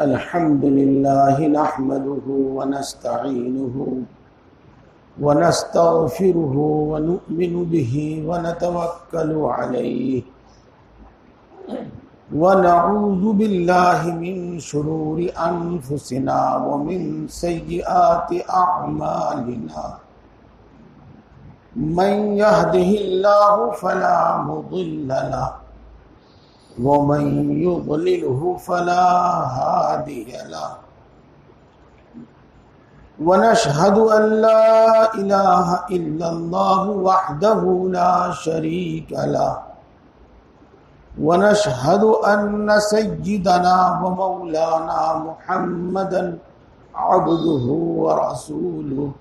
الحمد لله نحمده ونستعينه ونستغفره ونؤمن به ونتوكل عليه ونعوذ بالله من شرور أنفسنا ومن سيئات أعمالنا من يهده الله فلا مضل له ومن يضلله فلا هادي له ونشهد أن لا إله إلا الله وحده لا شريك له ونشهد أن سيدنا ومولانا محمدا عبده ورسوله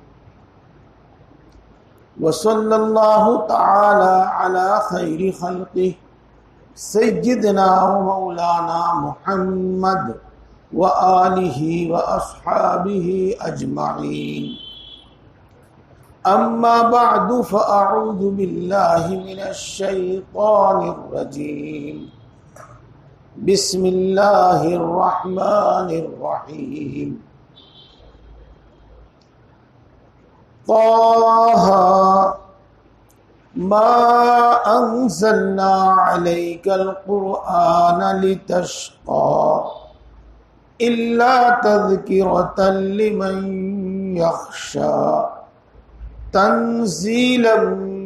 وصلى الله تعالى على خير خلقه سيدنا ومولانا محمد وآله وأصحابه أجمعين أما بعد فأعوذ بالله من الشيطان الرجيم بسم الله الرحمن الرحيم طه ما أنزلنا عليك القرآن لتشقى إلا تذكرة لمن يخشى تنزيلا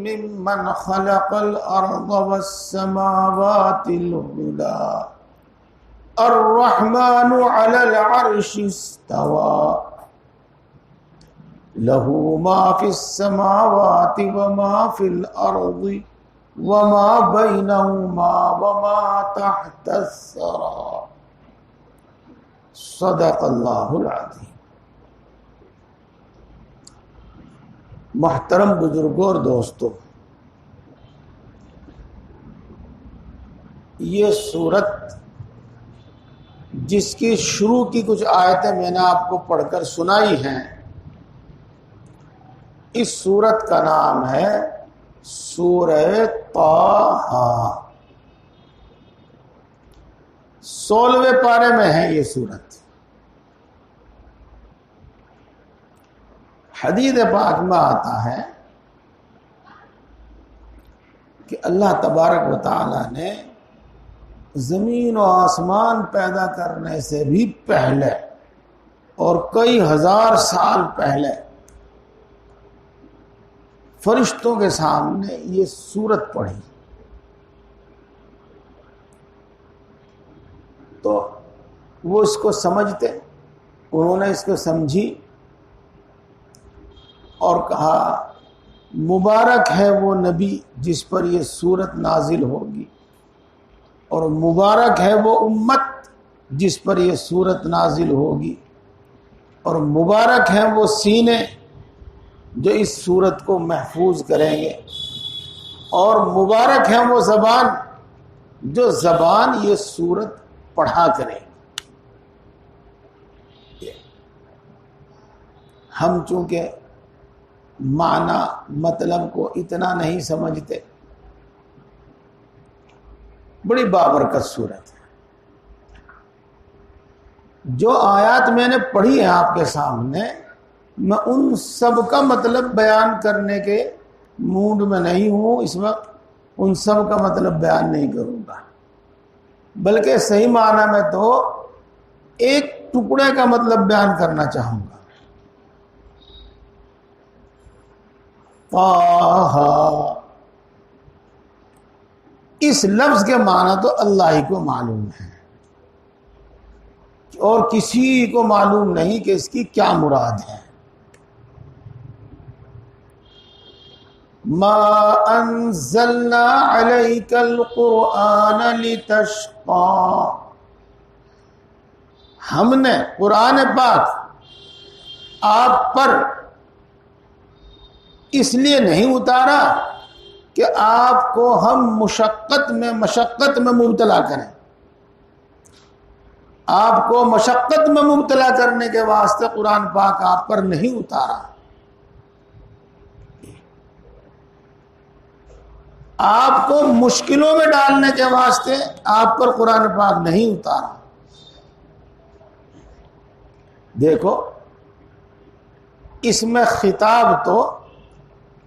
ممن خلق الأرض والسماوات العلى الرحمن على العرش استوى له ما في السماوات وما في الأرض وما بينهما وما تحت الثرى صدق اللہ العظیم۔ محترم بزرگوں اور دوستوں، یہ سورت جس کی شروع کی کچھ آیتیں میں نے آپ کو پڑھ کر سنائی ہیں، اس سورت کا نام ہے سورہ طٰ۔ 16ویں پارے میں ہے یہ سورت۔ حدیث پاک میں آتا ہے کہ اللہ تبارک و تعالی نے زمین و آسمان پیدا کرنے سے بھی پہلے اور کئی ہزار سال پہلے فرشتوں کے سامنے یہ سورت پڑھی تو وہ اس کو سمجھتے، انہوں نے اس کو سمجھی اور کہا مبارک ہے وہ نبی جس پر یہ سورت نازل ہوگی، اور مبارک ہے وہ امت جس پر یہ سورت نازل ہوگی، اور مبارک ہیں وہ سینے جو اس سورت کو محفوظ کریں گے، اور مبارک ہیں وہ زبان جو زبان یہ سورت پڑھا کریں۔ ہم چونکہ معنی مطلب کو اتنا نہیں سمجھتے، بڑی بابرکت سورت ہے۔ جو آیات میں نے پڑھی ہیں آپ کے سامنے، میں ان سب کا مطلب بیان کرنے کے موڈ میں نہیں ہوں اس وقت، ان سب کا مطلب بیان نہیں کروں گا، بلکہ صحیح معنی میں تو ایک ٹکڑے کا مطلب بیان کرنا چاہوں گا۔ طٰ، اس لفظ کے معنی تو اللہ ہی کو معلوم ہے اور کسی کو معلوم نہیں کہ اس کی کیا مراد ہے۔ ما انزلنا علیک القرآن لتشقى، ہم نے قرآن پاک آپ پر اس لیے نہیں اتارا کہ آپ کو ہم مشقت میں مبتلا کریں، آپ کو مشقت میں مبتلا کرنے کے واسطے قرآن پاک آپ پر نہیں اتارا، آپ کو مشکلوں میں ڈالنے کے واسطے آپ پر قرآن پاک نہیں اتارا، دیکھو اس میں خطاب تو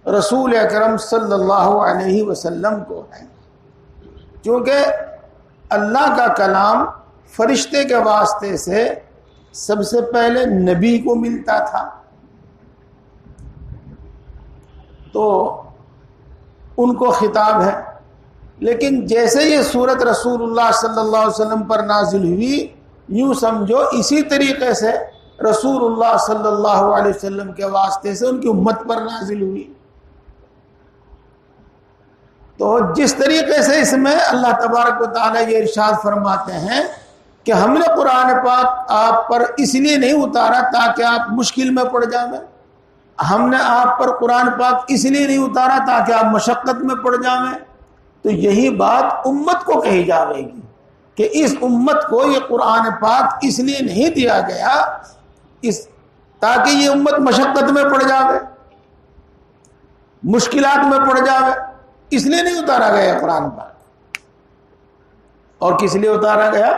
رسول اکرم صلی اللہ علیہ وسلم کو ہے، کیونکہ اللہ کا کلام فرشتے کے واسطے سے سب سے پہلے نبی کو ملتا تھا، تو ان کو خطاب ہے۔ لیکن جیسے یہ سورت رسول اللہ صلی اللہ علیہ وسلم پر نازل ہوئی، یوں سمجھو اسی طریقے سے رسول اللہ صلی اللہ علیہ وسلم کے واسطے سے ان کی امت پر نازل ہوئی۔ تو جس طریقے سے اس میں اللہ تبارک و تعالیٰ یہ ارشاد فرماتے ہیں کہ ہم نے قرآن پاک آپ پر اس لیے نہیں اتارا تاکہ آپ مشکل میں پڑ جائیں، ہم نے آپ پر قرآن پاک اس لیے نہیں اتارا تاکہ آپ مشقت میں پڑ جائیں، تو یہی بات امت کو کہی جاوے گی کہ اس امت کو یہ قرآن پاک اس لیے نہیں دیا گیا تاکہ یہ امت مشقت میں پڑ جاوے، مشکلات میں پڑ جاوے، اس لیے نہیں اتارا گیا قرآن پاک۔ اور کس لیے اتارا گیا؟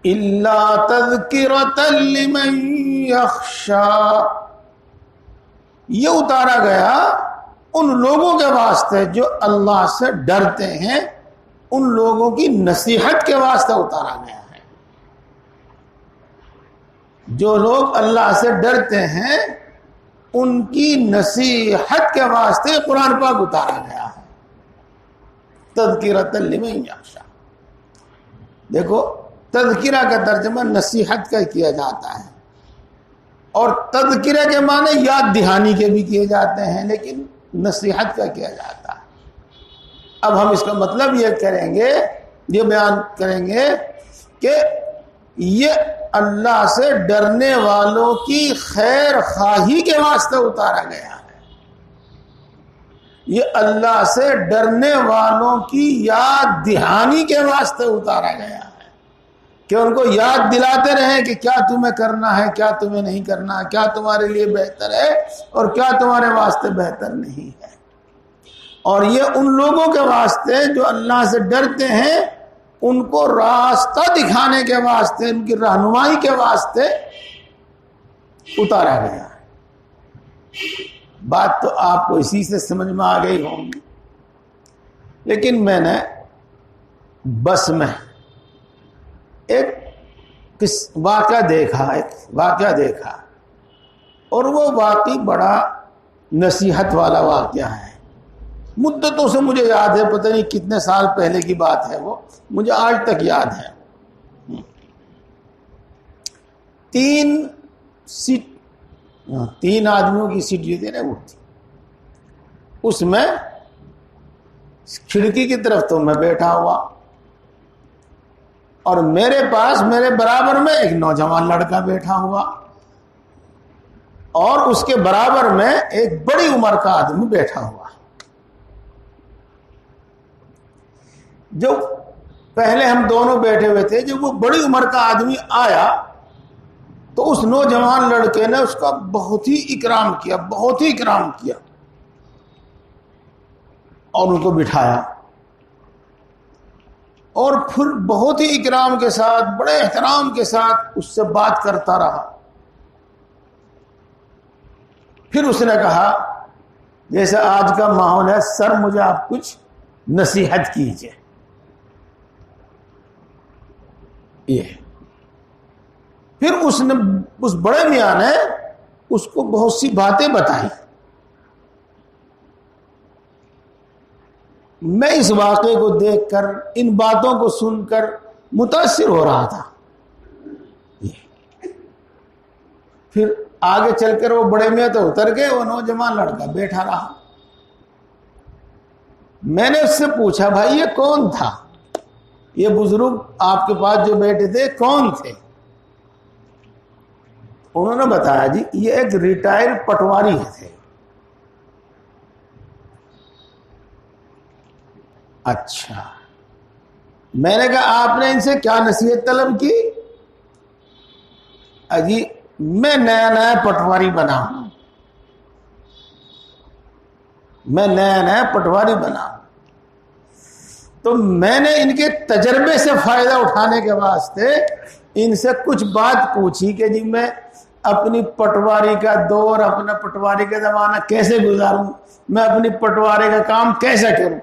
الا تذکرۃ لمن یخشی، یہ اتارا گیا ان لوگوں کے واسطے جو اللہ سے ڈرتے ہیں، ان لوگوں کی نصیحت کے واسطے اتارا گیا ہے۔ جو لوگ اللہ سے ڈرتے ہیں ان کی نصیحت کے واسطے قرآن پاک اتارا گیا ہے، تذکرۃ لمن یخشی۔ دیکھو تذکرہ کا ترجمہ نصیحت کا کیا جاتا ہے، اور تذکرہ کے معنی یاد دہانی کے بھی کیے جاتے ہیں، لیکن نصیحت کا کیا جاتا ہے۔ اب ہم اس کا مطلب یہ کریں گے، یہ بیان کریں گے کہ یہ اللہ سے ڈرنے والوں کی خیر خواہی کے واسطے اتارا گیا ہے، یہ اللہ سے ڈرنے والوں کی یاد دہانی کے واسطے اتارا گیا ہے، کہ ان کو یاد دلاتے رہیں کہ کیا تمہیں کرنا ہے، کیا تمہیں نہیں کرنا، کیا تمہارے لیے بہتر ہے اور کیا تمہارے واسطے بہتر نہیں ہے۔ اور یہ ان لوگوں کے واسطے جو اللہ سے ڈرتے ہیں، ان کو راستہ دکھانے کے واسطے، ان کی رہنمائی کے واسطے اتارا گیا ہے۔ بات تو آپ کو اسی سے سمجھ میں آ گئی ہوگی، لیکن میں نے بس میں ایک واقعہ دیکھا، اور وہ واقعی بڑا نصیحت والا واقعہ ہے۔ مدتوں سے مجھے یاد ہے، پتہ نہیں کتنے سال پہلے کی بات ہے، وہ مجھے آج تک یاد ہے۔ 3 آدمیوں کی سیٹ جو تھی نا، وہ تھی، اس میں کھڑکی کی طرف تو میں بیٹھا ہوا، اور میرے پاس میرے برابر میں ایک نوجوان لڑکا بیٹھا ہوا، اور اس کے برابر میں ایک بڑی عمر کا آدمی بیٹھا ہوا۔ جو پہلے ہم دونوں بیٹھے ہوئے تھے، جب وہ بڑی عمر کا آدمی آیا تو اس نوجوان لڑکے نے اس کا بہت ہی اکرام کیا، اور ان کو بٹھایا، اور پھر بہت ہی اکرام کے ساتھ، بڑے احترام کے ساتھ اس سے بات کرتا رہا۔ پھر اس نے کہا، جیسے آج کا ماحول ہے، سر مجھے آپ کچھ نصیحت کیجئے۔ یہ پھر اس بڑے میاں نے اس کو بہت سی باتیں بتائی۔ میں اس واقعے کو دیکھ کر، ان باتوں کو سن کر متاثر ہو رہا تھا۔ پھر آگے چل کر وہ بڑے میاں تو اتر گئے، وہ نوجوان لڑکا بیٹھا رہا۔ میں نے اس سے پوچھا، بھائی یہ کون تھا؟ یہ بزرگ آپ کے پاس جو بیٹھے تھے کون تھے؟ انہوں نے بتایا، جی یہ ایک ریٹائر پٹواری تھے۔ اچھا، میں نے کہا آپ نے ان سے کیا نصیحت طلب کی؟ اجی میں نیا پٹواری بنا ہوں، تو تو میں نے ان کے تجربے سے فائدہ اٹھانے کے واسطے ان سے کچھ بات پوچھی کہ جی میں اپنی پٹواری کا دور، اپنا پٹواری کا زمانہ کیسے گزاروں، میں اپنی پٹواری کا کام کیسے کروں.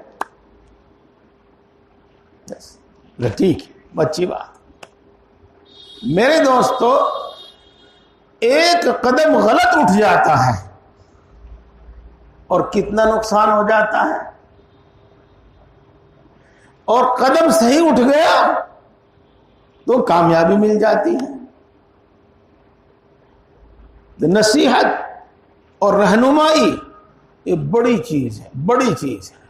ٹھیک ہے، اچھی بات. میرے دوستو، ایک قدم غلط اٹھ جاتا ہے اور کتنا نقصان ہو جاتا ہے، اور قدم صحیح اٹھ گیا تو کامیابی مل جاتی ہے. نصیحت اور رہنمائی یہ بڑی چیز ہے، بڑی چیز ہے.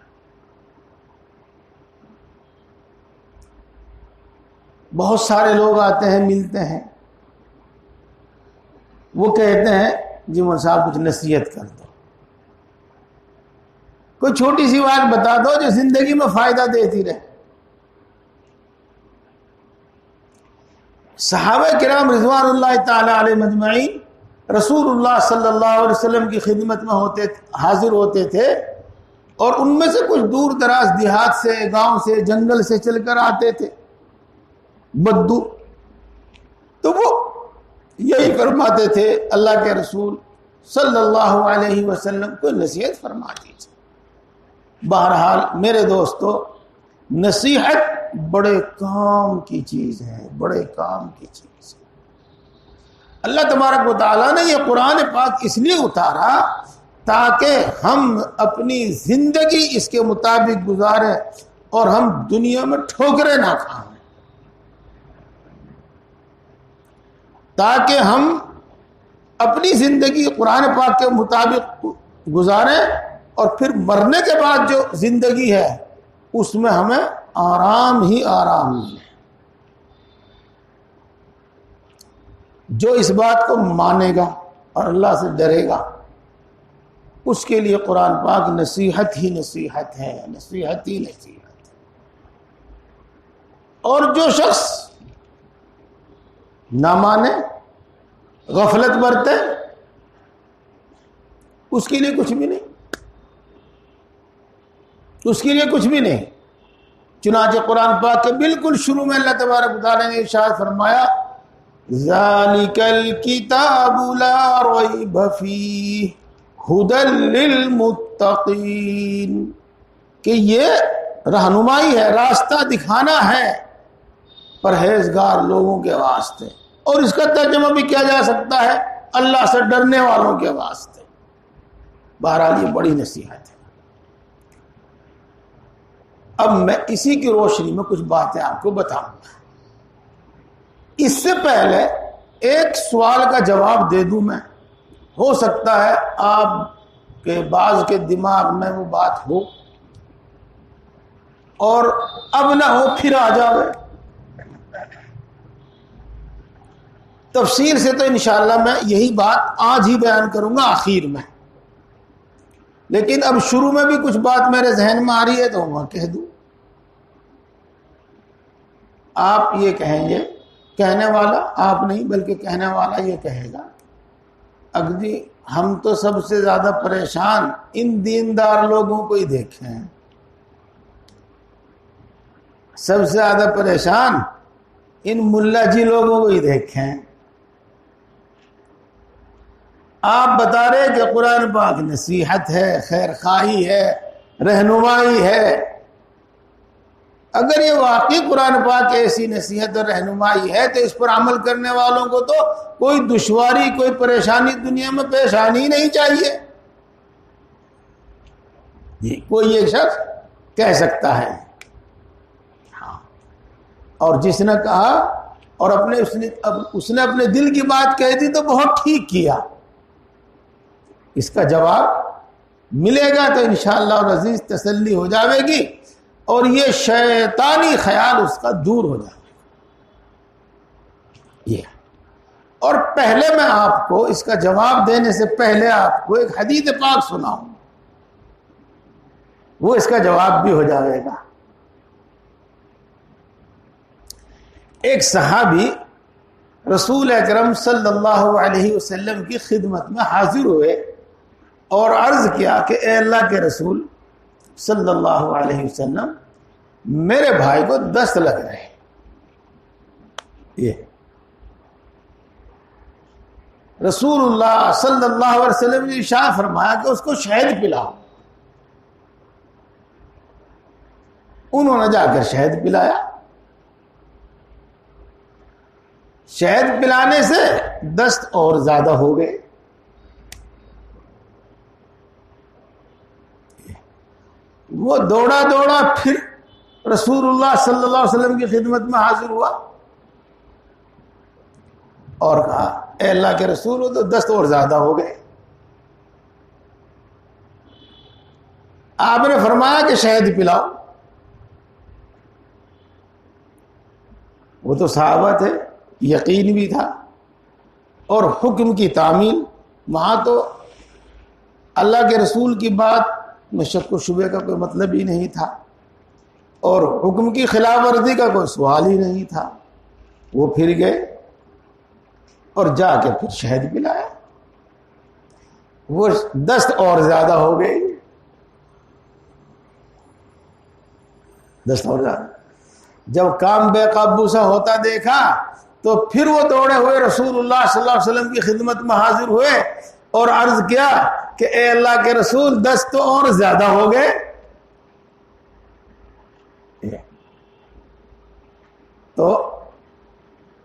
بہت سارے لوگ آتے ہیں، ملتے ہیں، وہ کہتے ہیں جی مول صاحب کچھ نصیحت کر دو، کوئی چھوٹی سی بات بتا دو جو زندگی میں فائدہ دیتی رہے. صحابہ کرام رضوان اللہ تعالی علیہ مجمعین رسول اللہ صلی اللہ علیہ وسلم کی خدمت میں حاضر ہوتے تھے، اور ان میں سے کچھ دور دراز دیہات سے، گاؤں سے، جنگل سے چل کر آتے تھے بدو. تو وہ یہی فرماتے تھے اللہ کے رسول صلی اللہ علیہ وسلم کو نصیحت فرما دیجیے. بہرحال میرے دوستو، نصیحت بڑے کام کی چیز ہے، بڑے کام کی چیز ہے. اللہ تبارک و تعالیٰ نے یہ قرآن پاک اس لیے اتارا تاکہ ہم اپنی زندگی اس کے مطابق گزاریں اور ہم دنیا میں ٹھوکریں نہ کھائیں، تاکہ ہم اپنی زندگی قرآن پاک کے مطابق گزاریں، اور پھر مرنے کے بعد جو زندگی ہے اس میں ہمیں آرام ہی آرام ملے. جو اس بات کو مانے گا اور اللہ سے ڈرے گا اس کے لیے قرآن پاک نصیحت ہی نصیحت ہے، نصیحت ہی نصیحت ہے. اور جو شخص نہ مانے، غفلت برتے، اس کے لیے کچھ بھی نہیں، اس کے لیے کچھ بھی نہیں. چنانچہ قرآن پاک کے بالکل شروع میں اللہ تبارک و تعالیٰ نے ارشاد فرمایا ذَلِكَ الْكِتَابُ لَا رَيْبَ فِيهِ هُدًى لِّلْمُتَّقِينَ، کہ یہ رہنمائی ہے، راستہ دکھانا ہے پرہیزگار لوگوں کے واسطے. اور اس کا ترجمہ بھی کیا جا سکتا ہے اللہ سے ڈرنے والوں کے واسطے. بہرحال یہ بڑی نصیحت ہے. اب میں اسی کی روشنی میں کچھ باتیں آپ کو بتاؤں گا. اس سے پہلے ایک سوال کا جواب دے دوں میں. ہو سکتا ہے آپ کے بعض کے دماغ میں وہ بات ہو اور اب نہ ہو پھر آ جاوے. تفصیل سے تو انشاءاللہ میں یہی بات آج ہی بیان کروں گا آخر میں، لیکن اب شروع میں بھی کچھ بات میرے ذہن میں آ رہی ہے تو میں کہہ دوں. آپ یہ کہیں گے، کہنے والا آپ نہیں بلکہ کہنے والا یہ کہے گا اگجی ہم تو سب سے زیادہ پریشان ان دیندار لوگوں کو ہی دیکھے ہیں، سب سے زیادہ پریشان ان ملا جی لوگوں کو ہی دیکھے ہیں. آپ بتا رہے کہ قرآن پاک نصیحت ہے، خیر خواہی ہے، رہنمائی ہے. اگر یہ واقعی قرآن پاک ایسی نصیحت اور رہنمائی ہے تو اس پر عمل کرنے والوں کو تو کوئی دشواری، کوئی پریشانی دنیا میں پیش آنی ہی نہیں چاہیے. یہ کوئی ایک شخص کہہ سکتا ہے. ہاں، اور جس نے کہا اور اس نے اپنے دل کی بات کہہ دی تو بہت ٹھیک کیا. اس کا جواب ملے گا تو انشاءاللہ العزیز تسلی ہو جاوے گی اور یہ شیطانی خیال اس کا دور ہو جائے گا. یہ اور پہلے میں آپ کو اس کا جواب دینے سے پہلے آپ کو ایک حدیث پاک سناؤں، وہ اس کا جواب بھی ہو جائے گا. ایک صحابی رسول اکرم صلی اللہ علیہ وسلم کی خدمت میں حاضر ہوئے اور عرض کیا کہ اے اللہ کے رسول صلی اللہ علیہ وسلم، میرے بھائی کو دست لگ رہے ہیں. یہ رسول اللہ صلی اللہ علیہ وسلم نے ارشاد فرمایا کہ اس کو شہد پلاؤ. انہوں نے جا کر شہد پلایا. شہد پلانے سے دست اور زیادہ ہو گئے. وہ دوڑا دوڑا پھر رسول اللہ صلی اللہ علیہ وسلم کی خدمت میں حاضر ہوا اور کہا اے اللہ کے رسول ہو تو دست اور زیادہ ہو گئے. آپ نے فرمایا کہ شہد پلاؤ. وہ تو صحابہ تھے, یقین بھی تھا اور حکم کی تعمیل. وہاں تو اللہ کے رسول کی بات میں شک و شبہ کا کوئی مطلب ہی نہیں تھا اور حکم کی خلاف ورزی کا کوئی سوال ہی نہیں تھا. وہ پھر گئے اور جا کے پھر شہد پلایا. وہ دست اور زیادہ ہو گئی. دست اور زیادہ. جب کام بے قابو سا ہوتا دیکھا تو پھر وہ دوڑے ہوئے رسول اللہ صلی اللہ علیہ وسلم کی خدمت میں حاضر ہوئے اور عرض کیا کہ اے اللہ کے رسول دست تو اور زیادہ ہو گئے. تو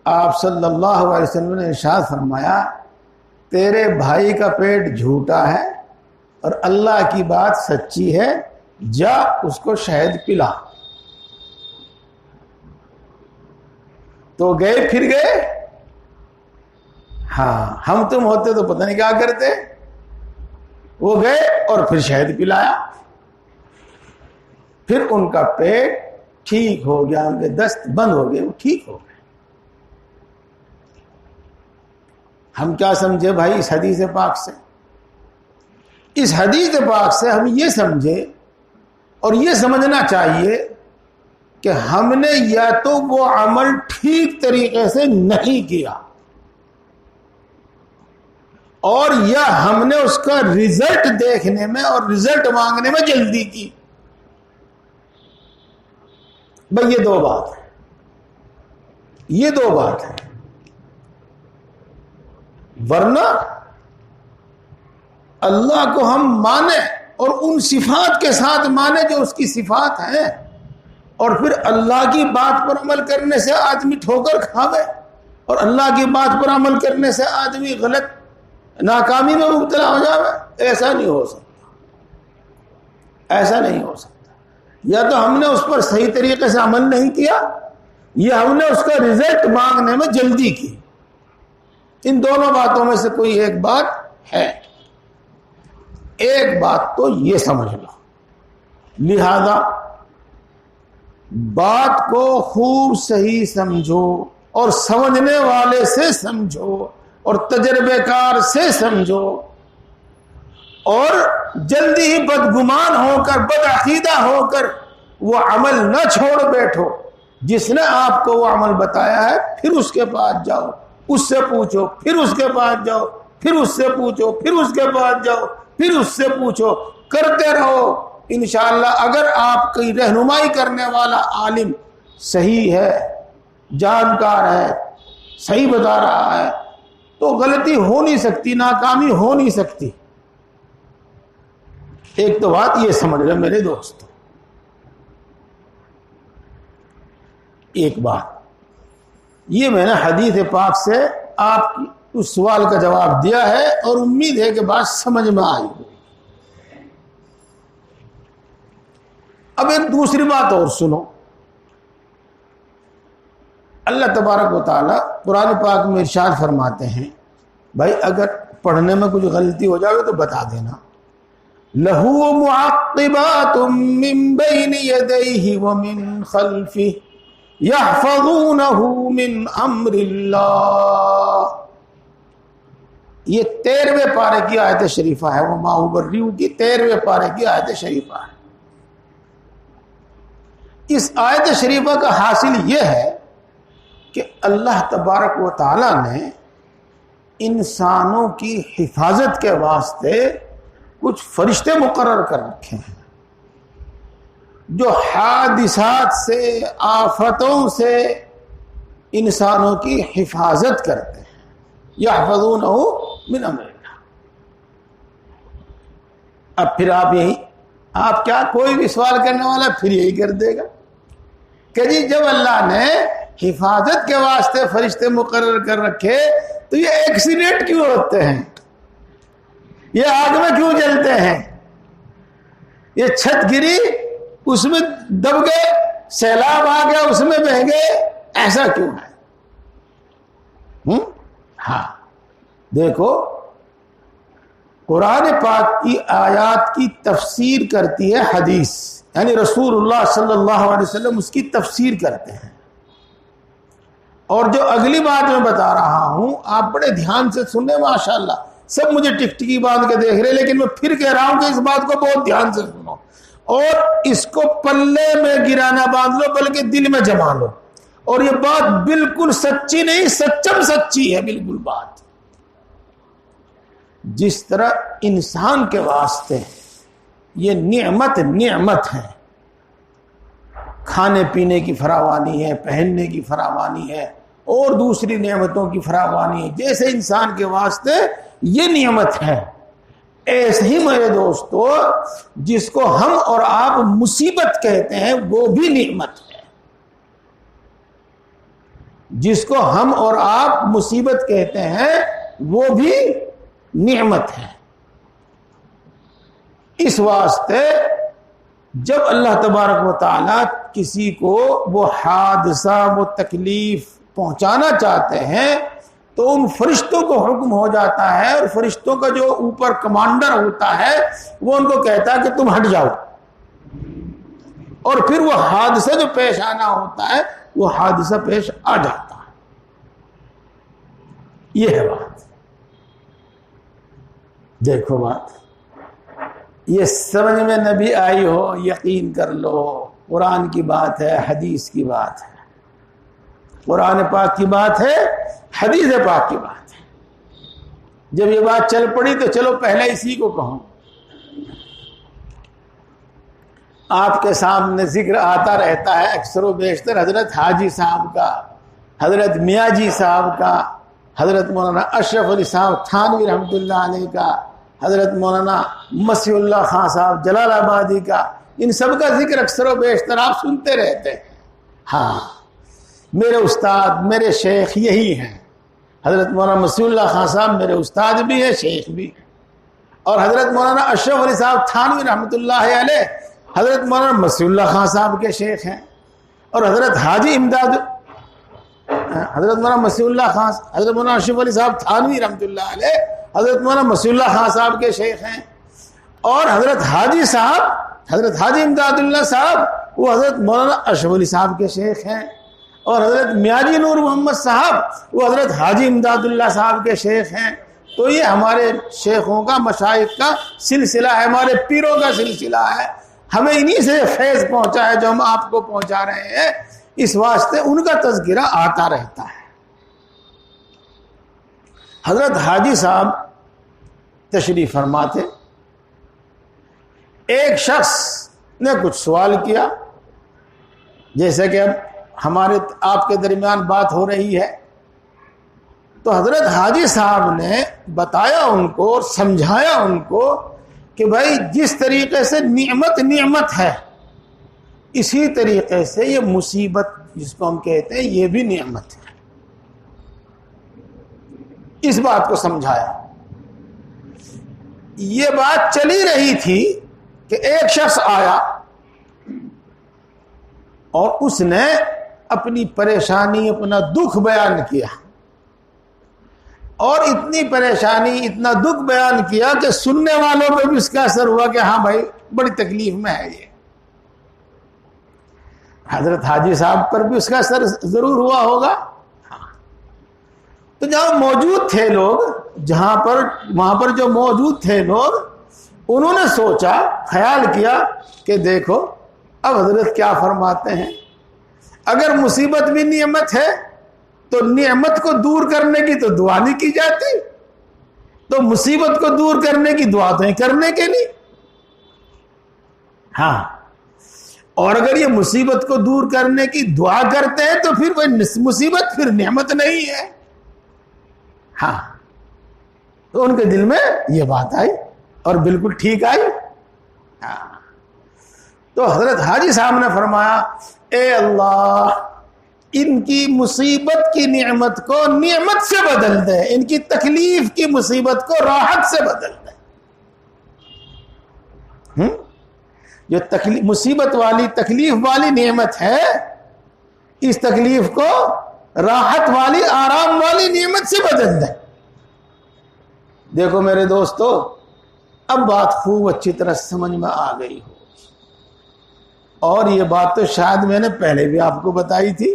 آپ صلی اللہ علیہ وسلم نے ارشاد فرمایا تیرے بھائی کا پیٹ جھوٹا ہے اور اللہ کی بات سچی ہے, جا اس کو شہد پلا. تو گئے پھر گئے. ہاں ہم تم ہوتے تو پتہ نہیں کیا کرتے. وہ گئے اور پھر شہد پلایا. پھر ان کا پیٹ ٹھیک ہو گیا, ان کے دست بند ہو گئے, وہ ٹھیک ہو گئے. ہم کیا سمجھے بھائی اس حدیث پاک سے؟ اس حدیث پاک سے ہم یہ سمجھے اور یہ سمجھنا چاہیے کہ ہم نے یا تو وہ عمل ٹھیک طریقے سے نہیں کیا اور یا ہم نے اس کا رزلٹ دیکھنے میں اور رزلٹ مانگنے میں جلدی کی. بھئی یہ دو بات ہے, یہ دو بات ہے. ورنہ اللہ کو ہم مانیں اور ان صفات کے ساتھ مانیں جو اس کی صفات ہیں, اور پھر اللہ کی بات پر عمل کرنے سے آدمی ٹھوکر کھاوے اور اللہ کی بات پر عمل کرنے سے آدمی غلط ناکامی میں مبتلا ہو جاوے, ایسا نہیں ہو سکتا. ایسا نہیں ہو سکتا. یا تو ہم نے اس پر صحیح طریقے سے عمل نہیں کیا یا ہم نے اس کا رزلٹ مانگنے میں جلدی کی. ان دونوں باتوں میں سے کوئی ایک بات ہے. ایک بات تو یہ سمجھ لو. لہذا بات کو خوب صحیح سمجھو اور سمجھنے والے سے سمجھو اور تجربے کار سے سمجھو اور جلدی ہی بدگمان ہو کر بدعقیدہ ہو کر وہ عمل نہ چھوڑ بیٹھو. جس نے آپ کو وہ عمل بتایا ہے پھر اس کے پاس جاؤ, اس سے پوچھو, پھر اس کے پاس جاؤ, پھر اس سے پوچھو, پھر اس کے پاس جاؤ, پھر اس سے پوچھو, کرتے رہو. انشاءاللہ اگر آپ کی رہنمائی کرنے والا عالم صحیح ہے, جانکار ہے, صحیح بتا رہا ہے تو غلطی ہو نہیں سکتی, ناکامی ہو نہیں سکتی. ایک تو بات یہ سمجھ لیں میرے دوستو. ایک بات یہ میں نے حدیث پاک سے آپ اس سوال کا جواب دیا ہے اور امید ہے کہ بات سمجھ میں آئی ہوگی. اب ایک دوسری بات اور سنو. اللہ تبارک و تعالی قرآن پاک میں ارشاد فرماتے ہیں بھائی اگر پڑھنے میں کچھ غلطی ہو جائے تو بتا دینا. لَهُ مُعَقِّبَاتٌ مِّن بَيْنِ يَدَيْهِ وَمِن خَلْفِهِ يَحْفَظُونَهُ مِنْ أَمْرِ اللَّهِ. یہ 13ویں پارے کی آیت شریفہ ہے, وہ ما ابرئ کی 13ویں پارے کی آیت شریفہ ہے. اس آیت شریفہ کا حاصل یہ ہے کہ اللہ تبارک و تعالی نے انسانوں کی حفاظت کے واسطے کچھ فرشتے مقرر کر رکھے ہیں جو حادثات سے، آفتوں سے انسانوں کی حفاظت کرتے ہیں. یحفظونہ من امر اللہ. اب پھر آپ کیا، کوئی بھی سوال کرنے والا پھر یہی کر دے گا کہ جی جب اللہ نے حفاظت کے واسطے فرشتے مقرر کر رکھے تو یہ ایکسیڈنٹ کیوں ہوتے ہیں، یہ آگ میں کیوں جلتے ہیں، یہ چھت گری اس میں دب گئے، سیلاب آ گیا اس میں بہہ گئے، ایسا کیوں ہے؟ ہاں دیکھو، قرآن پاک کی آیات کی تفسیر کرتی ہے حدیث، یعنی رسول اللہ صلی اللہ علیہ وسلم اس کی تفسیر کرتے ہیں. اور جو اگلی بات میں بتا رہا ہوں آپ بڑے دھیان سے سنیں، ماشاءاللہ سب مجھے ٹکٹکی باندھ کے دیکھ رہے، لیکن میں پھر کہہ رہا ہوں کہ اس بات کو بہت دھیان سے سنو اور اس کو پلے میں گرانا باندھ لو، بلکہ دل میں جما لو. اور یہ بات بالکل سچی نہیں، سچم سچی ہے بالکل بات. جس طرح انسان کے واسطے یہ نعمت ہے، کھانے پینے کی فراوانی ہے، پہننے کی فراوانی ہے اور دوسری نعمتوں کی فراوانی ہے، جیسے انسان کے واسطے یہ نعمت ہے، ایسے ہی میرے دوستو جس کو ہم اور آپ مصیبت کہتے ہیں وہ بھی نعمت ہے. جس کو ہم اور آپ مصیبت کہتے ہیں وہ بھی نعمت ہے. اس واسطے جب اللہ تبارک و تعالی کسی کو وہ حادثہ، وہ تکلیف پہنچانا چاہتے ہیں تو ان فرشتوں کو حکم ہو جاتا ہے، اور فرشتوں کا جو اوپر کمانڈر ہوتا ہے وہ ان کو کہتا ہے کہ تم ہٹ جاؤ، اور پھر وہ حادثہ جو پیش آنا ہوتا ہے وہ حادثہ پیش آ جاتا ہے. یہ ہے بات. دیکھو بات یہ سمجھ میں نبی آئی ہو، یقین کر لو قرآن کی بات ہے، حدیث کی بات ہے، قرآن پاک کی بات ہے، حدیث پاک کی بات ہے. جب یہ بات چل پڑی تو چلو پہلے اسی کو کہوں. آپ کے سامنے ذکر آتا رہتا ہے اکثر و بیشتر حضرت حاجی صاحب کا، حضرت میاں جی صاحب کا، حضرت مولانا اشرف علی صاحب تھانوی رحمۃ اللہ علیہ کا، حضرت مولانا مسیح اللہ خان صاحب جلال آبادی کا. ان سب کا ذکر اکثر و بیشتر آپ سنتے رہتے ہیں. ہاں میرے استاد، میرے شیخ یہی ہیں. حضرت مولانا مسیح اللہ خان صاحب میرے استاد بھی ہیں، شیخ بھی. اور حضرت مولانا اشرف علی صاحب تھانوی رحمۃ اللہ علیہ حضرت مولانا مسیح اللہ خان صاحب کے شیخ ہیں. اور حضرت حاجی امداد، حضرت مولانا مسیح اللہ خان، حضرت مولانا اشرف علی صاحب تھانوی رحمۃ اللہ علیہ حضرت مولانا مسیح اللہ خان صاحب کے شیخ ہیں. اور حضرت حاجی صاحب، حضرت حاجی امداد اللہ صاحب وہ حضرت مولانا اشرف علی صاحب کے شیخ ہیں. اور حضرت میاں جی نور محمد صاحب وہ حضرت حاجی امداد اللہ صاحب کے شیخ ہیں. تو یہ ہمارے شیخوں کا، مشائخ کا سلسلہ ہے، ہمارے پیروں کا سلسلہ ہے. ہمیں انہی سے فیض پہنچا ہے جو ہم آپ کو پہنچا رہے ہیں. اس واسطے ان کا تذکرہ آتا رہتا ہے. حضرت حاجی صاحب تشریف فرما تھے. ایک شخص نے کچھ سوال کیا، جیسے کہ اب ہمارے آپ کے درمیان بات ہو رہی ہے، تو حضرت حاجی صاحب نے بتایا ان کو اور سمجھایا ان کو کہ بھائی جس طریقے سے نعمت ہے، اسی طریقے سے یہ مصیبت جس کو ہم کہتے ہیں یہ بھی نعمت ہے. اس بات کو سمجھایا. یہ بات چلی رہی تھی کہ ایک شخص آیا اور اس نے اپنی پریشانی، اپنا دکھ بیان کیا، اور اتنی پریشانی، اتنا دکھ بیان کیا کہ سننے والوں پہ بھی اس کا اثر ہوا کہ ہاں بھائی بڑی تکلیف میں ہے یہ. حضرت حاجی صاحب پر بھی اس کا اثر ضرور ہوا ہوگا. تو جہاں موجود تھے لوگ، وہاں پر جو موجود تھے لوگ، انہوں نے سوچا، خیال کیا کہ دیکھو اب حضرت کیا فرماتے ہیں. اگر مصیبت بھی نعمت ہے تو نعمت کو دور کرنے کی تو دعا نہیں کی جاتی، تو مصیبت کو دور کرنے کی دعا تو کرنے کے لیے. ہاں، اور اگر یہ مصیبت کو دور کرنے کی دعا کرتے ہیں تو پھر وہ مصیبت پھر نعمت نہیں ہے. ہاں تو ان کے دل میں یہ بات آئی اور بالکل ٹھیک آئی. ہاں تو حضرت حاجی صاحب نے فرمایا اے اللہ ان کی مصیبت کی نعمت کو نعمت سے بدل دے, ان کی تکلیف کی مصیبت کو راحت سے بدل دے. جو مصیبت والی تکلیف والی نعمت ہے اس تکلیف کو راحت والی آرام والی نعمت سے بدل دے. دیکھو میرے دوستو اب بات خوب اچھی طرح سمجھ میں آ گئی ہو, اور یہ بات تو شاید میں نے پہلے بھی آپ کو بتائی تھی.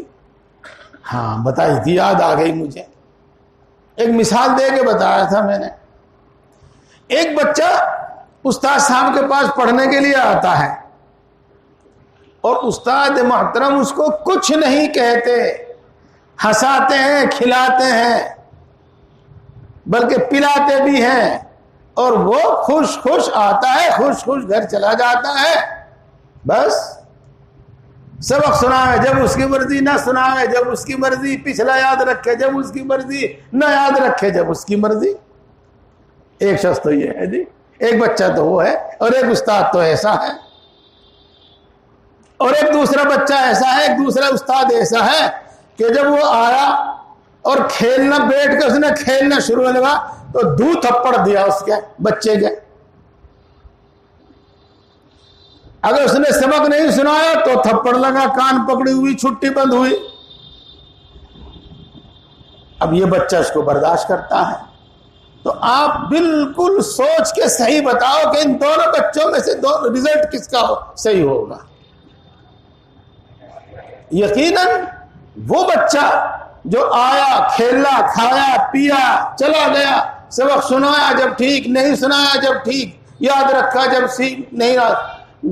ہاں بتائی تھی, یاد آ گئی مجھے. ایک مثال دے کے بتایا تھا میں نے. ایک بچہ استاد صاحب کے پاس پڑھنے کے لیے آتا ہے اور استاد محترم اس کو کچھ نہیں کہتے, ہنساتے ہیں, کھلاتے ہیں, بلکہ پلاتے بھی ہیں, اور وہ خوش خوش آتا ہے, خوش خوش گھر چلا جاتا ہے. بس سبق سنائے جب اس کی مرضی, نہ سنائے جب اس کی مرضی, پچھلا یاد رکھے جب اس کی مرضی, نہ یاد رکھے جب اس کی مرضی. ایک شخص تو یہ ہے جی, ایک بچہ تو وہ ہے, اور ایک استاد تو ایسا ہے, اور ایک دوسرا بچہ ایسا ہے, ایک دوسرا استاد ایسا ہے کہ جب وہ آیا اور کھیلنا بیٹھ کے اس نے کھیلنا شروع ہونے لگا تو دو تھپڑ دیا اس کے بچے کے. اگر اس نے سبق نہیں سنایا تو تھپڑ لگا, کان پکڑی ہوئی, چھٹی بند ہوئی. اب یہ بچہ اس کو برداشت کرتا ہے. تو آپ بالکل سوچ کے صحیح بتاؤ کہ ان دونوں بچوں میں سے رزلٹ کس کا صحیح ہوگا. یقیناً وہ بچہ جو آیا, کھیلا, کھایا, پیا, چلا گیا, سبق سنایا جب ٹھیک, نہیں سنایا جب ٹھیک, یاد رکھا جب نہیں یاد,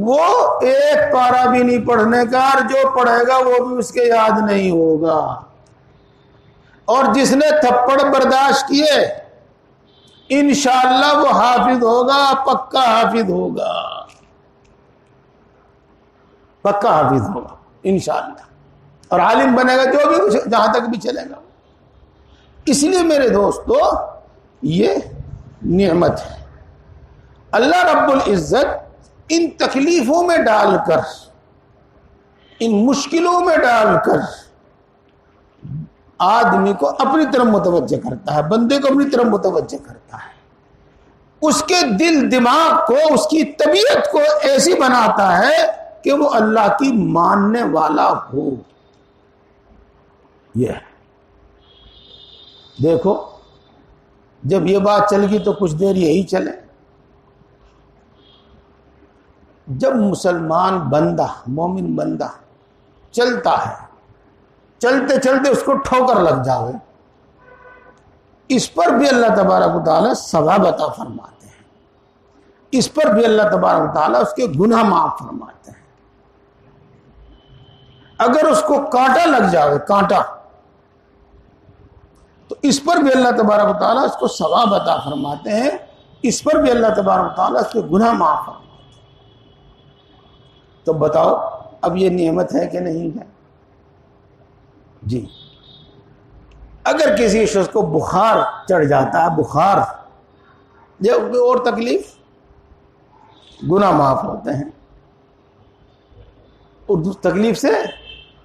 وہ ایک پارا بھی نہیں پڑھنے کا, اور جو پڑھے گا وہ بھی اس کے یاد نہیں ہوگا. اور جس نے تھپڑ برداشت کیے انشاءاللہ وہ حافظ ہوگا, پکا حافظ ہوگا, پکا حافظ ہوگا انشاءاللہ, اور عالم بنے گا جو بھی کچھ جہاں تک بھی چلے گا. اس لیے میرے دوستو یہ نعمت ہے. اللہ رب العزت ان تکلیفوں میں ڈال کر, ان مشکلوں میں ڈال کر آدمی کو اپنی طرف متوجہ کرتا ہے, بندے کو اپنی طرف متوجہ کرتا ہے. اس کے دل دماغ کو, اس کی طبیعت کو ایسی بناتا ہے کہ وہ اللہ کی ماننے والا ہو. یہ دیکھو جب یہ بات چل گئی تو کچھ دیر یہی چلے. جب مسلمان بندہ, مومن بندہ چلتا ہے, چلتے چلتے اس کو ٹھوکر لگ جاوے, اس پر بھی اللہ تبارک و تعالیٰ ثواب عطا فرماتے ہیں, اس پر بھی اللہ تبارک و تعالیٰ اس کے گناہ معاف فرماتے ہیں. اگر اس کو کانٹا لگ جاوے, کانٹا, تو اس پر بھی اللہ تبارک و تعالیٰ اس کو ثواب عطا فرماتے ہیں, اس پر بھی اللہ تبارک و تعالیٰ اس کے گناہ معاف فرماتے ہیں. تو بتاؤ اب یہ نعمت ہے کہ نہیں ہے؟ جی. اگر کسی شخص کو بخار چڑھ جاتا ہے, بخار یا کوئی اور تکلیف, گناہ معاف ہوتے ہیں, اور تکلیف سے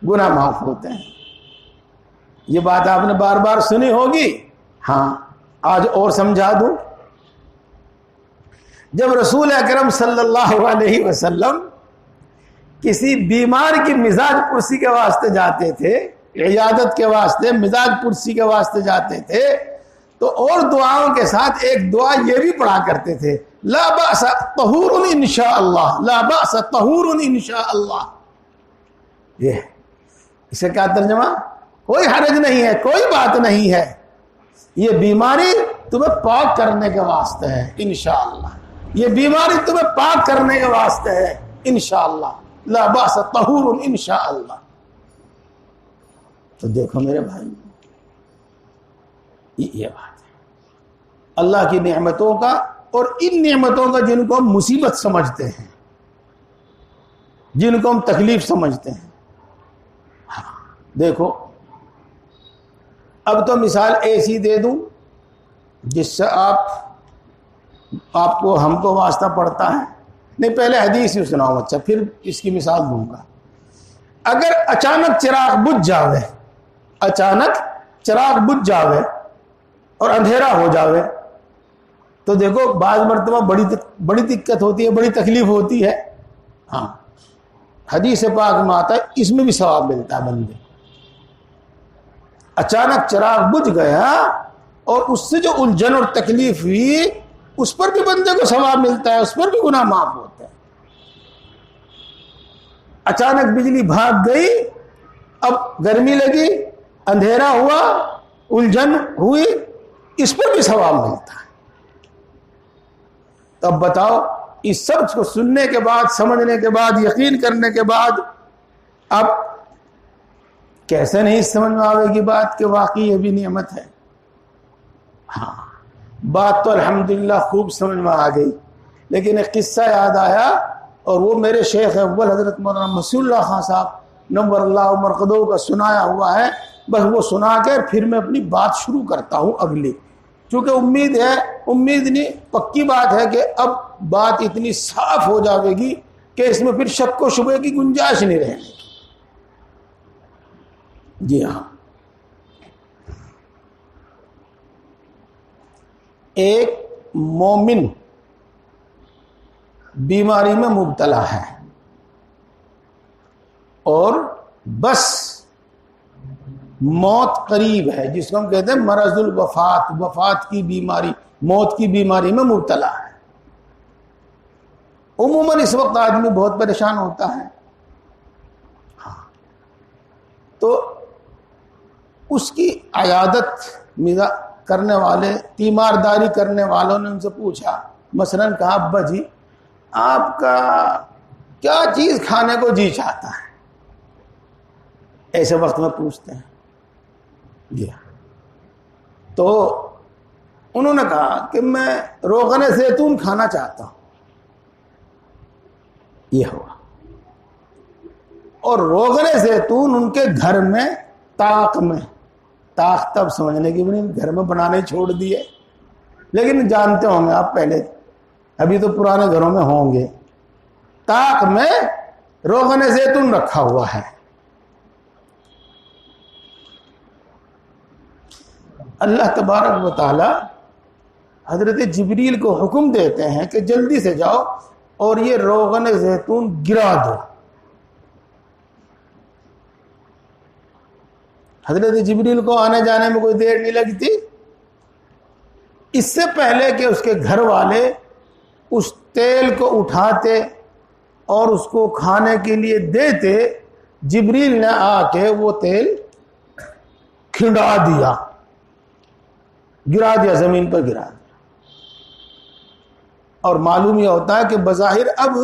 گناہ معاف ہوتے ہیں. یہ بات آپ نے بار بار سنی ہوگی. ہاں آج اور سمجھا دوں. جب رسول اکرم صلی اللہ علیہ وسلم کسی بیمار کی مزاج پرسی کے واسطے جاتے تھے, عیادت کے واسطے, مزاج پرسی کے واسطے جاتے تھے, تو اور دعاؤں کے ساتھ ایک دعا یہ بھی پڑھا کرتے تھے, لا بأس طہور انشاءاللہ, لا بأس طہور انشاءاللہ. یہ اسے کیا ترجمہ؟ کوئی حرج نہیں ہے, کوئی بات نہیں ہے, یہ بیماری تمہیں پاک کرنے کے واسطے ہے انشاءاللہ, یہ بیماری تمہیں پاک کرنے کے واسطے ہے انشاءاللہ, لا باس طہور انشاءاللہ. تو دیکھو میرے بھائی یہ بات ہے اللہ کی نعمتوں کا, اور ان نعمتوں کا جن کو ہم مصیبت سمجھتے ہیں, جن کو ہم تکلیف سمجھتے ہیں. دیکھو اب تو مثال ایسی دے دوں جس سے آپ کو ہم کو واسطہ پڑتا ہے. نہیں پہلے حدیث ہی سناؤں, اچھا پھر اس کی مثال دوں گا. اگر اچانک چراغ بجھ جاوے, اچانک چراغ بجھ جاوے اور اندھیرا ہو جاوے تو دیکھو بعض مرتبہ بڑی دقت ہوتی ہے, بڑی تکلیف ہوتی ہے. ہاں حدیث پاک میں آتا ہے اس میں بھی ثواب ملتا ہے بندے. اچانک چراغ بجھ گیا اور اس سے جو الجھن اور تکلیف ہوئی اس پر بھی بندے کو ثواب ملتا ہے, اس پر بھی گناہ معاف ہوتا ہے. اچانک بجلی بھاگ گئی, اب گرمی لگی, اندھیرا ہوا, الجھن ہوئی, اس پر بھی ثواب ملتا ہے. تو اب بتاؤ اس سب کو سننے کے بعد, سمجھنے کے بعد, یقین کرنے کے بعد اب کیسے نہیں سمجھ میں آئے گی بات کہ واقعی یہ بھی نعمت ہے. ہاں بات تو الحمدللہ خوب سمجھ میں آ گئی, لیکن ایک قصہ یاد آیا اور وہ میرے شیخ اول حضرت مولانا مسیح اللہ خان صاحب نور اللہ مرقدو کا سنایا ہوا ہے. بس وہ سنا کر پھر میں اپنی بات شروع کرتا ہوں اگلی, چونکہ امید نہیں پکی بات ہے کہ اب بات اتنی صاف ہو جاوے گی کہ اس میں پھر شک و شبہ کی گنجائش نہیں رہے گی. جی ہاں, ایک مومن بیماری میں مبتلا ہے اور بس موت قریب ہے, جس کو ہم کہتے ہیں مرض الوفات, وفات کی بیماری, موت کی بیماری میں مبتلا ہے. عموماً اس وقت آدمی بہت پریشان ہوتا ہے. ہاں تو اس کی عیادت کرنے والے, تیمارداری کرنے والوں نے ان سے پوچھا, مثلاً کہا ابا جی آپ کا کیا چیز کھانے کو جی چاہتا ہے, ایسے وقت میں پوچھتے ہیں. جی تو انہوں نے کہا کہ میں روغن زیتون کھانا چاہتا ہوں. یہ ہوا, اور روغن زیتون ان کے گھر میں طاق تب سمجھنے کی بھی نہیں, گھر میں بنانے چھوڑ دیے, لیکن جانتے ہوں گے آپ پہلے, ابھی تو پرانے گھروں میں ہوں گے, طاق میں روغن زیتون رکھا ہوا ہے. اللہ تبارک و تعالی حضرت جبریل کو حکم دیتے ہیں کہ جلدی سے جاؤ اور یہ روغن زیتون گرا دو. حضرت جبریل کو آنے جانے میں کوئی دیر نہیں لگتی. اس سے پہلے کہ اس کے گھر والے اس تیل کو اٹھاتے اور اس کو کھانے کے لیے دیتے, جبریل نے آ کے وہ تیل کھنڈا دیا, گرا دیا, زمین پر گرا دیا. اور معلوم یہ ہوتا ہے کہ بظاہر اب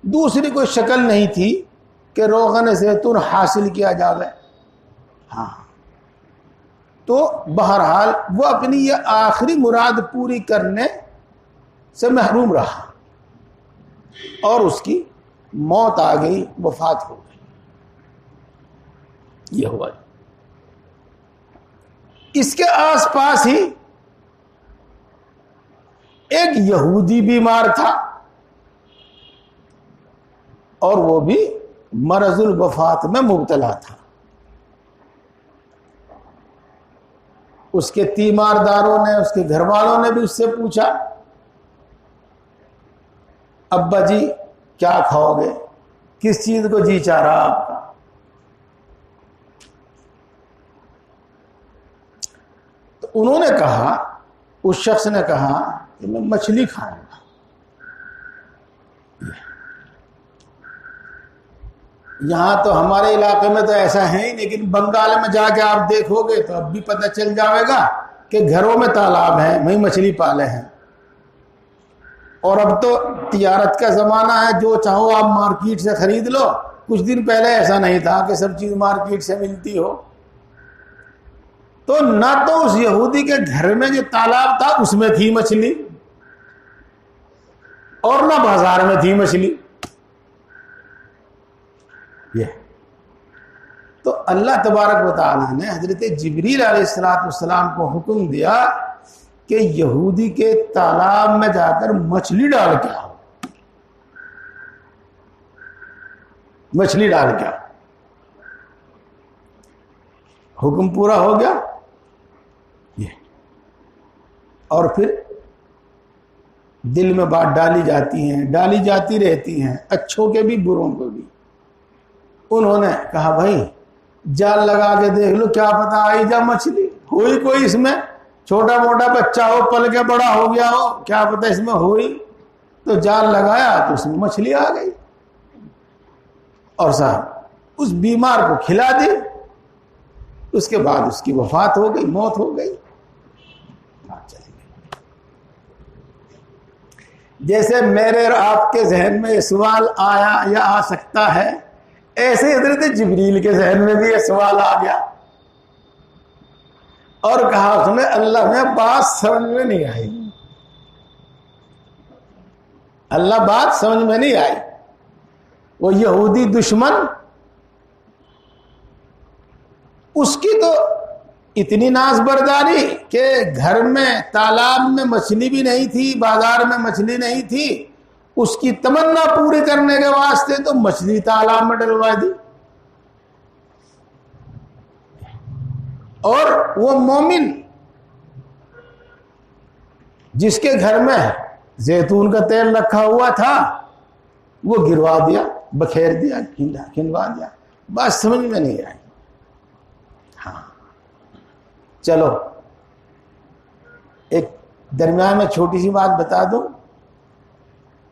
دوسری کوئی شکل نہیں تھی کہ روغن زیتون حاصل کیا جاوے. ہاں تو بہرحال وہ اپنی یہ آخری مراد پوری کرنے سے محروم رہا اور اس کی موت آ گئی, وفات ہو گئی. یہ ہوا. اس کے آس پاس ہی ایک یہودی بیمار تھا اور وہ بھی مرض الوفات میں مبتلا تھا. اس کے تیمارداروں نے, اس کے گھر والوں نے بھی اس سے پوچھا ابا جی کیا کھاؤ گے, کس چیز کو جی چاہ رہا آپ کا. تو انہوں نے کہا, اس شخص نے کہا کہ میں مچھلی کھاؤں گا. یہاں تو ہمارے علاقے میں تو ایسا ہے ہی, لیکن بنگال میں جا کے آپ دیکھو گے تو اب بھی پتہ چل جاوے گا کہ گھروں میں تالاب ہیں, وہیں مچھلی پالے ہیں. اور اب تو تجارت کا زمانہ ہے, جو چاہو آپ مارکیٹ سے خرید لو. کچھ دن پہلے ایسا نہیں تھا کہ سب چیز مارکیٹ سے ملتی ہو. تو نہ تو اس یہودی کے گھر میں جو تالاب تھا اس میں تھی مچھلی, اور نہ بازار میں تھی مچھلی. یہ تو اللہ تبارک و تعالیٰ نے حضرت جبریل علیہ السلام کو حکم دیا کہ یہودی کے تالاب میں جا کر مچھلی ڈال کے آؤ، مچھلی ڈال کے آؤ۔ حکم پورا ہو گیا یہ، اور پھر دل میں بات ڈالی جاتی ہیں، ڈالی جاتی رہتی ہیں، اچھوں کے بھی بروں کو بھی۔ انہوں نے کہا بھائی جال لگا کے دیکھ لو، کیا پتا آئی جا مچھلی، ہوئی کوئی اس میں چھوٹا موٹا بچہ ہو پل کے بڑا ہو گیا ہو، کیا پتا اس میں ہوئی۔ تو جال لگایا تو اس میں مچھلی آ گئی، اور صاحب اس بیمار کو کھلا دی، اس کے بعد اس کی وفات ہو گئی، موت ہو گئی۔ جیسے میرے اور آپ کے ذہن میں یہ سوال آیا یا آ سکتا ہے، ایسے حضرت جبریل کے ذہن میں بھی یہ سوال آ گیا، اور کہا اس نے اللہ میں بات سمجھ میں نہیں آئی، اللہ بات سمجھ میں نہیں آئی۔ وہ یہودی دشمن، اس کی تو اتنی ناز برداری کہ گھر میں تالاب میں مچھلی بھی نہیں تھی، بازار میں مچھلی نہیں تھی، اس کی تمنا پوری کرنے کے واسطے تو مچھلی تالاب میں ڈلوا دی۔ اور وہ مومن جس کے گھر میں زیتون کا تیل رکھا ہوا تھا وہ گروا دیا، بکھیر دیا، کھنوا دیا، بات سمجھ میں نہیں آئی۔ ہاں چلو ایک درمیان میں چھوٹی سی بات بتا دوں،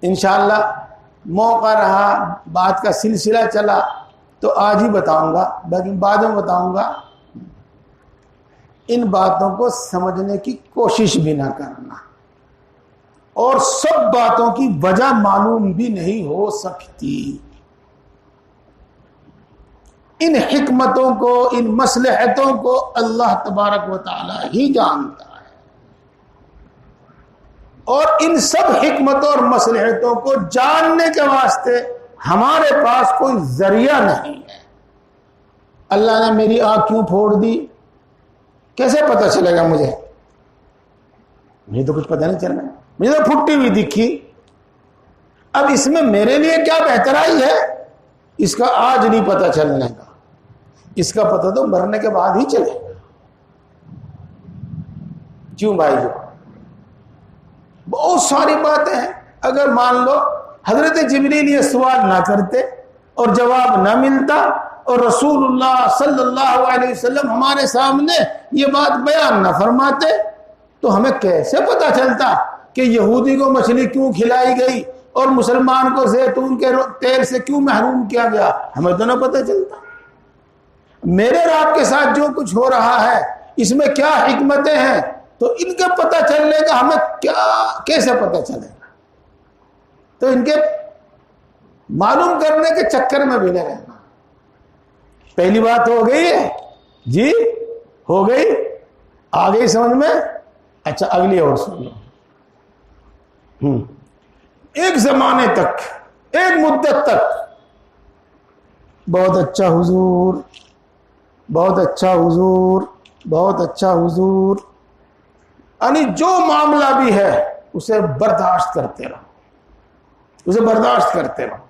انشاءاللہ موقع رہا، بات کا سلسلہ چلا تو آج ہی بتاؤں گا، باقی بعد میں بتاؤں گا۔ ان باتوں کو سمجھنے کی کوشش بھی نہ کرنا، اور سب باتوں کی وجہ معلوم بھی نہیں ہو سکتی۔ ان حکمتوں کو، ان مصلحتوں کو اللہ تبارک و تعالی ہی جانتا ہے، اور ان سب حکمتوں اور مصلحتوں کو جاننے کے واسطے ہمارے پاس کوئی ذریعہ نہیں ہے۔ اللہ نے میری آنکھ کیوں پھوڑ دی، کیسے پتہ چلے گا مجھے تو کچھ پتہ نہیں چل رہا، مجھے تو پھٹی ہوئی دکھی، اب اس میں میرے لیے کیا بہترائی ہے، اس کا آج نہیں پتہ چلنے کا، اس کا پتہ تو مرنے کے بعد ہی چلے گا۔ کیوں بھائی جو بہت ساری باتیں ہیں، اگر مان لو حضرت جبریل یہ سوال نہ کرتے اور جواب نہ ملتا، اور رسول اللہ صلی اللہ علیہ وسلم ہمارے سامنے یہ بات بیان نہ فرماتے، تو ہمیں کیسے پتا چلتا کہ یہودی کو مچھلی کیوں کھلائی گئی اور مسلمان کو زیتون کے تیل سے کیوں محروم کیا گیا، ہمیں تو نہ پتا چلتا۔ میرے اور آپ کے ساتھ جو کچھ ہو رہا ہے اس میں کیا حکمتیں ہیں، تو ان کے پتہ چلنے کا ہمیں کیسے پتہ چلے گا؟ تو ان کے معلوم کرنے کے چکر میں بھی نہ رہنا۔ پہلی بات ہو گئی ہے جی، ہو گئی، آ گئی سمجھ میں؟ اچھا اگلی اور سن لو۔ ایک زمانے تک، ایک مدت تک بہت اچھا حضور، بہت اچھا حضور، بہت اچھا حضور، یعنی جو معاملہ بھی ہے اسے برداشت کرتے رہو، اسے برداشت کرتے رہو،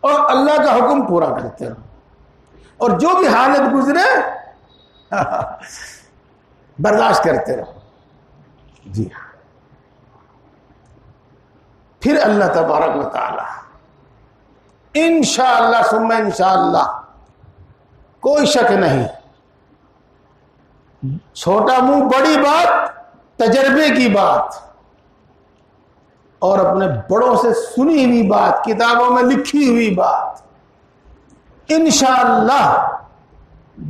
اور اللہ کا حکم پورا کرتے رہو، اور جو بھی حالت گزرے برداشت کرتے رہو۔ جی ہاں، پھر اللہ تبارک و تعالی انشاءاللہ ثم انشاءاللہ، کوئی شک نہیں، چھوٹا منہ بڑی بات، تجربے کی بات، اور اپنے بڑوں سے سنی ہوئی بات، کتابوں میں لکھی ہوئی بات، انشاءاللہ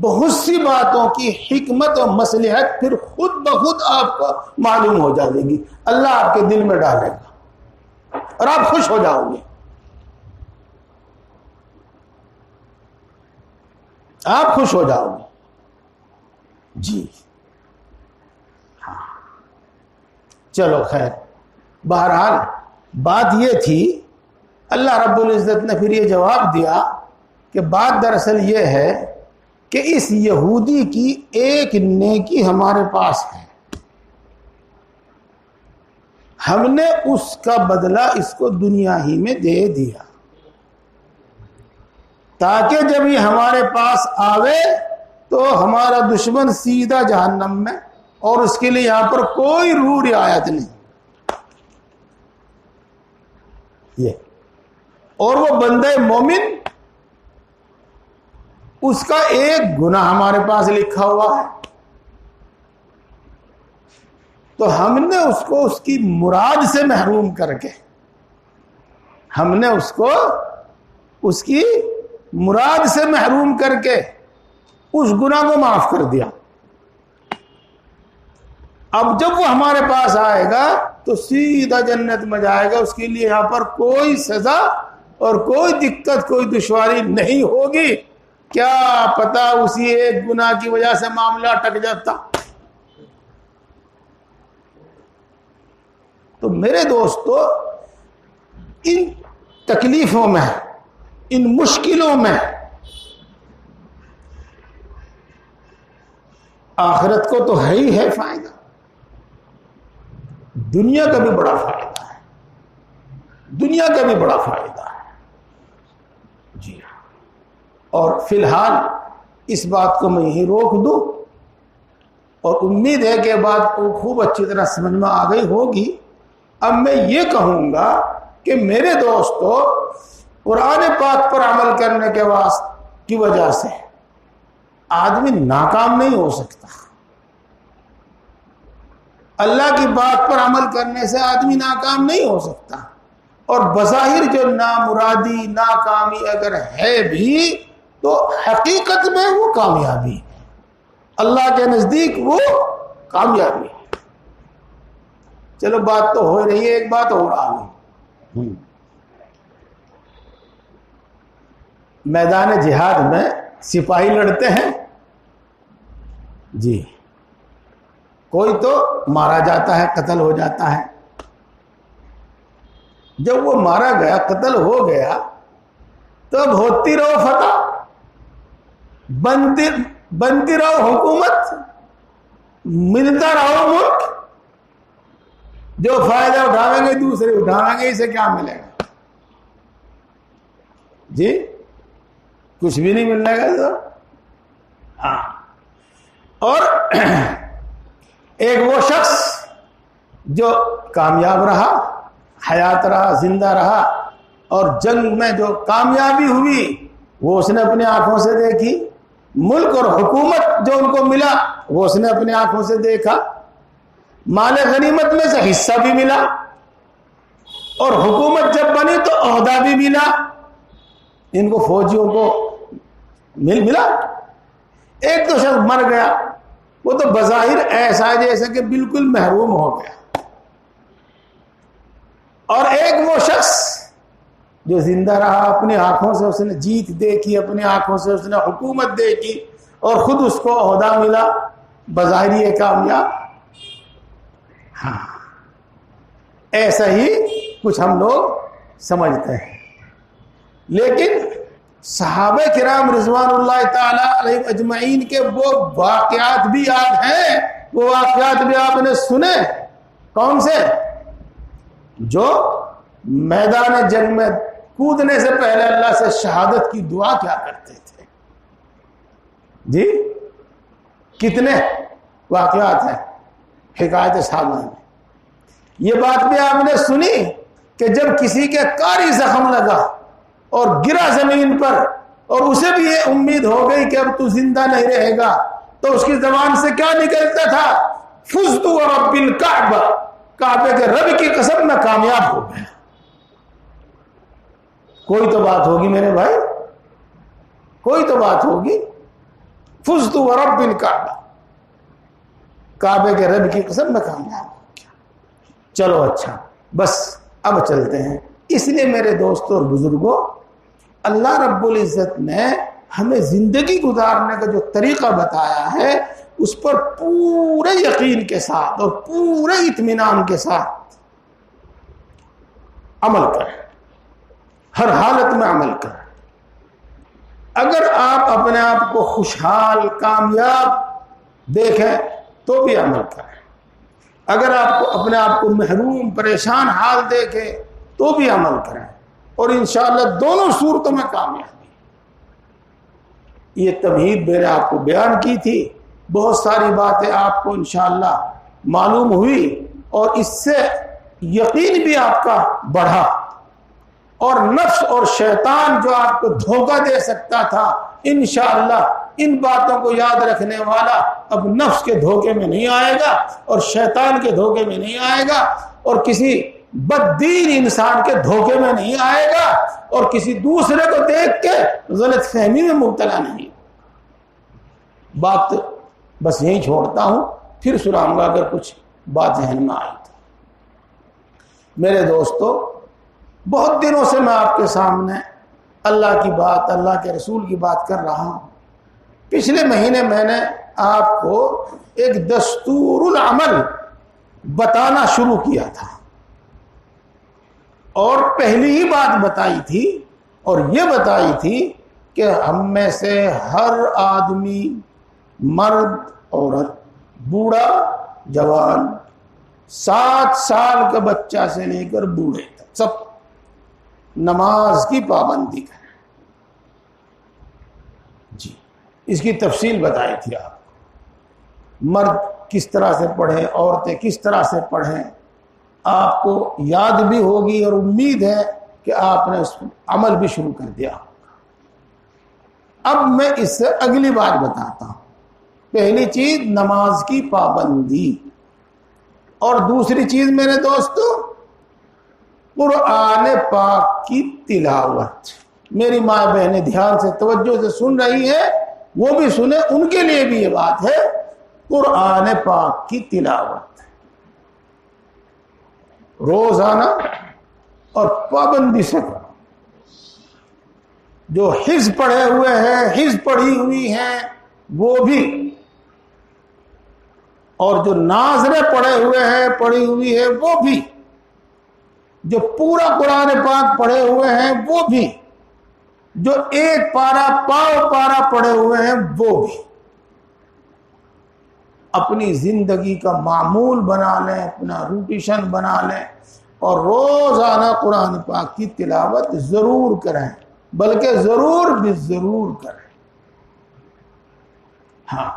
بہت سی باتوں کی حکمت و مصلحت پھر خود بخود آپ کو معلوم ہو جائے گی، اللہ آپ کے دل میں ڈالے گا اور آپ خوش ہو جاؤ گے، آپ خوش ہو جاؤ گے۔ جی ہاں چلو خیر، بہرحال بات یہ تھی اللہ رب العزت نے پھر یہ جواب دیا کہ بات دراصل یہ ہے کہ اس یہودی کی ایک نیکی ہمارے پاس ہے، ہم نے اس کا بدلہ اس کو دنیا ہی میں دے دیا تاکہ جب یہ ہمارے پاس آوے تو ہمارا دشمن سیدھا جہنم میں، اور اس کے لیے یہاں پر کوئی روح رعایت نہیں۔ یہ اور وہ بندہ مومن، اس کا ایک گناہ ہمارے پاس لکھا ہوا ہے، تو ہم نے اس کو اس کی مراد سے محروم کر کے، ہم نے اس کو اس کی مراد سے محروم کر کے اس گناہ کو معاف کر دیا۔ اب جب وہ ہمارے پاس آئے گا تو سیدھا جنت میں جائے گا، اس کے لیے یہاں پر کوئی سزا اور کوئی دقت، کوئی دشواری نہیں ہوگی۔ کیا پتا اسی ایک گناہ کی وجہ سے معاملہ اٹک جاتا۔ تو میرے دوستو، ان تکلیفوں میں، ان مشکلوں میں آخرت کو تو ہے ہی ہے فائدہ، دنیا کا بھی بڑا فائدہ ہے، دنیا کا بھی بڑا فائدہ ہے۔ جی ہاں، اور فی الحال اس بات کو میں یہیں روک دوں، اور امید ہے کہ بات کو خوب اچھی طرح سمجھ میں آ گئی ہوگی۔ اب میں یہ کہوں گا کہ میرے دوستو، قرآن پاک پر عمل کرنے کی وجہ سے آدمی ناکام نہیں ہو سکتا، اللہ کی بات پر عمل کرنے سے آدمی ناکام نہیں ہو سکتا، اور بظاہر جو نامرادی ناکامی اگر ہے بھی تو حقیقت میں وہ کامیابی ہے، اللہ کے نزدیک وہ کامیابی ہے۔ چلو بات تو ہو رہی ہے، ایک بات اور آ گئی۔ میدان جہاد میں سپاہی لڑتے ہیں، جی، کوئی تو مارا جاتا ہے، قتل ہو جاتا ہے۔ جب وہ مارا گیا، قتل ہو گیا، تب ہوتی رہو فتح، بنتی رہو حکومت، ملتا رہو ملک، جو فائدہ اٹھاویں گے دوسرے اٹھاویں گے، اسے کیا ملے گا؟ جی کچھ بھی نہیں ملنے گا تو۔ ہاں، اور ایک وہ شخص جو کامیاب رہا، حیات رہا، زندہ رہا، اور جنگ میں جو کامیابی ہوئی وہ اس نے اپنی آنکھوں سے دیکھی، ملک اور حکومت جو ان کو ملا وہ اس نے اپنی آنکھوں سے دیکھا، مال غنیمت میں سے حصہ بھی ملا، اور حکومت جب بنی تو عہدہ بھی ملا، ان کو فوجیوں کو ملا۔ ایک تو شخص مر گیا، وہ تو بظاہر ایسا ہے جیسے کہ بالکل محروم ہو گیا، اور ایک وہ شخص جو زندہ رہا، اپنی آنکھوں سے اس نے جیت دیکھی، اپنی آنکھوں سے اس نے حکومت دیکھی، اور خود اس کو عہدہ ملا، بظاہر یہ کامیاب۔ ہاں، ایسا ہی کچھ ہم لوگ سمجھتے ہیں، لیکن صحابہ کرام رضوان اللہ تعالی علیہ اجمعین کے وہ واقعات بھی یاد ہیں، وہ واقعات بھی آپ نے سنے۔ کون سے؟ جو میدان جنگ میں کودنے سے پہلے اللہ سے شہادت کی دعا کیا کرتے تھے۔ جی کتنے واقعات ہیں حکایت صحابہ میں۔ یہ بات بھی آپ نے سنی کہ جب کسی کے کاری زخم لگا اور گرا زمین پر، اور اسے بھی یہ امید ہو گئی کہ اب تو زندہ نہیں رہے گا، تو اس کی زبان سے کیا نکلتا تھا؟ فزت ورب الکعبہ، کعبے کے رب کی قسم میں کامیاب ہو گیا۔ کوئی تو بات ہوگی میرے بھائی، کوئی تو بات ہوگی۔ فزت ورب الکعبہ، کعبے کے رب کی قسم میں کامیاب ہو گیا۔ چلو اچھا، بس اب چلتے ہیں۔ اس لیے میرے دوستوں اور بزرگوں، اللہ رب العزت نے ہمیں زندگی گزارنے کا جو طریقہ بتایا ہے، اس پر پورے یقین کے ساتھ اور پورے اطمینان کے ساتھ عمل کریں۔ ہر حالت میں عمل کریں. اگر آپ اپنے آپ کو خوشحال کامیاب دیکھیں تو بھی عمل کریں. اگر آپ کو اپنے آپ کو محروم پریشان حال دیکھیں تو بھی عمل کریں. اور انشاءاللہ دونوں صورتوں میں کامیابی. یہ تمہید میں نے آپ کو بیان کی تھی. بہت ساری باتیں آپ کو انشاءاللہ معلوم ہوئی اور اس سے یقین بھی آپ کا بڑھا. اور نفس اور شیطان جو آپ کو دھوکہ دے سکتا تھا، انشاءاللہ ان باتوں کو یاد رکھنے والا اب نفس کے دھوکے میں نہیں آئے گا اور شیطان کے دھوکے میں نہیں آئے گا اور کسی بددین انسان کے دھوکے میں نہیں آئے گا اور کسی دوسرے کو دیکھ کے غلط فہمی میں مبتلا نہیں. بات بس یہیں چھوڑتا ہوں، پھر سناؤں گا اگر کچھ بات ذہن میں آئی تو. میرے دوستو، بہت دنوں سے میں آپ کے سامنے اللہ کی بات، اللہ کے رسول کی بات کر رہا ہوں. پچھلے مہینے میں نے آپ کو ایک دستور العمل بتانا شروع کیا تھا اور پہلی ہی بات بتائی تھی اور یہ بتائی تھی کہ ہم میں سے ہر آدمی، مرد عورت، بوڑھا جوان، 7 سال کا بچہ سے لے کر بوڑھے تک سب نماز کی پابندی کریں. جی، اس کی تفصیل بتائی تھی آپ کو. مرد کس طرح سے پڑھیں، عورتیں کس طرح سے پڑھیں، آپ کو یاد بھی ہوگی اور امید ہے کہ آپ نے اس عمل بھی شروع کر دیا. اب میں اس سے اگلی بات بتاتا ہوں. پہلی چیز نماز کی پابندی اور دوسری چیز میرے دوستو قرآن پاک کی تلاوت. میری ماں بہنیں دھیان سے توجہ سے سن رہی ہیں، وہ بھی سنیں، ان کے لیے بھی یہ بات ہے. قرآن پاک کی تلاوت روزانہ اور پابندی سے کرو. جو حفظ پڑھے ہوئے ہیں، حفظ پڑھی ہوئی ہیں وہ بھی، اور جو ناظریں پڑھے ہوئے ہیں، پڑھی ہوئی ہے وہ بھی، جو پورا قرآن پاک پڑھے ہوئے ہیں وہ بھی، جو ایک پارا پاؤ پارا پڑھے ہوئے ہیں وہ بھی. اپنی زندگی کا معمول بنا لیں، اپنا روٹیشن بنا لیں اور روزانہ قرآن پاک کی تلاوت ضرور کریں، بلکہ ضرور بھی ضرور کریں. ہاں،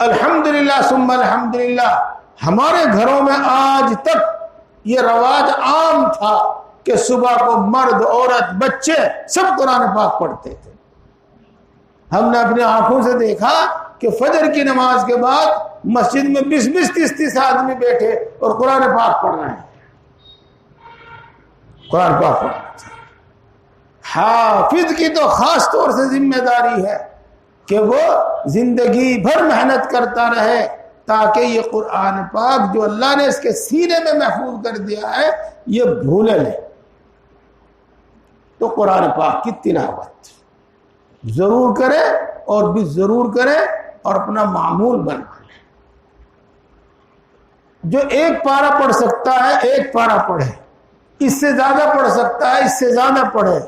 الحمدللہ ثم الحمدللہ ہمارے گھروں میں آج تک یہ رواج عام تھا کہ صبح کو مرد، عورت، بچے سب قرآن پاک پڑھتے تھے. ہم نے اپنی آنکھوں سے دیکھا کہ فجر کی نماز کے بعد مسجد میں 20-20, 30-30 آدمی بیٹھے اور قرآن پاک پڑھ رہے ہیں. قرآن پاک پڑھ رہے ہیں. حافظ کی تو خاص طور سے ذمہ داری ہے کہ وہ زندگی بھر محنت کرتا رہے تاکہ یہ قرآن پاک جو اللہ نے اس کے سینے میں محفوظ کر دیا ہے یہ بھولے نہیں. تو قرآن پاک کی تلاوت ضرور کرے اور بھی ضرور کرے اور اپنا معمول بنا لے. جو ایک پارہ پڑھ سکتا ہے ایک پارہ پڑھے، اس سے زیادہ پڑھ سکتا ہے اس سے زیادہ پڑھے،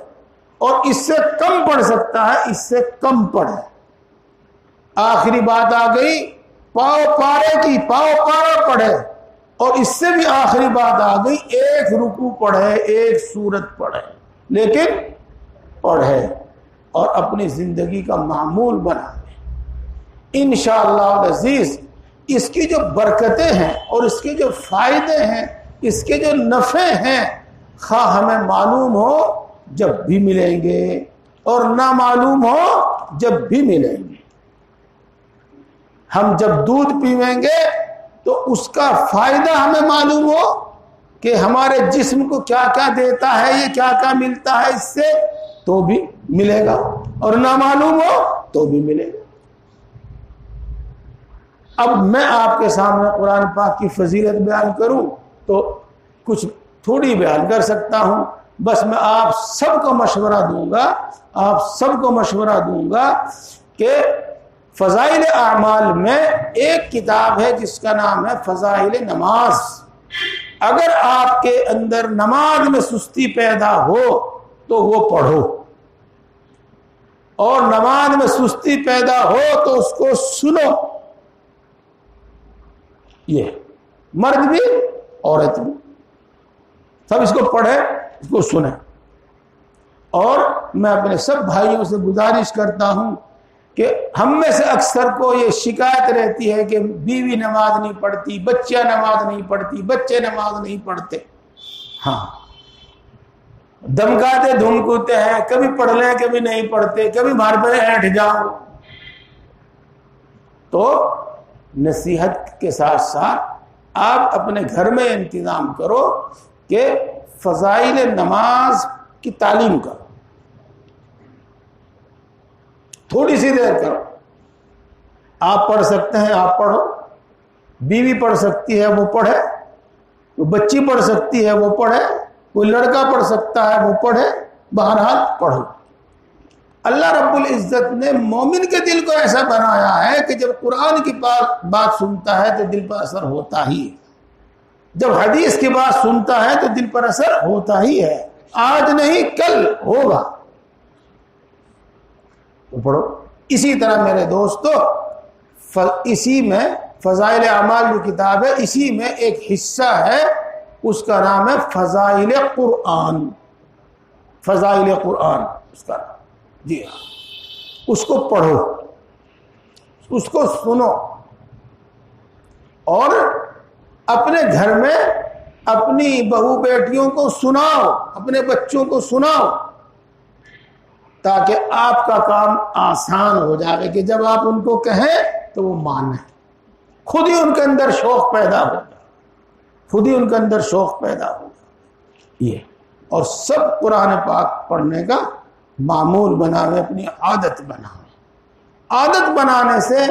اور اس سے کم پڑھ سکتا ہے اس سے کم پڑھے. آخری بات آ گئی پاؤ پارے کی، پاؤ پارا پڑھے، اور اس سے بھی آخری بات آ گئی ایک رکوع پڑھے، ایک سورت پڑھے، لیکن پڑھے اور اپنی زندگی کا معمول بنا لے. انشاءاللہ العزیز اس کی جو برکتیں ہیں اور اس کے جو فائدے ہیں، اس کے جو نفع ہیں، خواہ ہمیں معلوم ہو جب بھی ملیں گے اور نہ معلوم ہو جب بھی ملیں گے. ہم جب دودھ پیویں گے تو اس کا فائدہ ہمیں معلوم ہو کہ ہمارے جسم کو کیا کیا دیتا ہے، یہ کیا کیا ملتا ہے اس سے، تو بھی ملے گا، اور نہ معلوم ہو تو بھی ملے گا. اب میں آپ کے سامنے قرآن پاک کی فضیلت بیان کروں تو کچھ تھوڑی بیان کر سکتا ہوں. بس میں آپ سب کو مشورہ دوں گا کہ فضائل اعمال میں ایک کتاب ہے جس کا نام ہے فضائل نماز. اگر آپ کے اندر نماز میں سستی پیدا ہو تو وہ پڑھو، اور نماز میں سستی پیدا ہو تو اس کو سنو. یہ مرد بھی عورت بھی سب اس کو پڑھے، اس کو سنیں. اور میں اپنے سب بھائیوں سے گزارش کرتا ہوں کہ ہم میں سے اکثر کو یہ شکایت رہتی ہے کہ بیوی نماز نہیں پڑھتی، بچیاں نماز نہیں پڑھتی، بچے نماز نہیں پڑھتے. ہاں، دمکاتے دھمکوتے ہیں، کبھی پڑھ لیں کبھی نہیں پڑھتے، کبھی مار پہ ہٹ جاؤ. تو نصیحت کے ساتھ ساتھ آپ اپنے گھر میں انتظام کرو کہ فضائل نماز کی تعلیم کرو. تھوڑی سی دیر کرو. آپ پڑھ سکتے ہیں آپ پڑھو، بیوی پڑھ سکتی ہے وہ پڑھے، کوئی بچی پڑھ سکتی ہے وہ پڑھے، کوئی لڑکا پڑھ سکتا ہے وہ پڑھے. بہرحال پڑھو. اللہ رب العزت نے مومن کے دل کو ایسا بنایا ہے کہ جب قرآن کی بات سنتا ہے تو دل پر اثر ہوتا ہی ہے، جب حدیث کی بات سنتا ہے تو دل پر اثر ہوتا ہی ہے. آج نہیں کل ہوگا. تو پڑھو. اسی طرح میرے دوستو، اسی میں فضائل اعمال کی کتاب ہے، اسی میں ایک حصہ ہے، اس کا نام ہے فضائل قرآن. فضائل قرآن اس کا نام. جی ہاں، اس کو پڑھو، اس کو سنو، اور اپنے گھر میں اپنی بہو بیٹیوں کو سناؤ، اپنے بچوں کو سناؤ، تاکہ آپ کا کام آسان ہو جائے کہ جب آپ ان کو کہیں تو وہ مانیں. خود ہی ان کے اندر شوق پیدا ہو جائے، خود ہی ان کے اندر شوق پیدا ہو جائے. یہ اور سب قرآن پاک پڑھنے کا معمول بناوے، اپنی عادت بناوے. عادت بنانے سے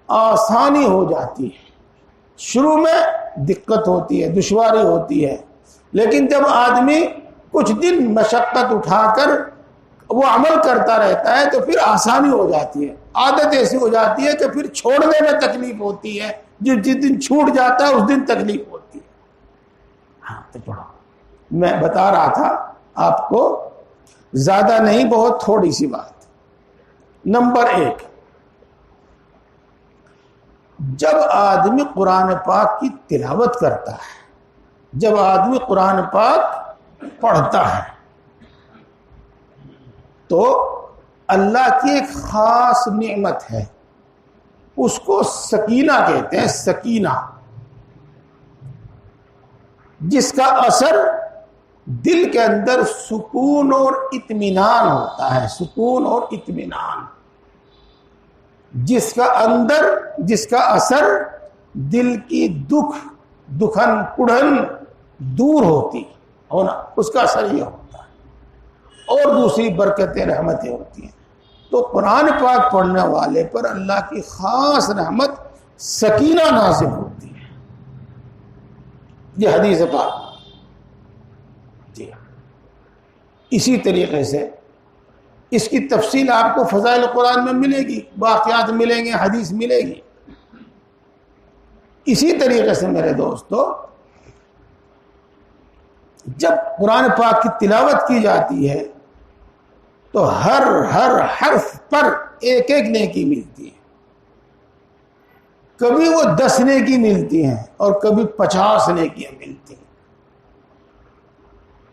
آسانی ہو جاتی ہے. شروع میں دقت ہوتی ہے، دشواری ہوتی ہے، لیکن جب آدمی کچھ دن مشقت اٹھا کر وہ عمل کرتا رہتا ہے تو پھر آسانی ہو جاتی ہے. عادت ایسی ہو جاتی ہے کہ پھر چھوڑنے میں تکلیف ہوتی ہے، جس دن چھوٹ جاتا ہے اس دن تکلیف ہوتی ہے. ہاں تو پڑھو. میں بتا رہا تھا آپ کو، زیادہ نہیں، بہت تھوڑی سی بات. نمبر 1، جب آدمی قرآن پاک کی تلاوت کرتا ہے، جب آدمی قرآن پاک پڑھتا ہے، تو اللہ کی ایک خاص نعمت ہے، اس کو سکینہ کہتے ہیں. سکینہ، جس کا اثر دل کے اندر سکون اور اطمینان ہوتا ہے. سکون اور اطمینان، جس کا اثر دل کی دکھن کڑھن دور ہوتی ہونا، اس کا اثر یہ ہوتا ہے. اور دوسری برکتیں رحمتیں ہوتی ہیں. تو قرآن پاک پڑھنے والے پر اللہ کی خاص رحمت سکینہ نازل ہوتی ہے. یہ حدیث پاک. جی اسی طریقے سے اس کی تفصیل آپ کو فضائل قرآن میں ملے گی، واقعات ملیں گے، حدیث ملے گی. اسی طریقے سے میرے دوستو، جب قرآن پاک کی تلاوت کی جاتی ہے تو ہر حرف پر ایک ایک نیکی ملتی ہے. کبھی وہ 10 نیکی ملتی ہیں اور کبھی 50 نیکیاں ملتی ہیں،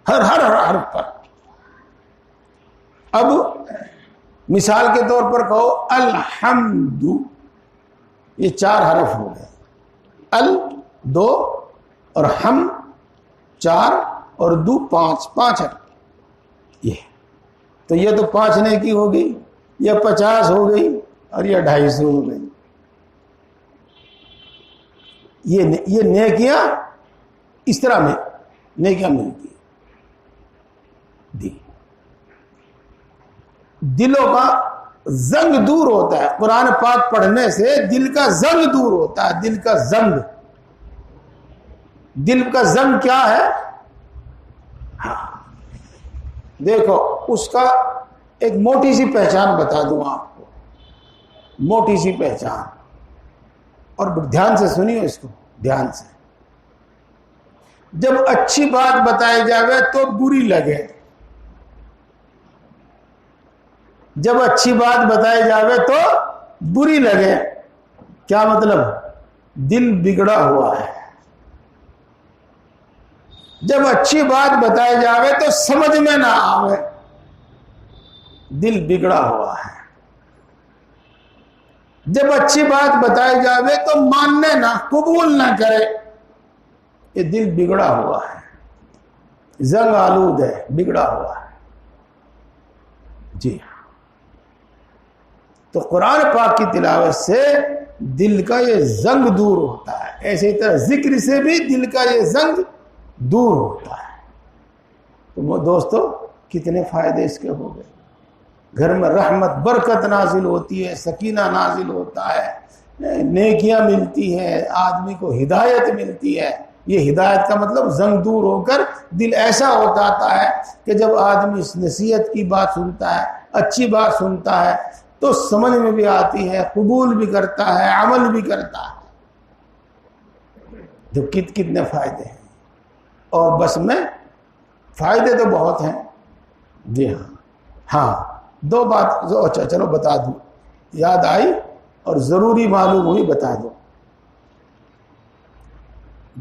ہر حرف پر. اب مثال کے طور پر کہو الحمد، یہ 4 حرف ہو گئے. ال 2 اور ہم 4 اور دو 5 حرف. یہ تو یہ تو 5 نیکی ہو گئی، یہ 50 ہو گئی، اور یہ 250 ہو گئی. یہ نیکیاں اس طرح میں نیکیاں ملتی ہیں. دلوں کا زنگ دور ہوتا ہے. قرآن پاک پڑھنے سے دل کا زنگ دور ہوتا ہے. دل کا زنگ کیا ہے؟ ہاں دیکھو، اس کا ایک موٹی سی پہچان بتا دوں آپ کو، موٹی سی پہچان، اور دھیان سے سنیے اس کو، دھیان سے. جب اچھی بات بتائی جائے تو بری لگے، جب اچھی بات بتائی جاوے تو بری لگے. کیا مطلب؟ دل بگڑا ہوا ہے. جب اچھی بات بتائی جاوے تو سمجھ میں نہ آوے، دل بگڑا ہوا ہے. جب اچھی بات بتائی جاوے تو ماننے نہ، قبول نہ کرے، یہ دل بگڑا ہوا ہے، زنگ آلود ہے، بگڑا ہوا ہے. جی ہاں. تو قرآن پاک کی تلاوت سے دل کا یہ زنگ دور ہوتا ہے. ایسے طرح ذکر سے بھی دل کا یہ زنگ دور ہوتا ہے. تو وہ دوستو کتنے فائدے اس کے ہو گئے. گھر میں رحمت برکت نازل ہوتی ہے، سکینہ نازل ہوتا ہے، نیکیاں ملتی ہیں، آدمی کو ہدایت ملتی ہے. یہ ہدایت کا مطلب زنگ دور ہو کر دل ایسا ہو جاتا ہے کہ جب آدمی اس نصیحت کی بات سنتا ہے، اچھی بات سنتا ہے، تو سمجھ میں بھی آتی ہے، قبول بھی کرتا ہے، عمل بھی کرتا ہے. جو کتنے فائدے ہیں. اور بس میں فائدے تو بہت ہیں. جی ہاں. ہاں دو بات اچھا چلو بتا دوں، یاد آئی اور ضروری معلوم ہوئی، بتا دو.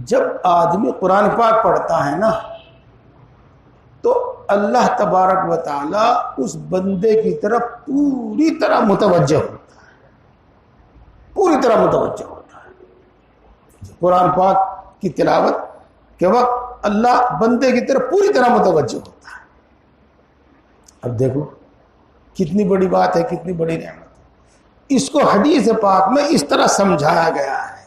جب آدمی قرآن پاک پڑھتا ہے نا تو اللہ تبارک و تعالی اس بندے کی طرف پوری طرح متوجہ ہوتا ہے، پوری طرح متوجہ ہوتا ہے. قرآن پاک کی تلاوت کے وقت اللہ بندے کی طرف پوری طرح متوجہ ہوتا ہے. اب دیکھو کتنی بڑی بات ہے، کتنی بڑی نعمت ہے. اس کو حدیث پاک میں اس طرح سمجھایا گیا ہے،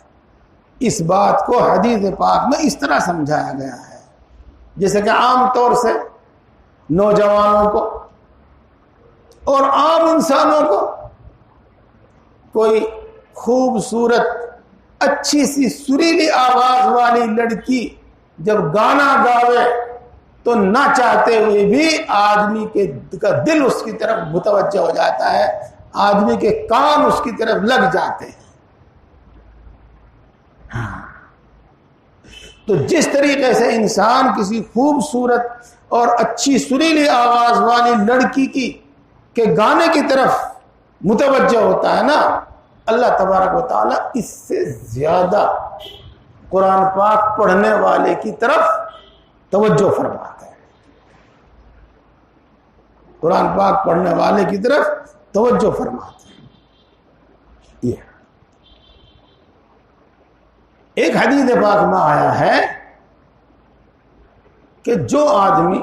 اس بات کو حدیث پاک میں اس طرح سمجھایا گیا ہے جیسے کہ عام طور سے نوجوانوں کو اور عام انسانوں کو کوئی خوبصورت اچھی سی سریلی آواز والی لڑکی جب گانا گاوے تو نہ چاہتے ہوئے بھی آدمی کا دل اس کی طرف متوجہ ہو جاتا ہے، آدمی کے کان اس کی طرف لگ جاتے ہیں. تو جس طریقے سے انسان کسی خوبصورت اور اچھی سریلی آواز والی لڑکی کے گانے کی طرف متوجہ ہوتا ہے نا، اللہ تبارک و تعالی اس سے زیادہ قرآن پاک پڑھنے والے کی طرف توجہ فرماتا ہے. قرآن پاک پڑھنے والے کی طرف توجہ فرماتا ہے. یہ ایک حدیث پاک میں آیا ہے کہ جو آدمی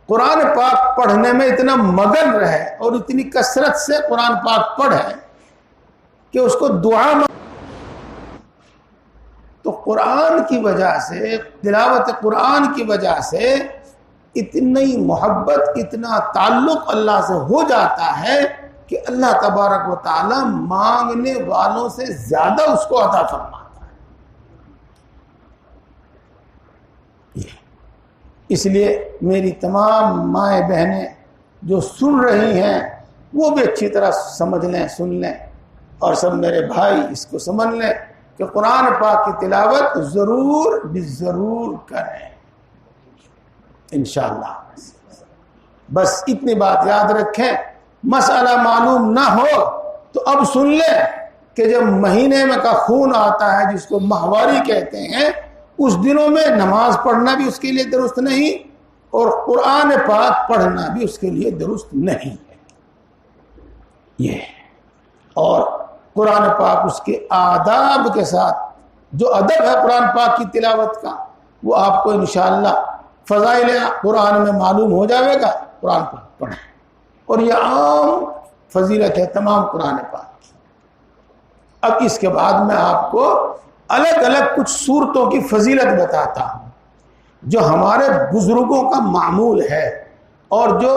قرآن پاک پڑھنے میں اتنا مگن رہے اور اتنی کثرت سے قرآن پاک پڑھے کہ اس کو دعا تو قرآن کی وجہ سے، تلاوت قرآن کی وجہ سے اتنی محبت، اتنا تعلق اللہ سے ہو جاتا ہے کہ اللہ تبارک و تعالی مانگنے والوں سے زیادہ اس کو عطا فرماتا ہے. اس لیے میری تمام مائیں بہنیں جو سن رہی ہیں وہ بھی اچھی طرح سمجھ لیں، سن لیں، اور سب میرے بھائی اس کو سمجھ لیں کہ قرآن پاک کی تلاوت ضرور ضرور کریں انشاءاللہ. بس اتنی بات یاد رکھیں. مسئلہ معلوم نہ ہو تو اب سن لیں کہ جب مہینے میں کا خون آتا ہے جس کو ماہواری کہتے ہیں، اس دنوں میں نماز پڑھنا بھی اس کے لیے درست نہیں اور قرآن پاک پڑھنا بھی اس کے لیے درست نہیں ہے. یہ اور قرآن پاک اس کے آداب کے ساتھ، جو ادب ہے قرآن پاک کی تلاوت کا، وہ آپ کو انشاءاللہ فضائل قرآن میں معلوم ہو جائے گا. قرآن پاک پڑھیں، اور یہ عام فضیلت ہے تمام قرآن پاک کی. اب اس کے بعد میں آپ کو الگ الگ کچھ صورتوں کی فضیلت بتاتا ہوں جو ہمارے بزرگوں کا معمول ہے اور جو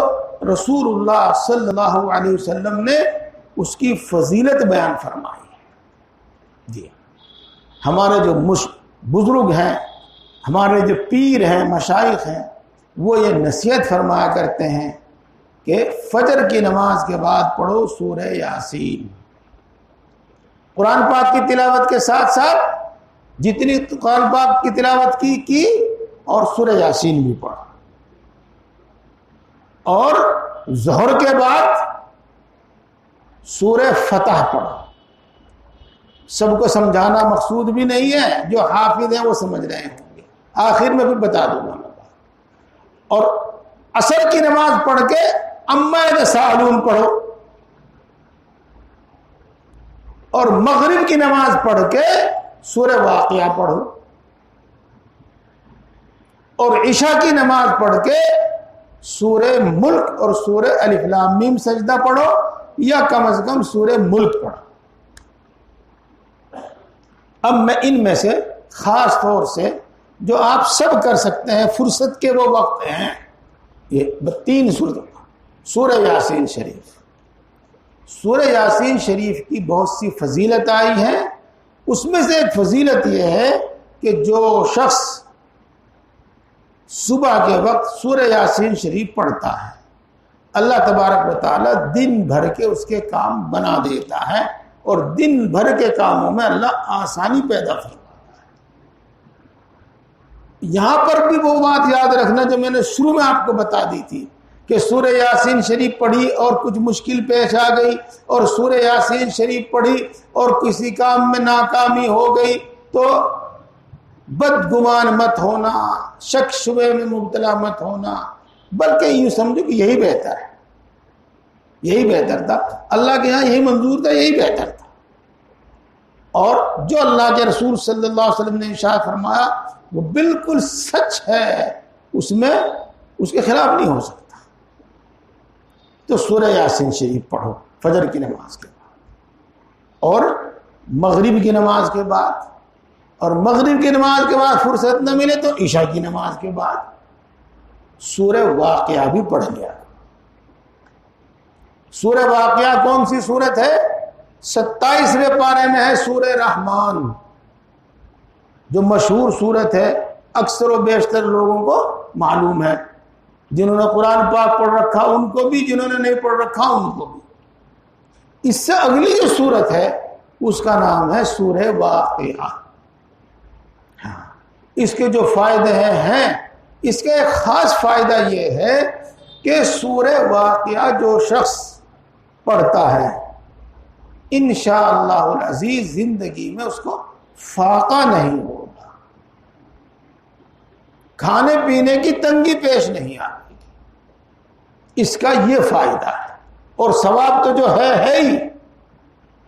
رسول اللہ صلی اللہ علیہ وسلم نے اس کی فضیلت بیان فرمائی ہے. جی ہمارے جو بزرگ ہیں، ہمارے جو پیر ہیں، مشائخ ہیں، وہ یہ نصیحت فرمایا کرتے ہیں کہ فجر کی نماز کے بعد پڑھو سورہ یاسین. قرآن پاک کی تلاوت کے ساتھ ساتھ جتنی قرآن پاک کی تلاوت کی اور سورہ یاسین بھی پڑھا. اور ظہر کے بعد سورہ فتح پڑھو. سب کو سمجھانا مقصود بھی نہیں ہے، جو حافظ ہیں وہ سمجھ رہے ہوں گے، آخر میں پھر بتا دوں گا میں. اور عصر کی نماز پڑھ کے اما یتساءلون پڑھو، اور مغرب کی نماز پڑھ کے سورہ واقعہ پڑھو، اور عشاء کی نماز پڑھ کے سورہ ملک اور سورہ الف لام میم سجدہ پڑھو، یا کم از کم سورہ ملک پڑھو. اب میں ان میں سے خاص طور سے جو آپ سب کر سکتے ہیں، فرصت کے وہ وقت ہیں، یہ 3 سورہ یاسین شریف. سورہ یاسین شریف کی بہت سی فضیلت آئی ہیں. اس میں سے ایک فضیلت یہ ہے کہ جو شخص صبح کے وقت سورہ یاسین شریف پڑھتا ہے، اللہ تبارک و تعالی دن بھر کے اس کے کام بنا دیتا ہے، اور دن بھر کے کاموں میں اللہ آسانی پیدا کرتا ہے. یہاں پر بھی وہ بات یاد رکھنا جو میں نے شروع میں آپ کو بتا دی تھی کہ سورہ یاسین شریف پڑھی اور کچھ مشکل پیش آ گئی، اور سورہ یاسین شریف پڑھی اور کسی کام میں ناکامی ہو گئی تو بدگمان مت ہونا، شک شبے میں مبتلا مت ہونا، بلکہ یوں سمجھو کہ یہی بہتر ہے، یہی بہتر تھا، اللہ کے ہاں یہی منظور تھا، یہی بہتر تھا. اور جو اللہ کے رسول صلی اللہ علیہ وسلم نے ارشاد فرمایا وہ بالکل سچ ہے، اس میں اس کے خلاف نہیں ہو سکتا. تو سورہ یاسین شریف پڑھو فجر کی نماز کے بعد، اور مغرب کی نماز کے بعد، اور مغرب کی نماز کے بعد فرصت نہ ملے تو عشاء کی نماز کے بعد سورہ واقعہ بھی پڑھ لیا. سورہ واقعہ کون سی سورت ہے؟ 27ویں پارے میں ہے سورہ رحمان، جو مشہور سورت ہے، اکثر و بیشتر لوگوں کو معلوم ہے، جنہوں نے قرآن پاک پڑھ رکھا ان کو بھی، جنہوں نے نہیں پڑھ رکھا ان کو بھی. اس سے اگلی جو سورت ہے اس کا نام ہے سورہ واقعہ. اس کے جو فائدے ہیں، اس کا ایک خاص فائدہ یہ ہے کہ سورہ واقعہ جو شخص پڑھتا ہے انشاءاللہ العزیز زندگی میں اس کو فاقہ نہیں ہوگا، کھانے پینے کی تنگی پیش نہیں آتی. اس کا یہ فائدہ ہے، اور ثواب تو جو ہے ہی.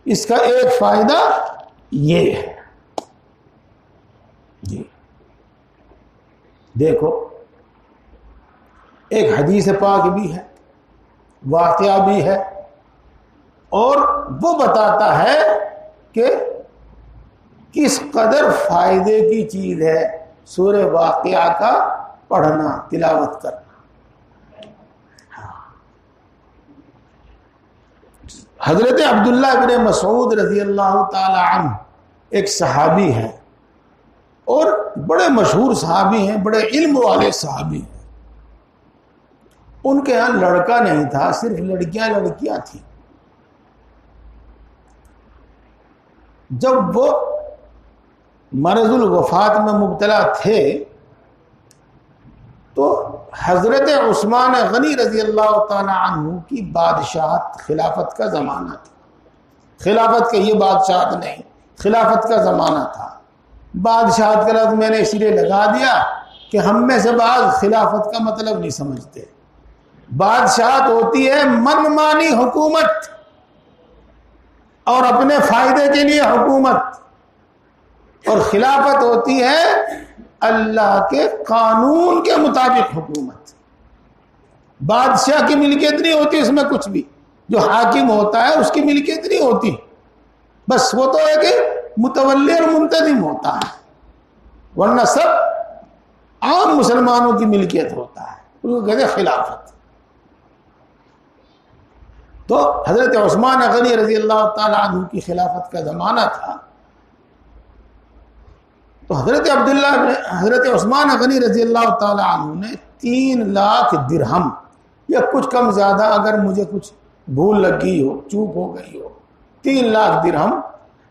اس کا ایک فائدہ یہ ہے. جی دیکھو، ایک حدیث پاک بھی ہے، واقعہ بھی ہے، اور وہ بتاتا ہے کہ کس قدر فائدے کی چیز ہے سورہ واقعہ کا پڑھنا، تلاوت کرنا. حضرت عبداللہ بن مسعود رضی اللہ تعالی عنہ ایک صحابی ہے، اور بڑے مشہور صحابی ہیں، بڑے علم والے صحابی ہیں. ان کے ہاں لڑکا نہیں تھا، صرف لڑکیاں تھیں. جب وہ مرض الوفات میں مبتلا تھے تو حضرت عثمان غنی رضی اللہ تعالی عنہ کی بادشاہت، خلافت کا زمانہ تھا. خلافت کا یہ بادشاہت نہیں، خلافت کا زمانہ تھا. بادشاہت کا لفظ میں نے اس لیے لگا دیا کہ ہم میں سے بعض خلافت کا مطلب نہیں سمجھتے. بادشاہت ہوتی ہے من مانی حکومت، اور اپنے فائدے کے لیے حکومت، اور خلافت ہوتی ہے اللہ کے قانون کے مطابق حکومت. بادشاہ کی ملکیت نہیں ہوتی اس میں کچھ بھی، جو حاکم ہوتا ہے اس کی ملکیت نہیں ہوتی، بس وہ تو ہے کہ متولی اور منتظم ہوتا ہے، ورنہ سب عام مسلمانوں کی ملکیت ہوتا ہے، اس کو کہتے ہیں خلافت. تو حضرت عثمان غنی رضی اللہ تعالی عنہ کی خلافت کا زمانہ تھا. تو حضرت عثمان غنی رضی اللہ تعالی عنہ نے 3 لاکھ درہم، یا کچھ کم زیادہ اگر مجھے کچھ بھول لگ گئی ہو، چوک ہو گئی ہو، 3 لاکھ درہم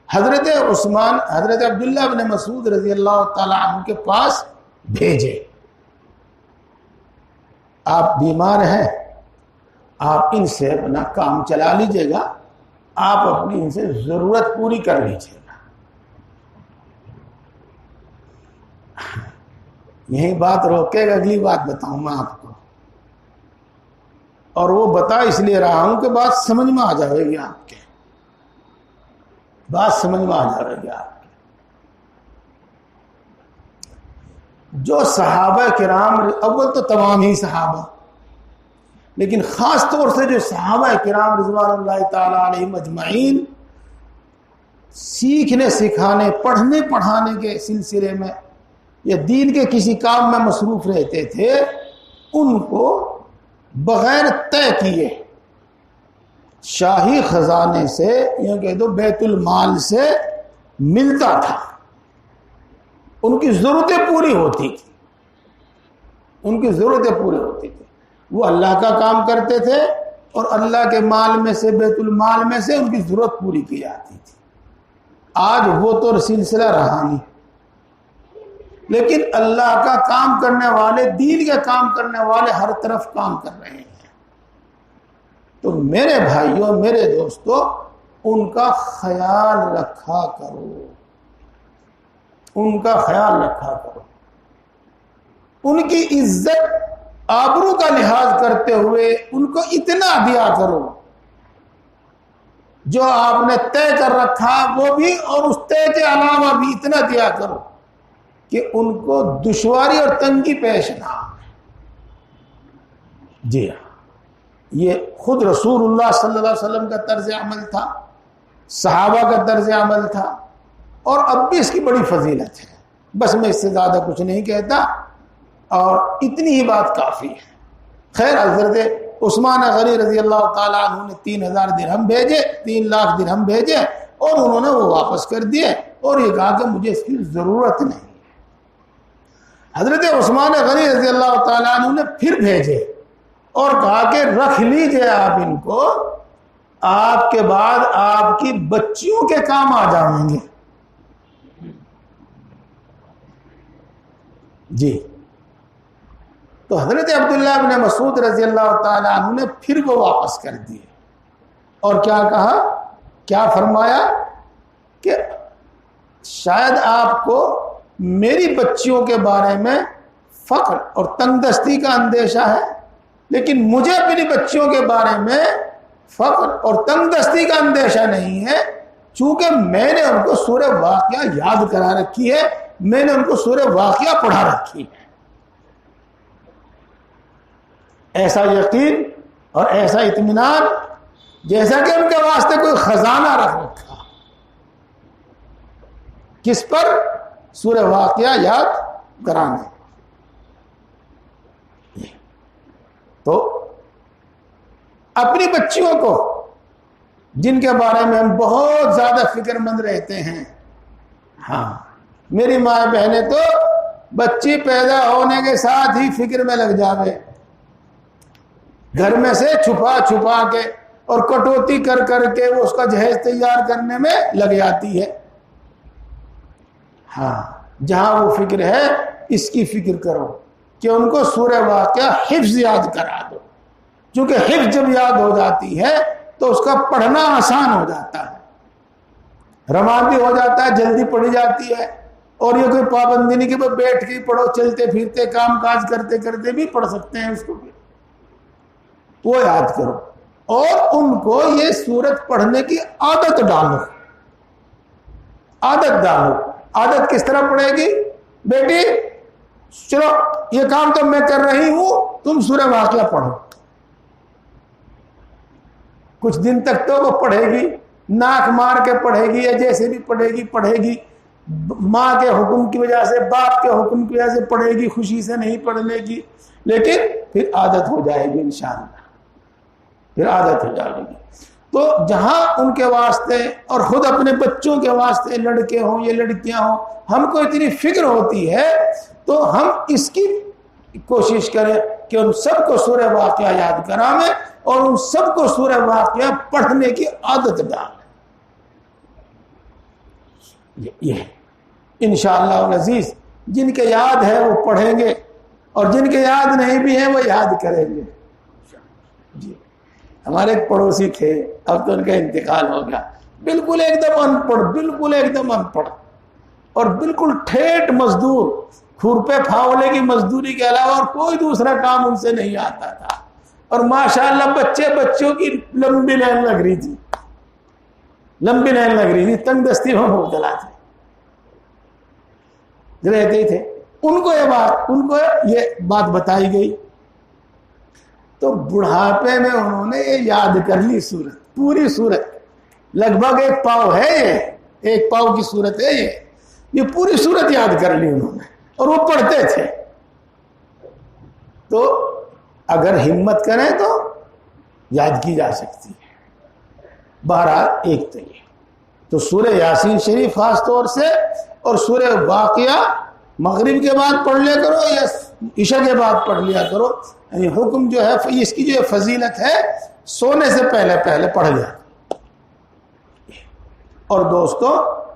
حضرت عبداللہ بن مسعود رضی اللہ تعالی عنہ کے پاس بھیجے. آپ بیمار ہیں، آپ ان سے اپنا کام چلا لیجئے گا، آپ اپنی ان سے ضرورت پوری کر لیجیے گا. یہی بات روکے گا, اگلی بات بتاؤں میں آپ کو, اور وہ بتا اس لیے رہا ہوں کہ بات سمجھ میں آ جائے گی آپ کے, بات سمجھ میں آ جائے گی آپ کے. جو صحابہ کرام, اول تو تمام ہی صحابہ, لیکن خاص طور سے جو صحابہ کرام رضوان اللہ تعالی علیہم اجمعین سیکھنے سکھانے پڑھنے پڑھانے کے سلسلے میں یا دین کے کسی کام میں مصروف رہتے تھے, ان کو بغیر طے کیے شاہی خزانے سے یا کہہ دو بیت المال سے ملتا تھا. ان کی ضرورتیں پوری ہوتی تھی, ان کی ضرورتیں پوری ہوتی تھی. وہ اللہ کا کام کرتے تھے اور اللہ کے مال میں سے, بیت المال میں سے ان کی ضرورت پوری کی جاتی تھی. آج وہ تو سلسلہ رہا نہیں, لیکن اللہ کا کام کرنے والے, دین کا کام کرنے والے ہر طرف کام کر رہے ہیں. تو میرے بھائیوں, میرے دوستو, ان کا خیال رکھا کرو, ان کا خیال رکھا کرو. ان کی عزت آبرو کا لحاظ کرتے ہوئے ان کو اتنا دیا کرو جو آپ نے طے کر رکھا وہ بھی, اور اس طے کے علاوہ بھی اتنا دیا کرو کہ ان کو دشواری اور تنگی پیش نہ آئے. جی ہاں, یہ خود رسول اللہ صلی اللہ علیہ وسلم کا طرز عمل تھا, صحابہ کا طرز عمل تھا, اور اب بھی اس کی بڑی فضیلت ہے. بس میں اس سے زیادہ کچھ نہیں کہتا, اور اتنی ہی بات کافی ہے. خیر, حضرت عثمان غنی رضی اللہ تعالیٰ عنہ نے 3000 درہم بھیجے, 3 لاکھ درہم بھیجے, اور انہوں نے وہ واپس کر دیے, اور یہ کہا کہ مجھے اس کی ضرورت نہیں. حضرت عثمان غنی رضی اللہ تعالیٰ عنہ نے پھر بھیجے اور کہا کہ رکھ لیجئے آپ ان کو, آپ کے بعد آپ کی بچیوں کے کام آ جائیں گے. جی, تو حضرت عبداللہ بن مسعود رضی اللہ تعالیٰ عنہ نے پھر وہ واپس کر دیے, اور کیا کہا, کیا فرمایا کہ شاید آپ کو میری بچیوں کے بارے میں فقر اور تنگ دستی کا اندیشہ ہے, لیکن مجھے اپنی بچیوں کے بارے میں فقر اور تنگ دستی کا اندیشہ نہیں ہے, چونکہ میں نے ان کو سورہ واقعہ یاد کرا رکھی ہے, میں نے ان کو سورہ واقعہ پڑھا رکھی ہے. ایسا یقین اور ایسا اطمینان جیسا کہ ان کے واسطے کوئی خزانہ رکھ رکھا. کس پر؟ سورہ واقعہ یاد کرانے. تو اپنی بچیوں کو, جن کے بارے میں ہم بہت زیادہ فکر مند رہتے ہیں, ہاں, میری ماں بہنیں تو بچی پیدا ہونے کے ساتھ ہی فکر میں لگ جاوے, گھر میں سے چھپا چھپا کے اور کٹوتی کر کر کے وہ اس کا جہیز تیار کرنے میں لگ جاتی ہے. ہاں, جہاں وہ فکر ہے اس کی فکر کرو کہ ان کو سورہ واقعہ حفظ یاد کرا دو, چونکہ حفظ جب یاد ہو جاتی ہے تو اس کا پڑھنا آسان ہو جاتا ہے, روان بھی ہو جاتا ہے, جلدی پڑھی جاتی ہے, اور یہ کوئی پابندی نہیں کہ وہ بیٹھ کے پڑھو, چلتے پھرتے کام کاج کرتے کرتے بھی پڑھ سکتے ہیں اس کو بھی. وہ یاد کرو, اور ان کو یہ سورت پڑھنے کی عادت ڈالو. عادت ڈالو. عادت کس طرح پڑے گی؟ بیٹی چلو یہ کام تو میں کر رہی ہوں, تم سورہ واقعہ پڑھو. کچھ دن تک تو وہ پڑھے گی, ناک مار کے پڑھے گی, یا جیسے بھی پڑھے گی, ماں کے حکم کی وجہ سے, باپ کے حکم کی وجہ سے پڑھے گی, خوشی سے نہیں پڑھنے کی, لیکن پھر عادت ہو جائے گی انشاءاللہ, پھر عادت ہو جائے گی. تو جہاں ان کے واسطے اور خود اپنے بچوں کے واسطے, لڑکے ہوں یا لڑکیاں ہوں, ہم کو اتنی فکر ہوتی ہے, تو ہم اس کی کوشش کریں کہ ان سب کو سورہ واقعہ یاد کرائیں اور ان سب کو سورہ واقعہ پڑھنے کی عادت ڈالیں. یہ انشاءاللہ العزیز جن کے یاد ہے وہ پڑھیں گے, اور جن کے یاد نہیں بھی ہیں وہ یاد کریں گے. جی, ہمارے ایک پڑوسی تھے، اب تو ان کا انتقال ہو گیا، بالکل ایک دم ان پڑھ، بالکل ایک دم ان پڑھ، اور بالکل ٹھیٹ مزدور، کھرپے پھاولے کی مزدوری کے علاوہ اور کوئی دوسرا کام ان سے نہیں آتا تھا، اور ماشاءاللہ بچوں کی لمبی لائن لگ رہی تھی، لمبی لائن لگ رہی تھی، تنگ دستی میں مبتلا تھے، رہتے ہی تھے۔ ان کو یہ بات بتائی گئی تو بڑھاپے میں انہوں نے یہ یاد کر لی سورت، پوری سورت، لگ بھگ 1 پاؤ ہے، یہ 1 پاؤ کی سورت ہے، یہ پوری سورت یاد کر لی انہوں نے، اور وہ پڑھتے تھے۔ تو اگر ہمت کریں تو یاد کی جا سکتی ہے۔ بہرحال ایک تو یہ تو سورہ یاسین شریف خاص طور سے، اور سورہ واقعہ مغرب کے بعد پڑھ لیا کرو یا عشاء کے بعد پڑھ لیا کرو، یعنی حکم جو ہے اس کی جو فضیلت ہے سونے سے پہلے پڑھ لیا۔ اور دوستو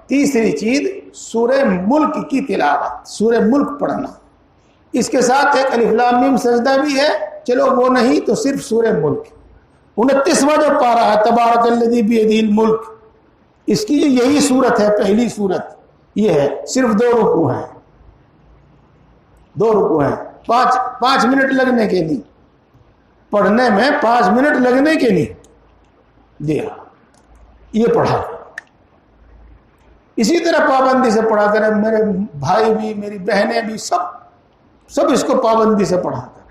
تیسری چیز سورہ ملک کی تلاوت، سورہ ملک پڑھنا، اس کے ساتھ ایک الف لام میم سجدہ بھی ہے، چلو وہ نہیں تو صرف سورہ ملک 29واں جو پارہ ہے تبارک الذی بیدہ الملک، اس کی جو یہی صورت ہے، پہلی صورت یہ ہے، صرف 2 رکوع ہیں، 2 رکوع ہیں، 5 منٹ لگنے کے لیے پڑھنے میں، 5 منٹ لگنے کے لیے دیا، یہ پڑھا۔ اسی طرح پابندی سے پڑھا کریں، میرے بھائی بھی، میری بہنیں بھی، سب اس کو پابندی سے پڑھا کریں۔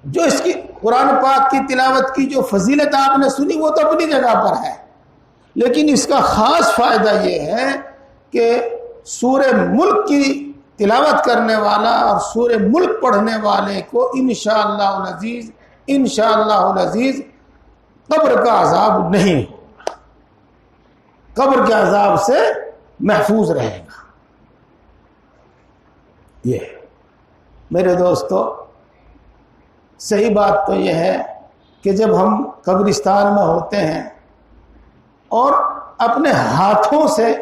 جو اس کی قرآن پاک کی تلاوت کی جو فضیلت آپ نے سنی وہ تو اپنی جگہ پر ہے، لیکن اس کا خاص فائدہ یہ ہے کہ سورہ ملک کی تلاوت کرنے والا اور سورہ ملک پڑھنے والے کو انشاءاللہ العزیز قبر کا عذاب نہیں ہوگا، قبر کے عذاب سے محفوظ رہے گا۔ یہ میرے دوستو صحیح بات تو یہ ہے کہ جب ہم قبرستان میں ہوتے ہیں اور اپنے ہاتھوں سے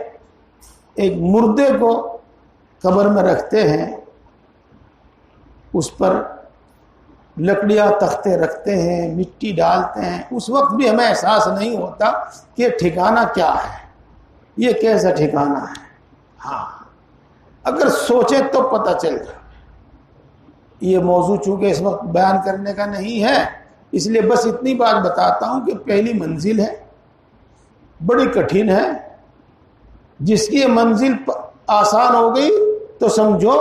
ایک مردے کو قبر میں رکھتے ہیں، اس پر لکڑیاں تختے رکھتے ہیں، مٹی ڈالتے ہیں، اس وقت بھی ہمیں احساس نہیں ہوتا کہ یہ ٹھکانہ کیا ہے، یہ کیسا ٹھکانہ ہے۔ ہاں اگر سوچیں تو پتہ چل جائے۔ یہ موضوع چونکہ اس وقت بیان کرنے کا نہیں ہے، اس لیے بس اتنی بات بتاتا ہوں کہ پہلی منزل ہے، بڑی کٹھن ہے، جس کی یہ منزل آسان ہو گئی تو سمجھو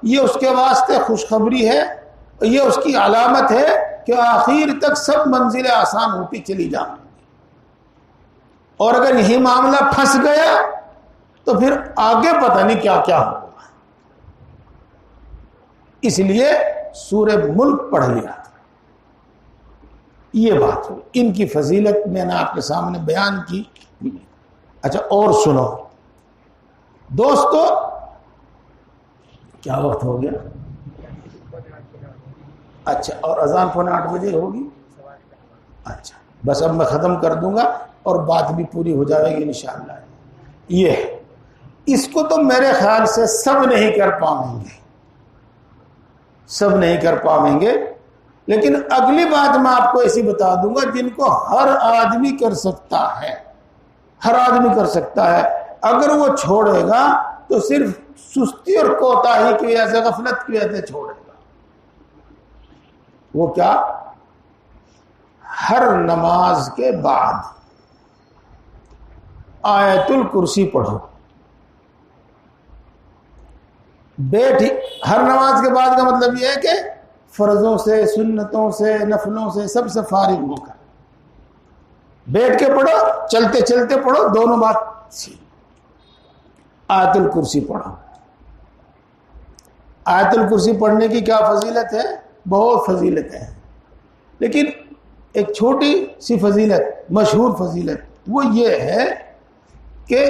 یہ اس کے واسطے خوشخبری ہے، یہ اس کی علامت ہے کہ آخر تک سب منزلیں آسان ہوتی چلی جائیں گی، اور اگر یہی معاملہ پھنس گیا تو پھر آگے پتہ نہیں کیا کیا ہوگا۔ اس لیے سورہ ملک پڑھ لیا، یہ بات ہو، ان کی فضیلت میں نے آپ کے سامنے بیان کی۔ اچھا اور سنو دوستو، کیا وقت ہو گیا؟ اچھا، اور اذان 8:15 بجے ہوگی؟ اچھا بس اب میں ختم کر دوں گا اور بات بھی پوری ہو جائے گی انشاءاللہ۔ یہ اس کو تو میرے خیال سے سب نہیں کر پائیں گے، سب نہیں کر پائیں گے، لیکن اگلی بات میں آپ کو ایسی بتا دوں گا جن کو ہر آدمی کر سکتا ہے، ہر آدمی کر سکتا ہے۔ اگر وہ چھوڑے گا تو صرف سستی اور کوتاہی کی وجہ سے، غفلت کی وجہ سے چھوڑے گا۔ وہ کیا؟ ہر نماز کے بعد آیت الکرسی پڑھو، ہر نماز کے بعد کا مطلب یہ ہے کہ فرضوں سے، سنتوں سے، نفلوں سے، سب سے فارغ ہو کر بیٹھ کے پڑھو، چلتے چلتے پڑھو، دونوں بات سی۔ آیت الکرسی پڑھو۔ آیت الکرسی پڑھنے کی کیا فضیلت ہے؟ بہت فضیلت ہے، لیکن ایک چھوٹی سی فضیلت، مشہور فضیلت، وہ یہ ہے کہ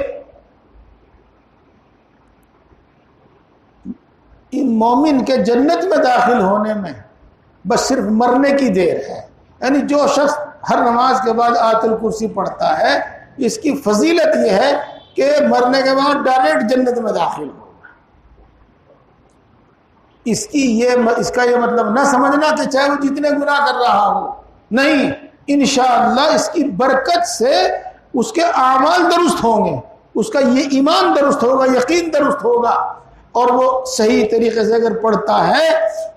ان مومن کے جنت میں داخل ہونے میں بس صرف مرنے کی دیر ہے۔ یعنی جو شخص ہر نماز کے بعد آیت الکرسی پڑھتا ہے، اس کی فضیلت یہ ہے کہ مرنے کے بعد ڈائریکٹ جنت میں داخل ہوگا۔ اس کا یہ مطلب نہ سمجھنا کہ چاہے وہ جتنے گناہ کر رہا ہو، نہیں، انشاءاللہ اس کی برکت سے اس کے اعمال درست ہوں گے، اس کا یہ ایمان درست ہوگا، یقین درست ہوگا، اور وہ صحیح طریقے سے اگر پڑھتا ہے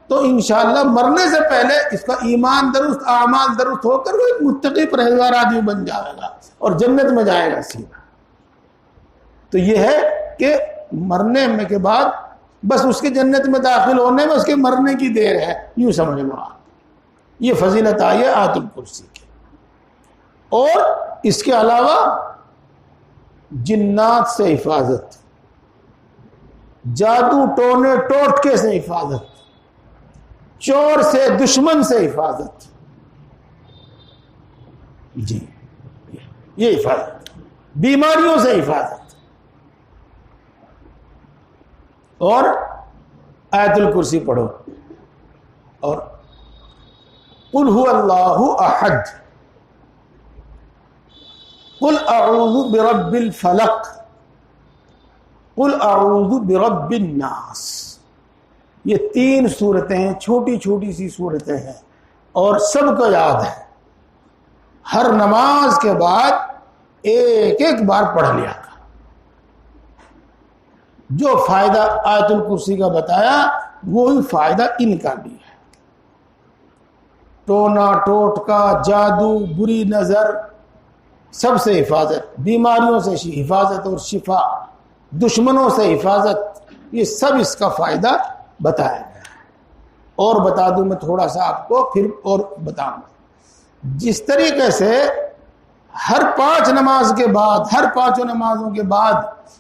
تو انشاءاللہ مرنے سے پہلے اس کا ایمان درست، اعمال درست ہو کر وہ ایک متقی پرہیزگار آدمی بن جائے گا اور جنت میں جائے گا سیدھا۔ تو یہ ہے کہ مرنے میں کے بعد بس اس کے جنت میں داخل ہونے میں اس کے مرنے کی دیر ہے، یوں سمجھ لو آپ۔ یہ فضیلت آئی ہے آیت الکرسی کی۔ اور اس کے علاوہ جنات سے حفاظت، جادو ٹونے ٹوٹکے سے حفاظت، چور سے، دشمن سے حفاظت، جی یہ حفاظت، بیماریوں سے حفاظت۔ اور آیت الکرسی پڑھو، اور قل هو اللہ احد، قل اعوذ برب الفلق، قل اعوذ برب الناس۔ یہ 3 سورتیں ہیں، چھوٹی چھوٹی سی صورتیں ہیں، اور سب کو یاد ہے۔ ہر نماز کے بعد ایک ایک بار پڑھ لیا تھا۔ جو فائدہ آیت الکرسی کا بتایا وہی فائدہ ان کا بھی ہے۔ ٹونا ٹوٹکا، جادو، بری نظر، سب سے حفاظت، بیماریوں سے حفاظت اور شفا، دشمنوں سے حفاظت، یہ سب اس کا فائدہ بتایا گیا ہے۔ اور بتا دوں میں تھوڑا سا آپ کو، پھر اور بتاؤں گا۔ جس طریقے سے ہر 5 نماز کے بعد، ہر 5 نمازوں کے بعد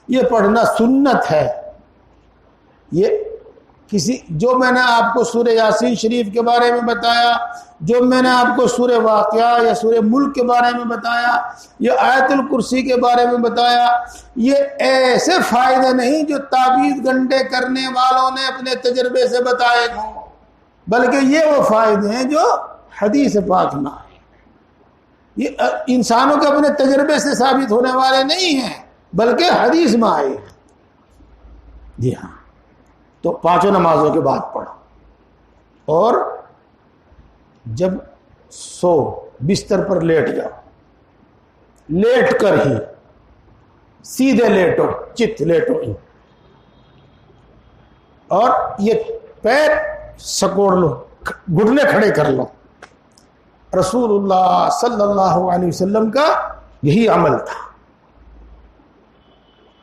یہ پڑھنا سنت ہے، یہ کسی جو میں نے آپ کو سورہ یاسین شریف کے بارے میں بتایا، جو میں نے آپ کو سورہ واقعہ یا سورہ ملک کے بارے میں بتایا، یہ آیت الکرسی کے بارے میں بتایا، یہ ایسے فائدے نہیں جو تعویذ گنڈے کرنے والوں نے اپنے تجربے سے بتائے ہوں، بلکہ یہ وہ فائدے ہیں جو حدیث پاک میں آئے۔ یہ انسانوں کے اپنے تجربے سے ثابت ہونے والے نہیں ہیں، بلکہ حدیث میں آئے ہیں۔ جی ہاں، تو 5 نمازوں کے بعد پڑھو، اور جب سو بستر پر لیٹ جاؤ، لیٹ کر ہی سیدھے لیٹو، چت لیٹو ہی، اور یہ پیر سکوڑ لو، گھٹنے کھڑے کر لو۔ رسول اللہ صلی اللہ علیہ وسلم کا یہی عمل تھا۔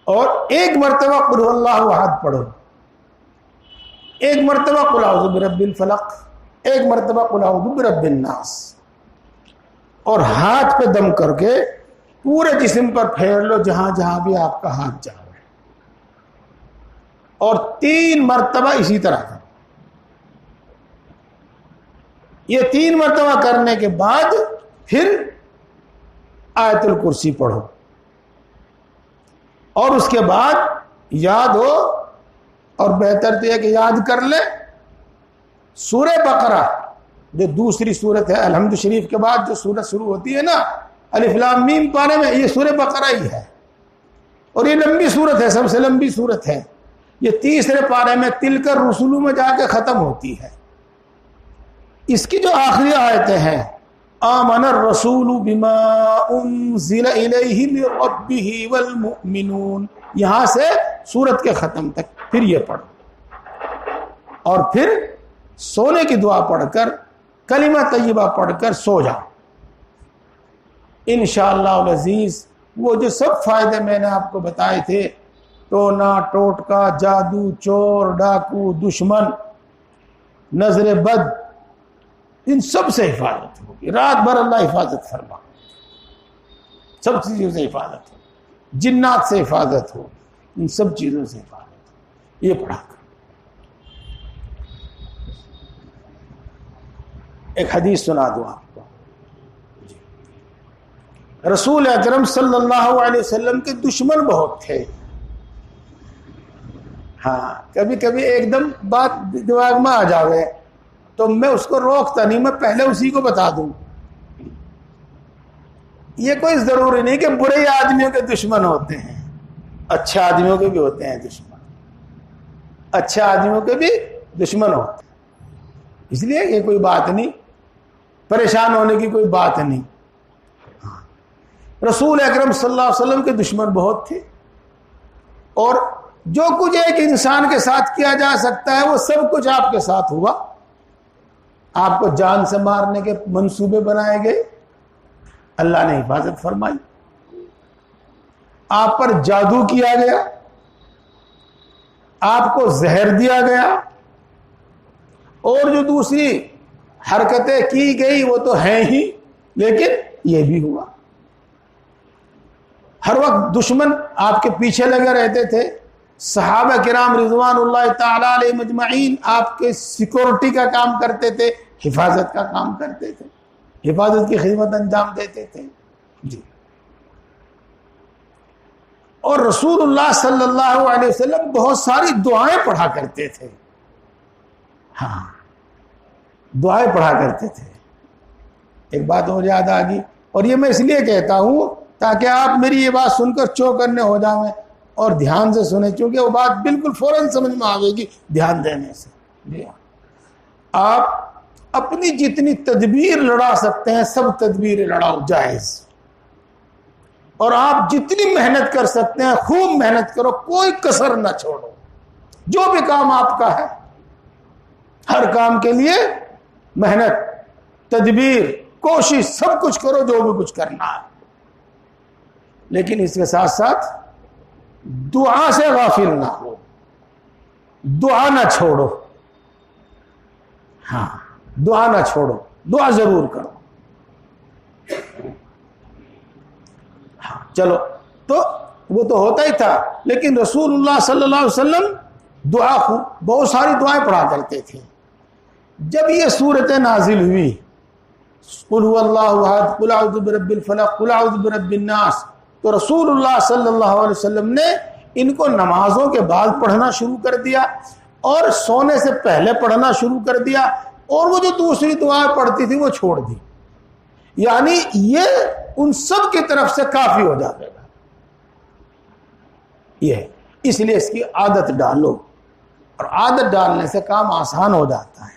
اور ایک مرتبہ قل هو اللہ احد پڑھو، ایک مرتبہ قل اعوذ برب الفلق، ایک مرتبہ قل اعوذ برب الناس، اور ہاتھ پہ دم کر کے پورے جسم پر پھیر لو جہاں جہاں بھی آپ کا ہاتھ جا رہا ہے، اور 3 مرتبہ اسی طرح کرو۔ یہ 3 مرتبہ کرنے کے بعد پھر آیت الکرسی پڑھو، اور اس کے بعد یاد ہو، اور بہتر تو یہ کہ یاد کر لے، سورہ بقرہ جو دوسری سورت ہے الحمد شریف کے بعد جو سورت شروع ہوتی ہے نا، الف لام میم پانے میں، یہ سورہ بقرہ ہی ہے، اور یہ لمبی سورت ہے، سب سے لمبی سورت ہے۔ یہ 3 پارے میں تلک الرسل میں جا کے ختم ہوتی ہے۔ اس کی جو آخری آیتیں ہیں، آمن الرسول بما انزل الیہ من ربہ والمؤمنون، یہاں سے سورت کے ختم تک پھر یہ پڑھو، اور پھر سونے کی دعا پڑھ کر، کلمہ طیبہ پڑھ کر سو جاؤ۔ انشاءاللہ العزیز وہ جو سب فائدے میں نے آپ کو بتائے تھے، ٹونا ٹوٹکا، جادو، چور، ڈاکو، دشمن، نظر بد، ان سب سے حفاظت ہوگی۔ رات بھر اللہ حفاظت فرما، سب چیزوں سے حفاظت ہو، جنات سے حفاظت ہو، ان سب چیزوں سے حفاظت ہو۔ یہ پڑھا کر ایک حدیث سنا دوں آپ کو۔ رسول اکرم صلی اللہ علیہ وسلم کے دشمن بہت تھے۔ ہاں، کبھی کبھی ایک دم بات دماغ میں آ جاوے تو میں اس کو روکتا نہیں، میں پہلے اسی کو بتا دوں۔ یہ کوئی ضروری نہیں کہ برے آدمیوں کے دشمن ہوتے ہیں، اچھے آدمیوں کے بھی ہوتے ہیں دشمن، اچھے آدمیوں کے بھی دشمن ہوتے ہیں، اس لیے یہ کوئی بات نہیں۔ پریشان ہونے کی کوئی بات نہیں. رسول اکرم صلی اللہ علیہ وسلم کے دشمن بہت تھے، اور جو کچھ ایک انسان کے ساتھ کیا جا سکتا ہے وہ سب کچھ آپ کے ساتھ ہوا. آپ کو جان سے مارنے کے منصوبے بنائے گئے، اللہ نے حفاظت فرمائی. آپ پر جادو کیا گیا، آپ کو زہر دیا گیا، اور جو دوسری حرکتیں کی گئی وہ تو ہیں ہی، لیکن یہ بھی ہوا. ہر وقت دشمن آپ کے پیچھے لگے رہتے تھے. صحابہ کرام رضوان اللہ تعالی علیہ مجمعین آپ کے سیکورٹی کا کام کرتے تھے، حفاظت کا کام کرتے تھے، حفاظت کی خدمت انجام دیتے تھے. جی. اور رسول اللہ صلی اللہ علیہ وسلم بہت ساری دعائیں پڑھا کرتے تھے. ہاں، دعائیں پڑھا کرتے تھے. ایک بات مجھے یاد آ گئی، اور یہ میں اس لیے کہتا ہوں تاکہ آپ میری یہ بات سن کر چوکنے ہو جائیں اور دھیان سے سنیں، چونکہ وہ بات بالکل فوراً سمجھ میں آئے گی دھیان دینے سے. جی ہاں، آپ اپنی جتنی تدبیر لڑا سکتے ہیں سب تدبیر لڑاؤ، جائز. اور آپ جتنی محنت کر سکتے ہیں خوب محنت کرو، کوئی کسر نہ چھوڑو. جو بھی کام آپ کا ہے ہر کام کے لیے محنت، تدبیر، کوشش سب کچھ کرو جو بھی کچھ کرنا ہے. لیکن اس کے ساتھ ساتھ دعا سے غافل نہ ہو، دعا نہ چھوڑو. ہاں، دعا نہ چھوڑو، دعا ضرور کرو. ہاں چلو، تو وہ تو ہوتا ہی تھا، لیکن رسول اللہ صلی اللہ علیہ وسلم دعا بہت ساری دعائیں پڑھا کرتے تھے. جب یہ صورتیں نازل ہوئی، قل هو اللہ احد، قل اعوذ برب الفلق، قل اعوذ برب الناس، تو رسول اللہ صلی اللہ علیہ وسلم نے ان کو نمازوں کے بعد پڑھنا شروع کر دیا، اور سونے سے پہلے پڑھنا شروع کر دیا، اور وہ جو دوسری دعائیں پڑھتی تھی وہ چھوڑ دی. یعنی یہ ان سب کی طرف سے کافی ہو جاتا ہے. یہ ہے، اس لیے اس کی عادت ڈالو، اور عادت ڈالنے سے کام آسان ہو جاتا ہے.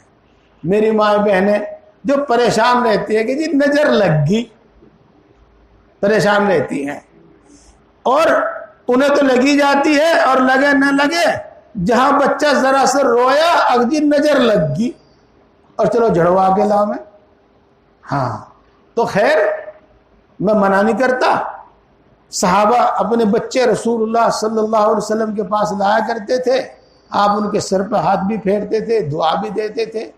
میری مائیں بہنیں جو پریشان رہتی ہے کہ جی نظر لگ گئی، پریشان رہتی ہیں، اور انہیں تو لگی جاتی ہے، اور لگے نہ لگے جہاں بچہ ذرا سے رویا اگجی نظر لگ گئی، اور چلو جھڑوا کے لاؤ میں. ہاں تو خیر، میں منع نہیں کرتا. صحابہ اپنے بچے رسول اللہ صلی اللہ علیہ وسلم کے پاس لایا کرتے تھے، آپ ان کے سر پہ ہاتھ بھی پھیرتے تھے، دعا بھی دیتے تھے.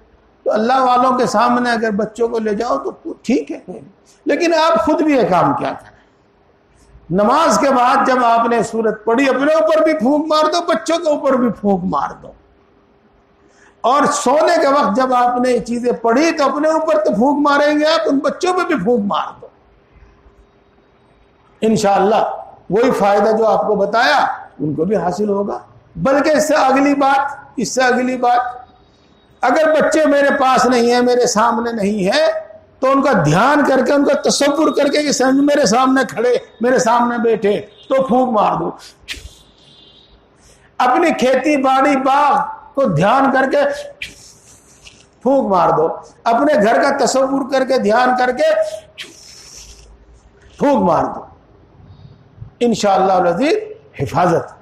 تو اللہ والوں کے سامنے اگر بچوں کو لے جاؤ تو ٹھیک ہے، لیکن آپ خود بھی یہ کام کیا کریں. نماز کے بعد جب آپ نے سورت پڑھی، اپنے اوپر بھی پھونک مار دو، بچوں کے اوپر بھی پھونک مار دو. اور سونے کے وقت جب آپ نے یہ چیزیں پڑھی تو اپنے اوپر تو پھونک ماریں گے آپ، ان بچوں پہ بھی پھونک مار دو. انشاءاللہ وہی فائدہ جو آپ کو بتایا ان کو بھی حاصل ہوگا. بلکہ اس سے اگلی بات، اگر بچے میرے پاس نہیں ہیں، میرے سامنے نہیں ہے، تو ان کا دھیان کر کے، ان کا تصور کر کے کہ سمجھ میرے سامنے کھڑے، میرے سامنے بیٹھے، تو پھونک مار دو. اپنی کھیتی باڑی باغ کو دھیان کر کے پھونک مار دو. اپنے گھر کا تصور کر کے، دھیان کر کے پھونک مار دو. انشاءاللہ العزیز حفاظت.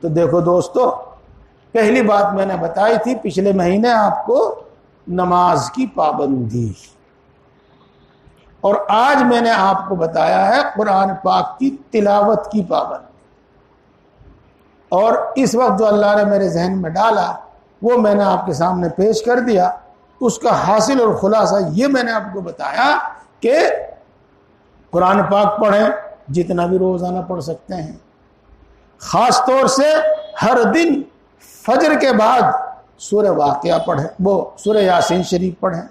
تو دیکھو دوستو، پہلی بات میں نے بتائی تھی پچھلے مہینے آپ کو، نماز کی پابندی، اور آج میں نے آپ کو بتایا ہے قرآن پاک کی تلاوت کی پابندی. اور اس وقت جو اللہ نے میرے ذہن میں ڈالا وہ میں نے آپ کے سامنے پیش کر دیا. اس کا حاصل اور خلاصہ یہ میں نے آپ کو بتایا کہ قرآن پاک پڑھیں، جتنا بھی روزانہ پڑھ سکتے ہیں. خاص طور سے ہر دن فجر کے بعد سورہ واقعہ پڑھیں، وہ سورہ یاسین شریف پڑھیں،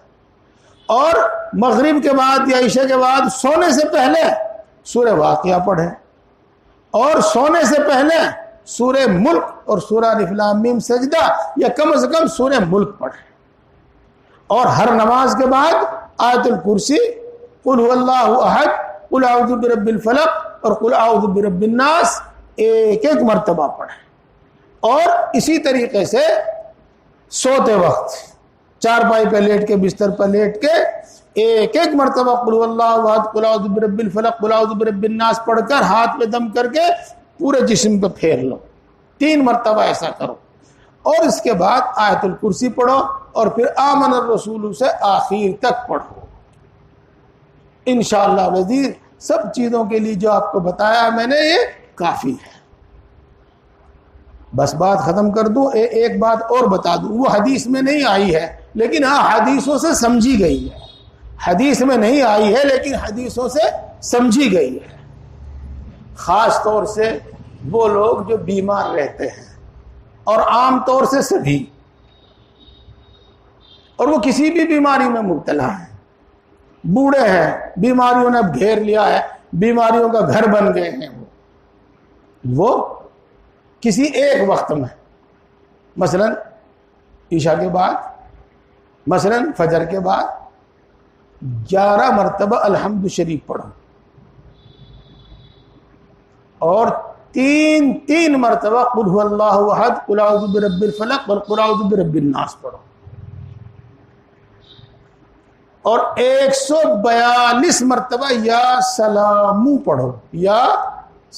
اور مغرب کے بعد یا عشاء کے بعد سونے سے پہلے سورہ واقعہ پڑھیں، اور سونے سے پہلے سورہ ملک اور سورہ الف لام میم سجدہ یا کم از کم سورہ ملک پڑھیں. اور ہر نماز کے بعد آیت الکرسی، قل هو اللہ احد، قل اعوذ برب الفلق اور قل اعوذ برب الناس ایک مرتبہ پڑھیں. اور اسی طریقے سے سوتے وقت چارپائی پہ لیٹ کے بستر پہ لیٹ کے ایک ایک مرتبہ قل اللہ احد قل اعوذ برب الفلق قل اعوذ برب الناس پڑھ کر ہاتھ پہ دم کر کے پورے جسم پہ پھیر لو، 3 مرتبہ ایسا کرو، اور اس کے بعد آیت الکرسی پڑھو اور پھر آمن الرسول سے آخر تک پڑھو۔ انشاءاللہ العزیز سب چیزوں کے لیے جو آپ کو بتایا میں نے یہ کافی ہے۔ بس بات ختم کر دوں، ایک بات اور بتا دوں، وہ حدیث میں نہیں آئی ہے لیکن ہاں حدیثوں سے سمجھی گئی ہے، حدیث میں نہیں آئی ہے لیکن حدیثوں سے سمجھی گئی ہے۔ خاص طور سے وہ لوگ جو بیمار رہتے ہیں، اور عام طور سے سبھی، اور وہ کسی بھی بیماری میں مبتلا ہیں، بوڑھے ہیں، بیماریوں نے اب گھیر لیا ہے، بیماریوں کا گھر بن گئے ہیں، وہ کسی ایک وقت میں مثلا عشاء کے بعد، مثلا فجر کے بعد 11 مرتبہ الحمد شریف پڑھو، اور 3 مرتبہ قل هو اللہ احد قل اعوذ برب الفلق اور قل اعوذ برب الناس پڑھو، اور 142 مرتبہ یا سلامو پڑھو، یا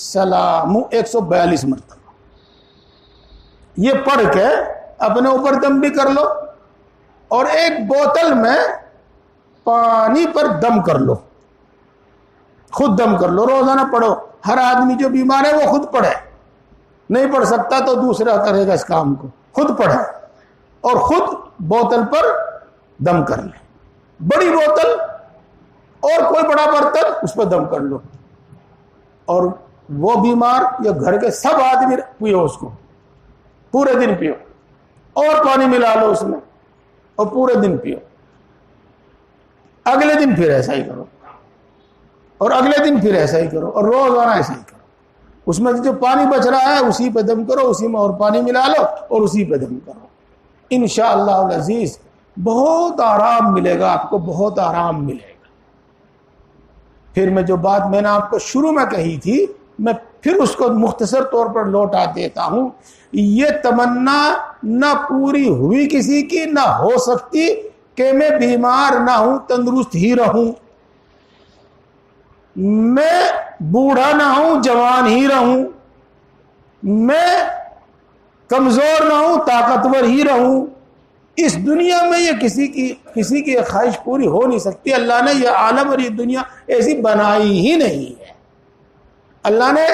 سلامو 142 مرتبہ۔ یہ پڑھ کے اپنے اوپر دم بھی کر لو، اور ایک بوتل میں پانی پر دم کر لو، خود دم کر لو، روزانہ پڑھو۔ ہر آدمی جو بیمار ہے وہ خود پڑھے، نہیں پڑھ سکتا تو دوسرا کرے گا اس کام کو، خود پڑھے اور خود بوتل پر دم کر لے، بڑی بوتل اور کوئی بڑا برتن اس پر دم کر لو، اور وہ بیمار یا گھر کے سب آدمی پیو، اس کو پورے دن پیو، اور پانی ملا لو اس میں اور پورے دن پیو۔ اگلے دن پھر ایسا ہی کرو، اور اگلے دن پھر ایسا ہی کرو، اور روزانہ ایسا ہی کرو۔ اس میں جو پانی بچ رہا ہے اسی پہ دم کرو، اسی میں اور پانی ملا لو اور اسی پہ دم کرو۔ انشاءاللہ العزیز بہت آرام ملے گا آپ کو، بہت آرام ملے گا۔ پھر میں جو بات میں نے آپ کو شروع میں کہی تھی، میں پھر اس کو مختصر طور پر لوٹا دیتا ہوں۔ یہ تمنا نہ پوری ہوئی کسی کی، نہ ہو سکتی کہ میں بیمار نہ ہوں، تندرست ہی رہوں، میں بوڑھا نہ ہوں، جوان ہی رہوں، میں کمزور نہ ہوں، طاقتور ہی رہوں۔ اس دنیا میں یہ کسی کی یہ خواہش پوری ہو نہیں سکتی۔ اللہ نے یہ عالم اور یہ دنیا ایسی بنائی ہی نہیں ہے۔ اللہ نے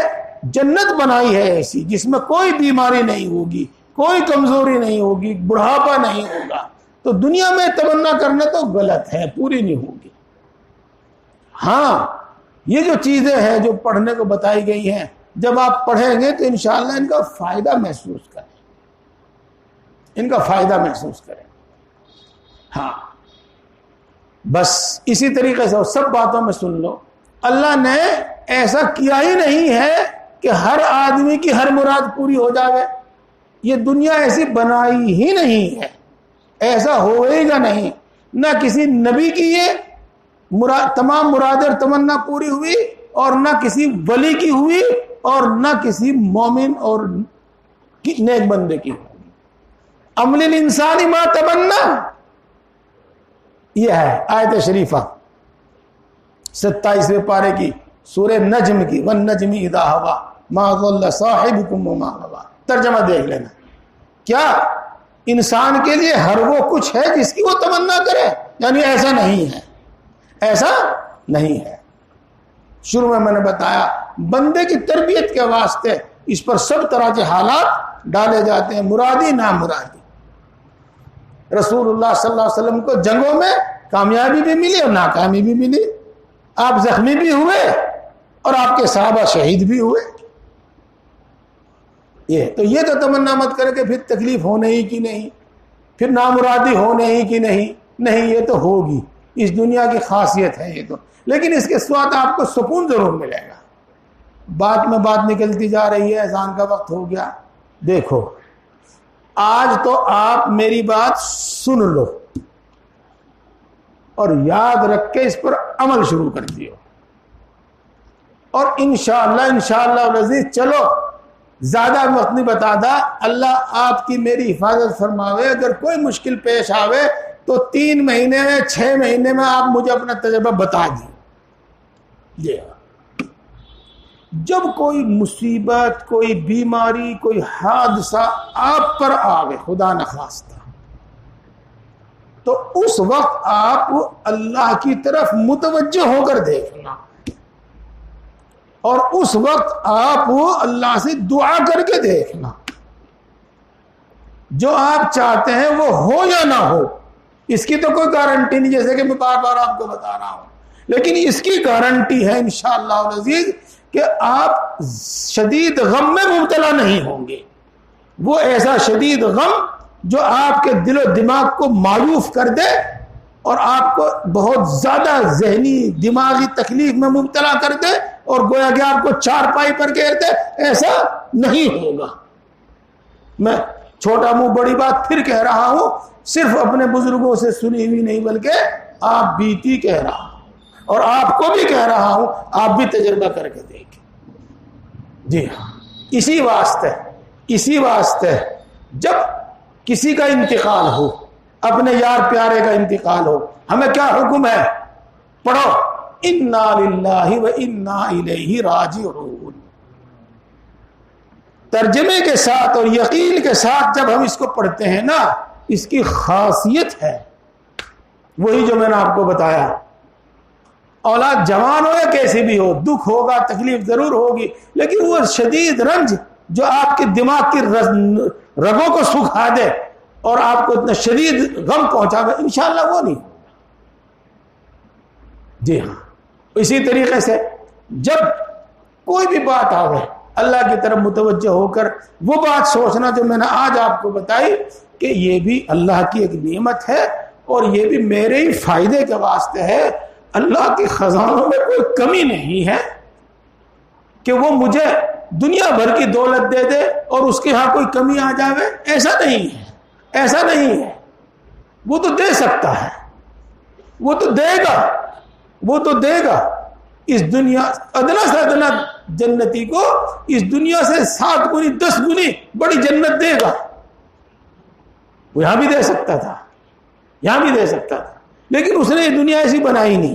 جنت بنائی ہے ایسی جس میں کوئی بیماری نہیں ہوگی، کوئی کمزوری نہیں ہوگی، بڑھاپا نہیں ہوگا۔ تو دنیا میں تمنا کرنا تو غلط ہے، پوری نہیں ہوگی۔ ہاں یہ جو چیزیں ہیں جو پڑھنے کو بتائی گئی ہیں، جب آپ پڑھیں گے تو انشاءاللہ ان کا فائدہ محسوس کریں، ان کا فائدہ محسوس کریں۔ ہاں بس اسی طریقے سے سب باتوں میں سن لو، اللہ نے ایسا کیا ہی نہیں ہے کہ ہر آدمی کی ہر مراد پوری ہو جاوے۔ یہ دنیا ایسی بنائی ہی نہیں ہے، ایسا ہوئے گا نہیں۔ نہ کسی نبی کی یہ تمام مرادیں اور تمنا پوری ہوئی، اور نہ کسی ولی کی ہوئی، اور نہ کسی مومن اور نیک بندے کی ہوئی۔ عمل الانسان ما تمنا، یہ ہے آیت شریفہ 27ویں پارے کی سورہ نجم کی، والنجم اذا ہوا ما ضل صاحبکم وما غوی۔ ترجمہ دیکھ لینا، کیا انسان کے لیے ہر وہ کچھ ہے جس کی وہ تمنا کرے؟ یعنی ایسا نہیں ہے، ایسا نہیں ہے۔ شروع میں نے بتایا بندے کی تربیت کے واسطے اس پر سب طرح کے حالات ڈالے جاتے ہیں، مرادی نامرادی۔ رسول اللہ صلی اللہ علیہ وسلم کو جنگوں میں کامیابی بھی ملی اور ناکامی بھی ملی، آپ زخمی بھی ہوئے اور آپ کے صحابہ شہید بھی ہوئے۔ یہ تو تمنا مت کرے کہ پھر تکلیف ہونے ہی کی نہیں، پھر نامرادی ہونے ہی کی نہیں، یہ تو ہوگی، اس دنیا کی خاصیت ہے یہ تو، لیکن اس کے ساتھ آپ کو سکون ضرور ملے گا۔ بات میں بات نکلتی جا رہی ہے، اذان کا وقت ہو گیا۔ دیکھو آج تو آپ میری بات سن لو اور یاد رکھ کے اس پر عمل شروع کر دیو، اور انشاءاللہ العزیز چلو زیادہ وقت نہیں بتا دا، اللہ آپ کی میری حفاظت فرماوے۔ اگر کوئی مشکل پیش آوے تو 3 مہینے میں 6 مہینے میں آپ مجھے اپنا تجربہ بتا دیے. جب کوئی مصیبت، کوئی بیماری، کوئی حادثہ آپ پر آوے خدا نخواستہ، تو اس وقت آپ اللہ کی طرف متوجہ ہو کر دیکھنا، اور اس وقت آپ اللہ سے دعا کر کے دیکھنا. جو آپ چاہتے ہیں وہ ہو یا نہ ہو، اس کی تو کوئی گارنٹی نہیں، جیسے کہ میں بار بار آپ کو بتا رہا ہوں، لیکن اس کی گارنٹی ہے انشاءاللہ العزیز کہ آپ شدید غم میں مبتلا نہیں ہوں گے. وہ ایسا شدید غم جو آپ کے دل و دماغ کو معیوب کر دے اور آپ کو بہت زیادہ ذہنی دماغی تکلیف میں مبتلا کر دے اور گویا کہ آپ کو چارپائی پر گھیر دے، ایسا نہیں ہوگا. میں چھوٹا منہ بڑی بات پھر کہہ رہا ہوں، صرف اپنے بزرگوں سے سنی ہوئی نہیں بلکہ آپ بیتی کہہ رہا ہوں، اور آپ کو بھی کہہ رہا ہوں، آپ بھی تجربہ کر کے دیکھیں. جی ہاں، اسی واسطے جب کسی کا انتقال ہو، اپنے یار پیارے کا انتقال ہو، ہمیں کیا حکم ہے؟ پڑھو انا للہ و انا الیہ راجعون. ترجمے کے ساتھ اور یقین کے ساتھ جب ہم اس کو پڑھتے ہیں نا، اس کی خاصیت ہے وہی جو میں نے آپ کو بتایا. اولاد جوان ہو یا کیسی بھی ہو، دکھ ہوگا، تکلیف ضرور ہوگی، لیکن وہ شدید رنج جو آپ کے دماغ کی رگوں کو سکھا دے اور آپ کو اتنا شدید غم پہنچا دے، انشاءاللہ وہ نہیں. جی ہاں، اسی طریقے سے جب کوئی بھی بات آوے، اللہ کی طرف متوجہ ہو کر وہ بات سوچنا جو میں نے آج آپ کو بتائی کہ یہ بھی اللہ کی ایک نعمت ہے اور یہ بھی میرے ہی فائدے کے واسطے ہے. اللہ کے خزانوں میں کوئی کمی نہیں ہے کہ وہ مجھے دنیا بھر کی دولت دے دے اور اس کے ہاں کوئی کمی آ جائے. ایسا نہیں ہے، ایسا نہیں ہے. وہ تو دے سکتا ہے، وہ تو دے گا، وہ تو دے گا. اس دنیا ادنا سے ادنا جنتی کو اس دنیا سے 7 گنی 10 گنی بڑی جنت دے گا. وہ یہاں بھی دے سکتا تھا، یہاں بھی دے سکتا تھا، لیکن اس نے یہ دنیا ایسی بنائی نہیں،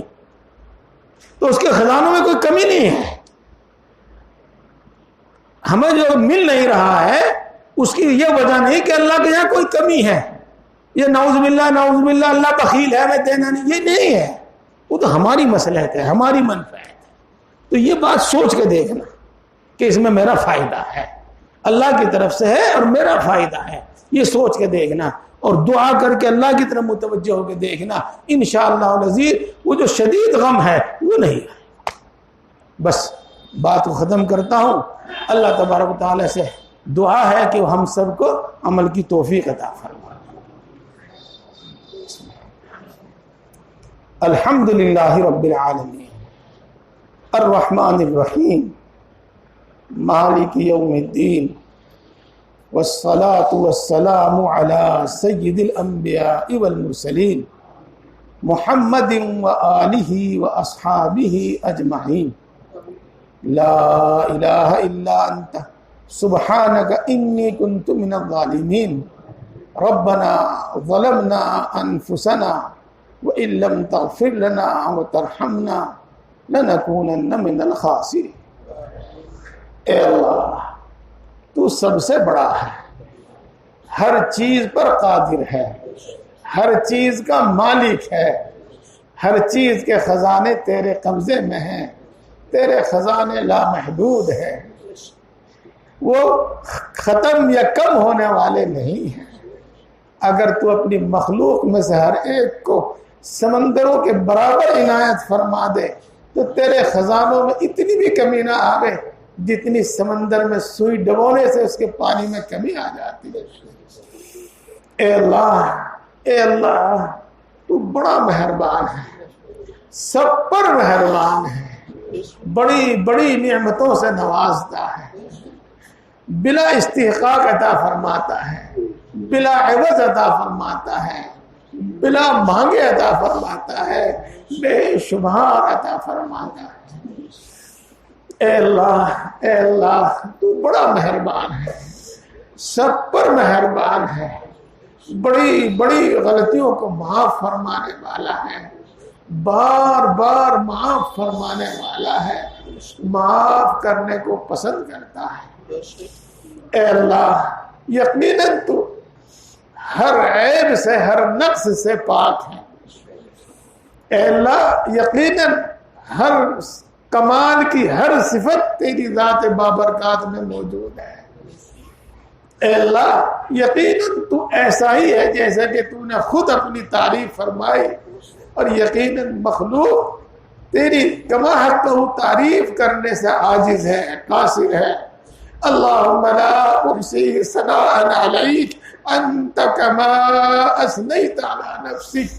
تو اس کے خزانوں میں کوئی کمی نہیں ہے. ہمیں جو مل نہیں رہا ہے اس کی یہ وجہ نہیں کہ اللہ کے یہاں کوئی کمی ہے، یہ نعوذ باللہ اللہ بخیل ہے، ہمیں دینا نہیں، یہ نہیں ہے. وہ تو ہماری مصلحت ہے، ہماری منفعت ہے. تو یہ بات سوچ کے دیکھنا کہ اس میں میرا فائدہ ہے، اللہ کی طرف سے ہے اور میرا فائدہ ہے، یہ سوچ کے دیکھنا اور دعا کر کے اللہ کی طرف متوجہ ہو کے دیکھنا. انشاءاللہ العزیز وہ جو شدید غم ہے وہ نہیں ہے. بس بات کو ختم کرتا ہوں. اللہ تبارک و تعالی سے دعا ہے کہ وہ ہم سب کو عمل کی توفیق عطا فرمائے. الحمدللہ رب العالمین الرحمن الرحیم مالک یوم الدین والصلاة والسلام علی سید الانبیاء والمرسلین محمد وآلہ واصحابہ اجمعین. لا الہ الا انت سبحانک انی کنت من الظالمین. ربنا ظلمنا انفسنا وَإِن لَّمْ تَغْفِرْ لَنَا وَتَرْحَمْنَا لَنَكُونَنَّ مِنَ الْخَاسِرِينَ. اے اللہ تو سب سے بڑا ہے، ہر چیز پر قادر ہے، ہر چیز کا مالک ہے، ہر چیز کے خزانے تیرے قبضے میں ہیں، تیرے خزانے لامحدود ہیں، وہ ختم یا کم ہونے والے نہیں ہیں. اگر تو اپنی مخلوق میں سے ہر ایک کو سمندروں کے برابر عنایت فرما دے تو تیرے خزانوں میں اتنی بھی کمی نہ آوے جتنی سمندر میں سوئی ڈبونے سے اس کے پانی میں کمی آ جاتی ہے. اے اللہ تو بڑا مہربان ہے، سب پر مہربان ہے، بڑی بڑی نعمتوں سے نوازتا ہے، بلا استحقاق عطا فرماتا ہے، بلا عوض عطا فرماتا ہے، بلا مانگے عطا فرماتا ہے، بے شمار عطا فرماتا ہے. اے اللہ تو بڑا مہربان ہے، سب پر مہربان ہے، بڑی بڑی غلطیوں کو معاف فرمانے والا ہے، بار بار معاف فرمانے والا ہے، معاف کرنے کو پسند کرتا ہے۔ اے اللہ یقیناً تو ہر عیب سے، ہر نقص سے پاک ہے۔ اے اللہ یقیناً ہر کمال کی ہر صفت تیری ذات بابرکات میں موجود ہے۔ اے اللہ یقیناً تو ایسا ہی ہے جیسا کہ تو نے خود اپنی تعریف فرمائی، اور یقیناً مخلوق تیری کما حق تعریف کرنے سے عاجز ہے، قاصر ہے۔ اللہم لا احصی ثناء علیک انت کما اثنیت علی نفسک۔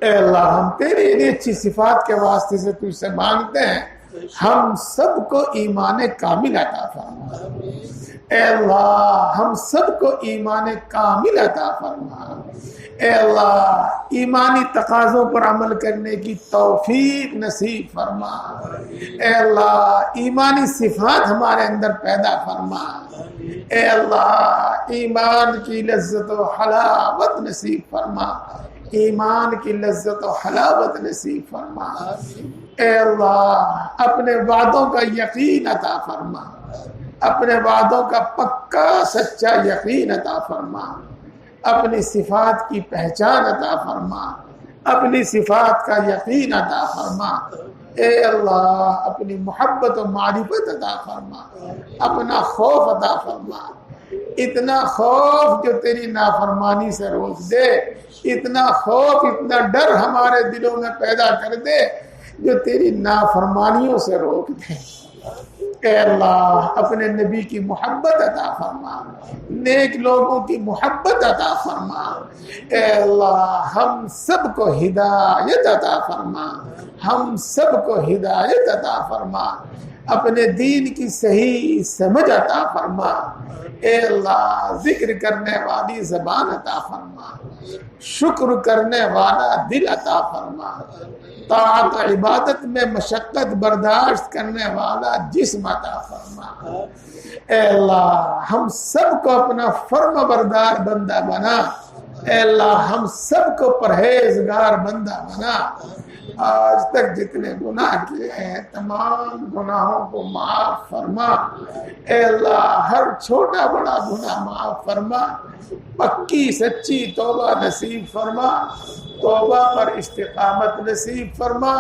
اے اللہ ہم تیری انہی اچھی صفات کے واسطے سے تجھ سے مانگتے ہیں، ہم سب کو ایمان کامل عطا فرما۔ اے اللہ ہم سب کو ایمان کامل عطا فرما۔ اے اللہ ایمانی تقاضوں پر عمل کرنے کی توفیق نصیب فرما۔ اے اللہ ایمانی صفات ہمارے اندر پیدا فرما۔ اے اللہ ایمان کی لذت و حلاوت نصیب فرما، ایمان کی لذت و حلاوت نصیب فرما۔ اے اللہ اپنے وعدوں کا یقین عطا فرما، اپنے وعدوں کا پکا سچا یقین عطا فرما، اپنی صفات کی پہچان عطا فرما، اپنی صفات کا یقین عطا فرما۔ اے اللہ اپنی محبت و معرفت عطا فرما، اپنا خوف عطا فرما، اتنا خوف جو تیری نافرمانی سے روک دے، اتنا خوف اتنا ڈر ہمارے دلوں میں پیدا کر دے جو تیری نافرمانیوں سے روک دے۔ اے اللہ اپنے نبی کی محبت عطا فرما، نیک لوگوں کی محبت عطا فرما۔ اے اللہ ہم سب کو ہدایت عطا فرما، ہم سب کو ہدایت عطا فرما، اپنے دین کی صحیح سمجھ عطا فرما۔ اے اللہ ذکر کرنے والی زبان عطا فرما، شکر کرنے والا دل عطا فرما، طاعت و عبادت میں مشقت برداشت کرنے والا جسم عطا فرما۔ اے اللہ ہم سب کو اپنا فرما بردار بندہ بنا۔ اے اللہ ہم سب کو پرہیزگار بندہ بنا۔ آج تک جتنے گناہ کیے ہیں تمام گناہوں کو معاف فرما۔ اے اللہ ہر چھوٹا بڑا گناہ معاف فرما، پکی سچی توبہ نصیب فرما، توبہ پر استقامت نصیب فرما،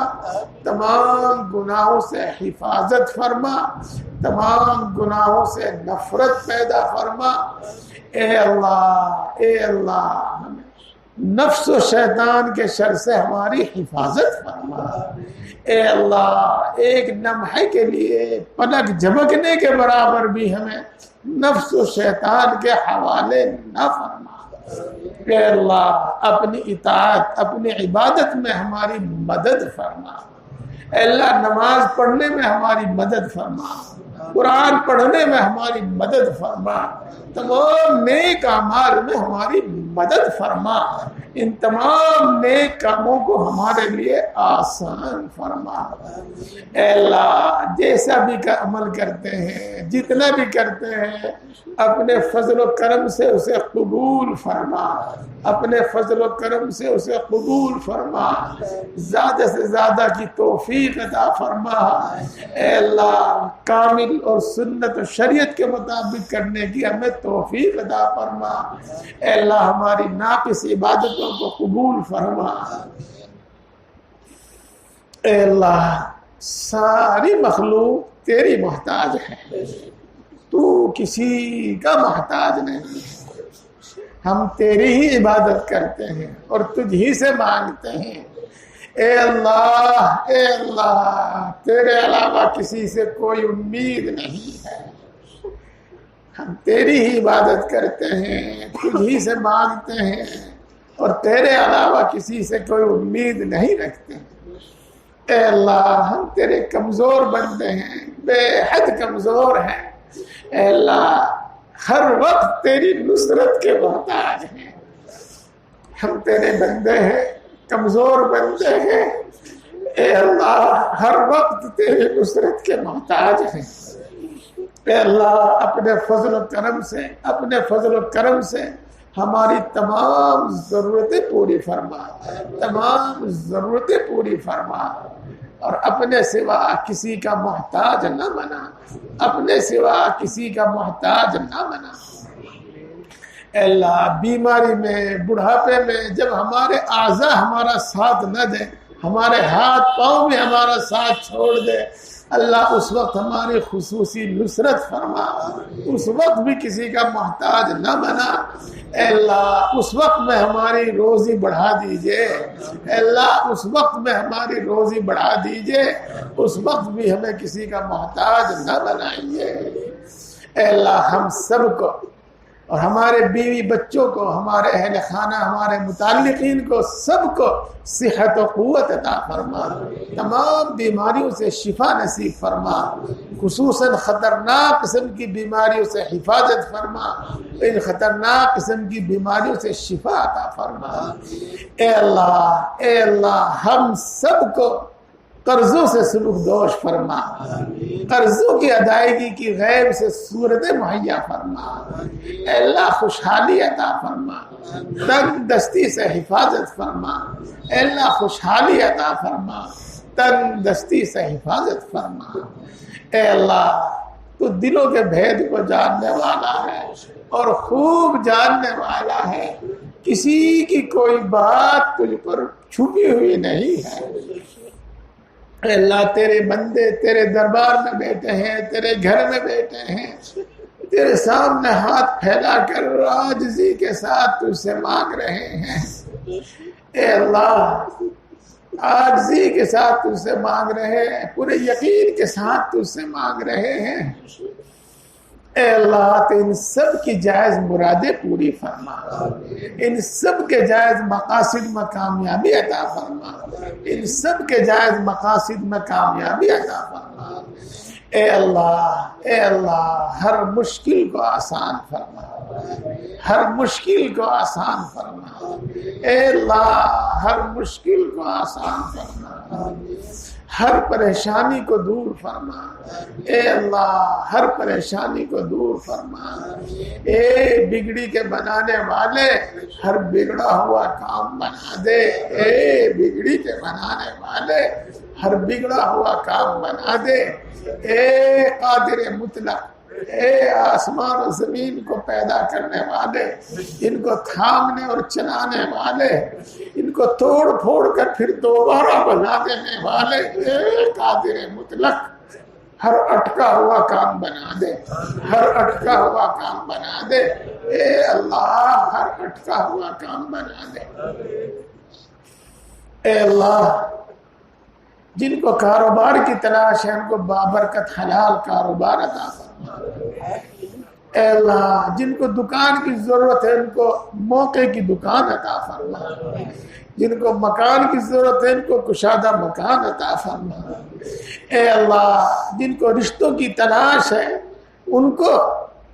تمام گناہوں سے حفاظت فرما، تمام گناہوں سے نفرت پیدا فرما۔ اے اللہ نفس و شیطان کے شر سے ہماری حفاظت فرما۔ اے اللہ ایک لمحے کے لیے پلک جھپکنے کے برابر بھی ہمیں نفس و شیطان کے حوالے نہ فرما۔ اے اللہ اپنی اطاعت اپنی عبادت میں ہماری مدد فرما۔ اے اللہ نماز پڑھنے میں ہماری مدد فرما، قرآن پڑھنے میں ہماری مدد فرما، تمام نیک اعمال میں ہماری مدد فرما، ان تمام نیک کاموں کو ہمارے لیے آسان فرما۔ اے اللہ جیسا بھی عمل کرتے ہیں، جتنا بھی کرتے ہیں، اپنے فضل و کرم سے اسے قبول فرما، اپنے فضل و کرم سے اسے قبول فرما، زیادہ سے زیادہ کی توفیق عطا فرما۔ اے اللہ کامل اور سنت و شریعت کے مطابق کرنے کی ہمیں توفیق عطا فرما۔ اے اللہ ہماری ناقص عبادتوں کو قبول فرما۔ اے اللہ ساری مخلوق تیری محتاج ہے، تو کسی کا محتاج نہیں ہے۔ ہم تیری ہی عبادت کرتے ہیں اور تجھ ہی سے مانگتے ہیں۔ اے اللہ تیرے علاوہ کسی سے کوئی امید نہیں ہے، ہم تیری ہی عبادت کرتے ہیں، تجھ ہی سے مانگتے ہیں اور تیرے علاوہ کسی سے کوئی امید نہیں رکھتے ہیں۔ اے اللہ ہم تیرے کمزور بندے ہیں، بے حد کمزور ہیں۔ اے اللہ ہر وقت تیری نصرت کے محتاج ہیں، ہم تیرے بندے ہیں، کمزور بندے ہیں۔ اے اللہ ہر وقت تیری نصرت کے محتاج ہیں۔ اے اللہ اپنے فضل و کرم سے ہماری تمام ضرورتیں پوری فرما، تمام ضرورتیں پوری فرما، اور اپنے سوا کسی کا محتاج نہ بنا، اپنے سوا کسی کا محتاج نہ بنا۔ اے اللہ بیماری میں، بڑھاپے میں جب ہمارے اعضاء ہمارا ساتھ نہ دیں، ہمارے ہاتھ پاؤں بھی ہمارا ساتھ چھوڑ دے، اللہ اس وقت ہماری خصوصی نصرت فرما، اس وقت بھی کسی کا محتاج نہ بنا۔ اے اللہ اس وقت میں ہماری روزی بڑھا دیجئے، اے اللہ اس وقت میں ہماری روزی بڑھا دیجئے، اس وقت بھی ہمیں کسی کا محتاج نہ بنائیے۔ اے اللہ ہم سب کو اور ہمارے بیوی بچوں کو، ہمارے اہل خانہ، ہمارے متعلقین کو، سب کو صحت و قوت عطا فرما، تمام بیماریوں سے شفا نصیب فرما، خصوصاً خطرناک قسم کی بیماریوں سے حفاظت فرما، ان خطرناک قسم کی بیماریوں سے شفا عطا فرما۔ اے اللہ ہم سب کو قرضوں سے سلوک دوش فرما، قرضوں کی ادائیگی کی غیب سے صورتیں مہیا فرما۔ اے اللہ خوشحالی عطا فرما، تنگ دستی سے حفاظت فرما۔ اے اللہ خوشحالی عطا فرما، تنگ دستی سے حفاظت فرما۔ اے اللہ تو دلوں کے بھید کو جاننے والا ہے اور خوب جاننے والا ہے، کسی کی کوئی بات تجھ پر چھپی ہوئی نہیں ہے۔ اے اللہ تیرے بندے تیرے دربار میں بیٹھے ہیں، تیرے گھر میں بیٹھے ہیں، تیرے سامنے ہاتھ پھیلا کر عاجزی کے ساتھ تجھ سے مانگ رہے ہیں۔ اے اللہ عاجزی کے ساتھ تجھ سے مانگ رہے ہیں، پورے یقین کے ساتھ تجھ سے مانگ رہے ہیں۔ اے اللہ تو ان سب کی جائز مرادیں پوری فرما، ان سب کے جائز مقاصد میں کامیابی عطا فرما، ان سب کے جائز مقاصد میں کامیابی عطا فرما۔ اے اللہ ہر مشکل کو آسان فرما، ہر مشکل کو آسان فرما۔ اے اللہ ہر مشکل کو آسان فرما، ہر پریشانی کو دور فرما۔ اے اللہ ہر پریشانی کو دور فرما۔ اے بگڑی کے بنانے والے ہر بگڑا ہوا کام بنا دے، اے بگڑی کے بنانے والے ہر بگڑا ہوا کام بنا دے۔ اے قادر مطلق، اے آسمان و زمین کو پیدا کرنے والے، ان کو تھامنے اور چلانے والے، ان کو توڑ پھوڑ کر پھر دوبارہ بنا دینے والے، اے قادر مطلق ہر اٹکا ہوا کام بنا دے، ہر اٹکا ہوا کام بنا دے۔ اے اللہ ہر اٹکا ہوا کام بنا دے۔ اے اللہ جن کو کاروبار کی تلاش ہے ان کو بابرکت حلال کاروبار عطا فرما۔ اے اللہ جن کو دکان کی ضرورت ہے ان کو موقع کی دکان عطا فرما، جن کو مکان کی ضرورت ہے ان کو کشادہ مکان عطا فرما۔ اے اللہ جن کو رشتوں کی تلاش ہے ان کو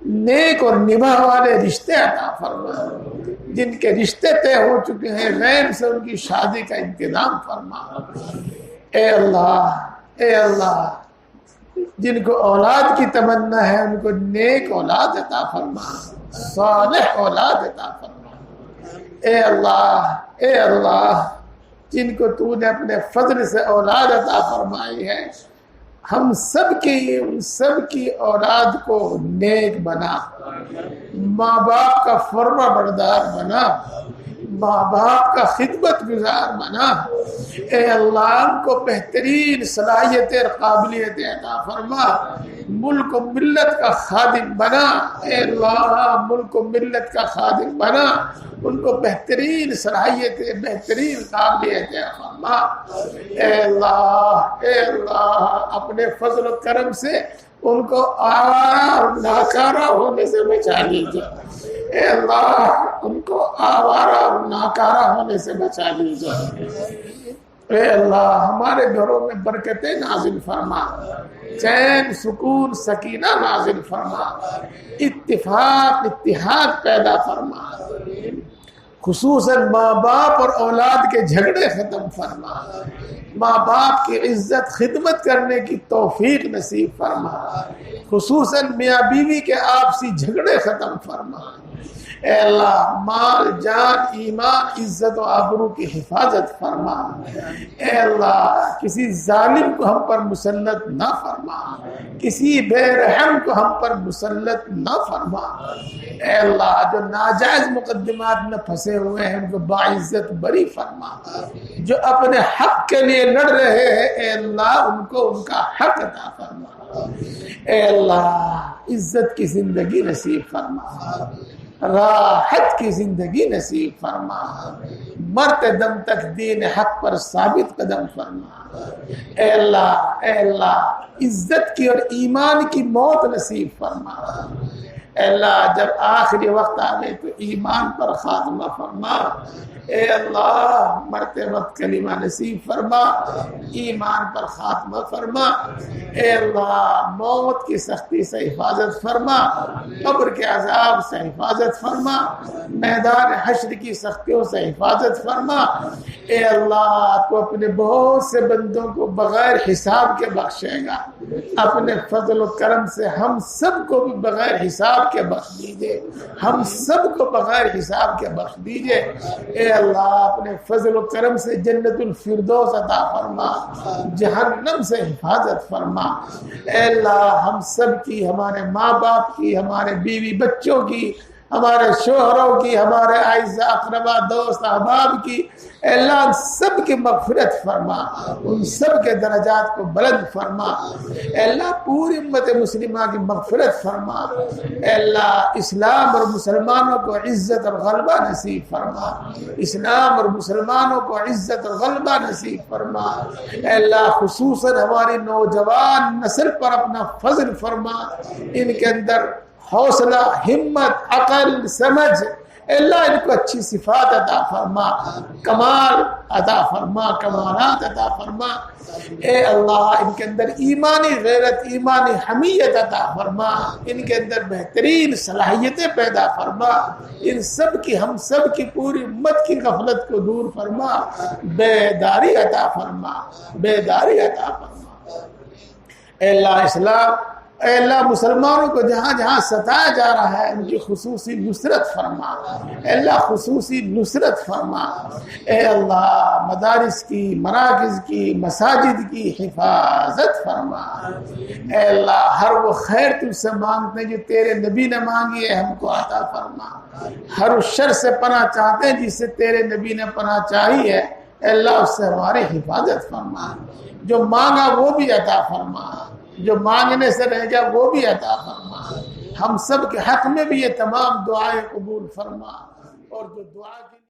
نیک اور نبھا والے رشتے عطا فرما، جن کے رشتے طے ہو چکے ہیں غیر سے ان کی شادی کا انتظام فرما۔ اے اللہ جن کو اولاد کی تمنا ہے ان کو نیک اولاد عطا فرما، صالح اولاد عطا فرما۔ اے اللہ جن کو تو نے اپنے فضل سے اولاد عطا فرمائی ہے ہم سب کی اولاد کو نیک بنا، ماں باپ کا فرما بردار بنا، ماں باپ کا خدمت گزار بنا۔ اے اللہ ان کو بہترین صلاحیت اور قابلیت عطا فرما، ملک و ملت کا خادم بنا۔ اے اللہ ملک و ملت کا خادم بنا، ان کو بہترین صلاحیت بہترین قابلیت عطا فرما۔ اے اللہ اپنے فضل و کرم سے ان کو آوارہ اور ناکارہ ہونے سے بچا لیجیے۔ اے اللہ ان کو آوارہ اور ناکارہ ہونے سے بچا لیجیے۔ اے اللہ ہمارے گھروں میں برکتیں نازل فرما، چین سکون سکینہ نازل فرما، اتفاق اتحاد پیدا فرما، خصوصاً ماں باپ اور اولاد کے جھگڑے ختم فرما، ماں باپ کی عزت خدمت کرنے کی توفیق نصیب فرما، خصوصاً میاں بیوی کے آپسی جھگڑے ختم فرما۔ اے اللہ مال جان ایمان عزت و آبرو کی حفاظت فرما، اے اللہ کسی ظالم کو ہم پر مسلط نہ فرما، کسی بے رحم کو ہم پر مسلط نہ فرما، اے اللہ جو ناجائز مقدمات میں پھنسے ہوئے ہیں ان کو باعزت بری فرما، جو اپنے حق کے لیے لڑ رہے ہیں اے اللہ ان کو ان کا حق عطا فرما، اے اللہ عزت کی زندگی نصیب فرما، راحت کی زندگی نصیب فرما، مرتے دم تک دین حق پر ثابت قدم فرما، اے اللہ عزت کی اور ایمان کی موت نصیب فرما، اے اللہ جب آخری وقت آئے تو ایمان پر خاتمہ فرما، اے اللہ مرتے وقت کلمہ نصیب فرما، ایمان پر خاتمہ فرما، اے اللہ موت کی سختی سے حفاظت فرما، قبر کے عذاب سے حفاظت فرما، میدان حشر کی سختیوں سے حفاظت فرما، اے اللہ تو اپنے بہت سے بندوں کو بغیر حساب کے بخشے گا، اپنے فضل و کرم سے ہم سب کو بھی بغیر حساب کے بخش دیجئے، ہم سب کو بغیر حساب کے بخش دیجئے، اے اللہ اپنے فضل و کرم سے جنت الفردوس عطا فرما، جہنم سے حفاظت فرما، اے اللہ ہم سب کی، ہمارے ماں باپ کی، ہمارے بیوی بچوں کی، ہمارے شوہروں کی، ہمارے اعزاء اقربا دوست احباب کی، اے اللہ ان سب کی مغفرت فرما، ان سب کے درجات کو بلند فرما، اے اللہ پوری امت مسلمہ کی مغفرت فرما، اے اللہ اسلام اور مسلمانوں کو عزت اور غلبہ نصیب فرما، اسلام اور مسلمانوں کو عزت اور غلبہ نصیب فرما، اے اللہ خصوصاً ہماری نوجوان نسل پر اپنا فضل فرما، ان کے اندر حوصلہ ہمت عقل سمجھ، اے اللہ ان کو اچھی صفات عطا فرما، کمال عطا فرما، کمالات عطا فرما، اے اللہ ان کے اندر ایمانی غیرت ایمانی حمیت عطا فرما، ان کے اندر بہترین صلاحیتیں پیدا فرما، ان سب کی ہم سب کی پوری امت کی غفلت کو دور فرما، بیداری عطا فرما، بیداری عطا فرما، اے اللہ اسلام اے اللہ مسلمانوں کو جہاں جہاں ستایا جا رہا ہے ان کی خصوصی نصرت فرما، اے اللہ خصوصی نصرت فرما، اے اللہ مدارس کی مراکز کی مساجد کی حفاظت فرما، اے اللہ ہر وہ خیر تجھ سے مانگتے ہیں جو تیرے نبی نے مانگی ہے ہم کو عطا فرما، ہر اس شر سے پناہ چاہتے ہیں جس سے تیرے نبی نے پناہ چاہی ہے اے اللہ اس سے ہماری حفاظت فرما، جو مانگا وہ بھی عطا فرما، جو مانگنے سے رہ گیا وہ بھی عطا فرما، ہم سب کے حق میں بھی یہ تمام دعائیں قبول فرما، اور جو دعا کی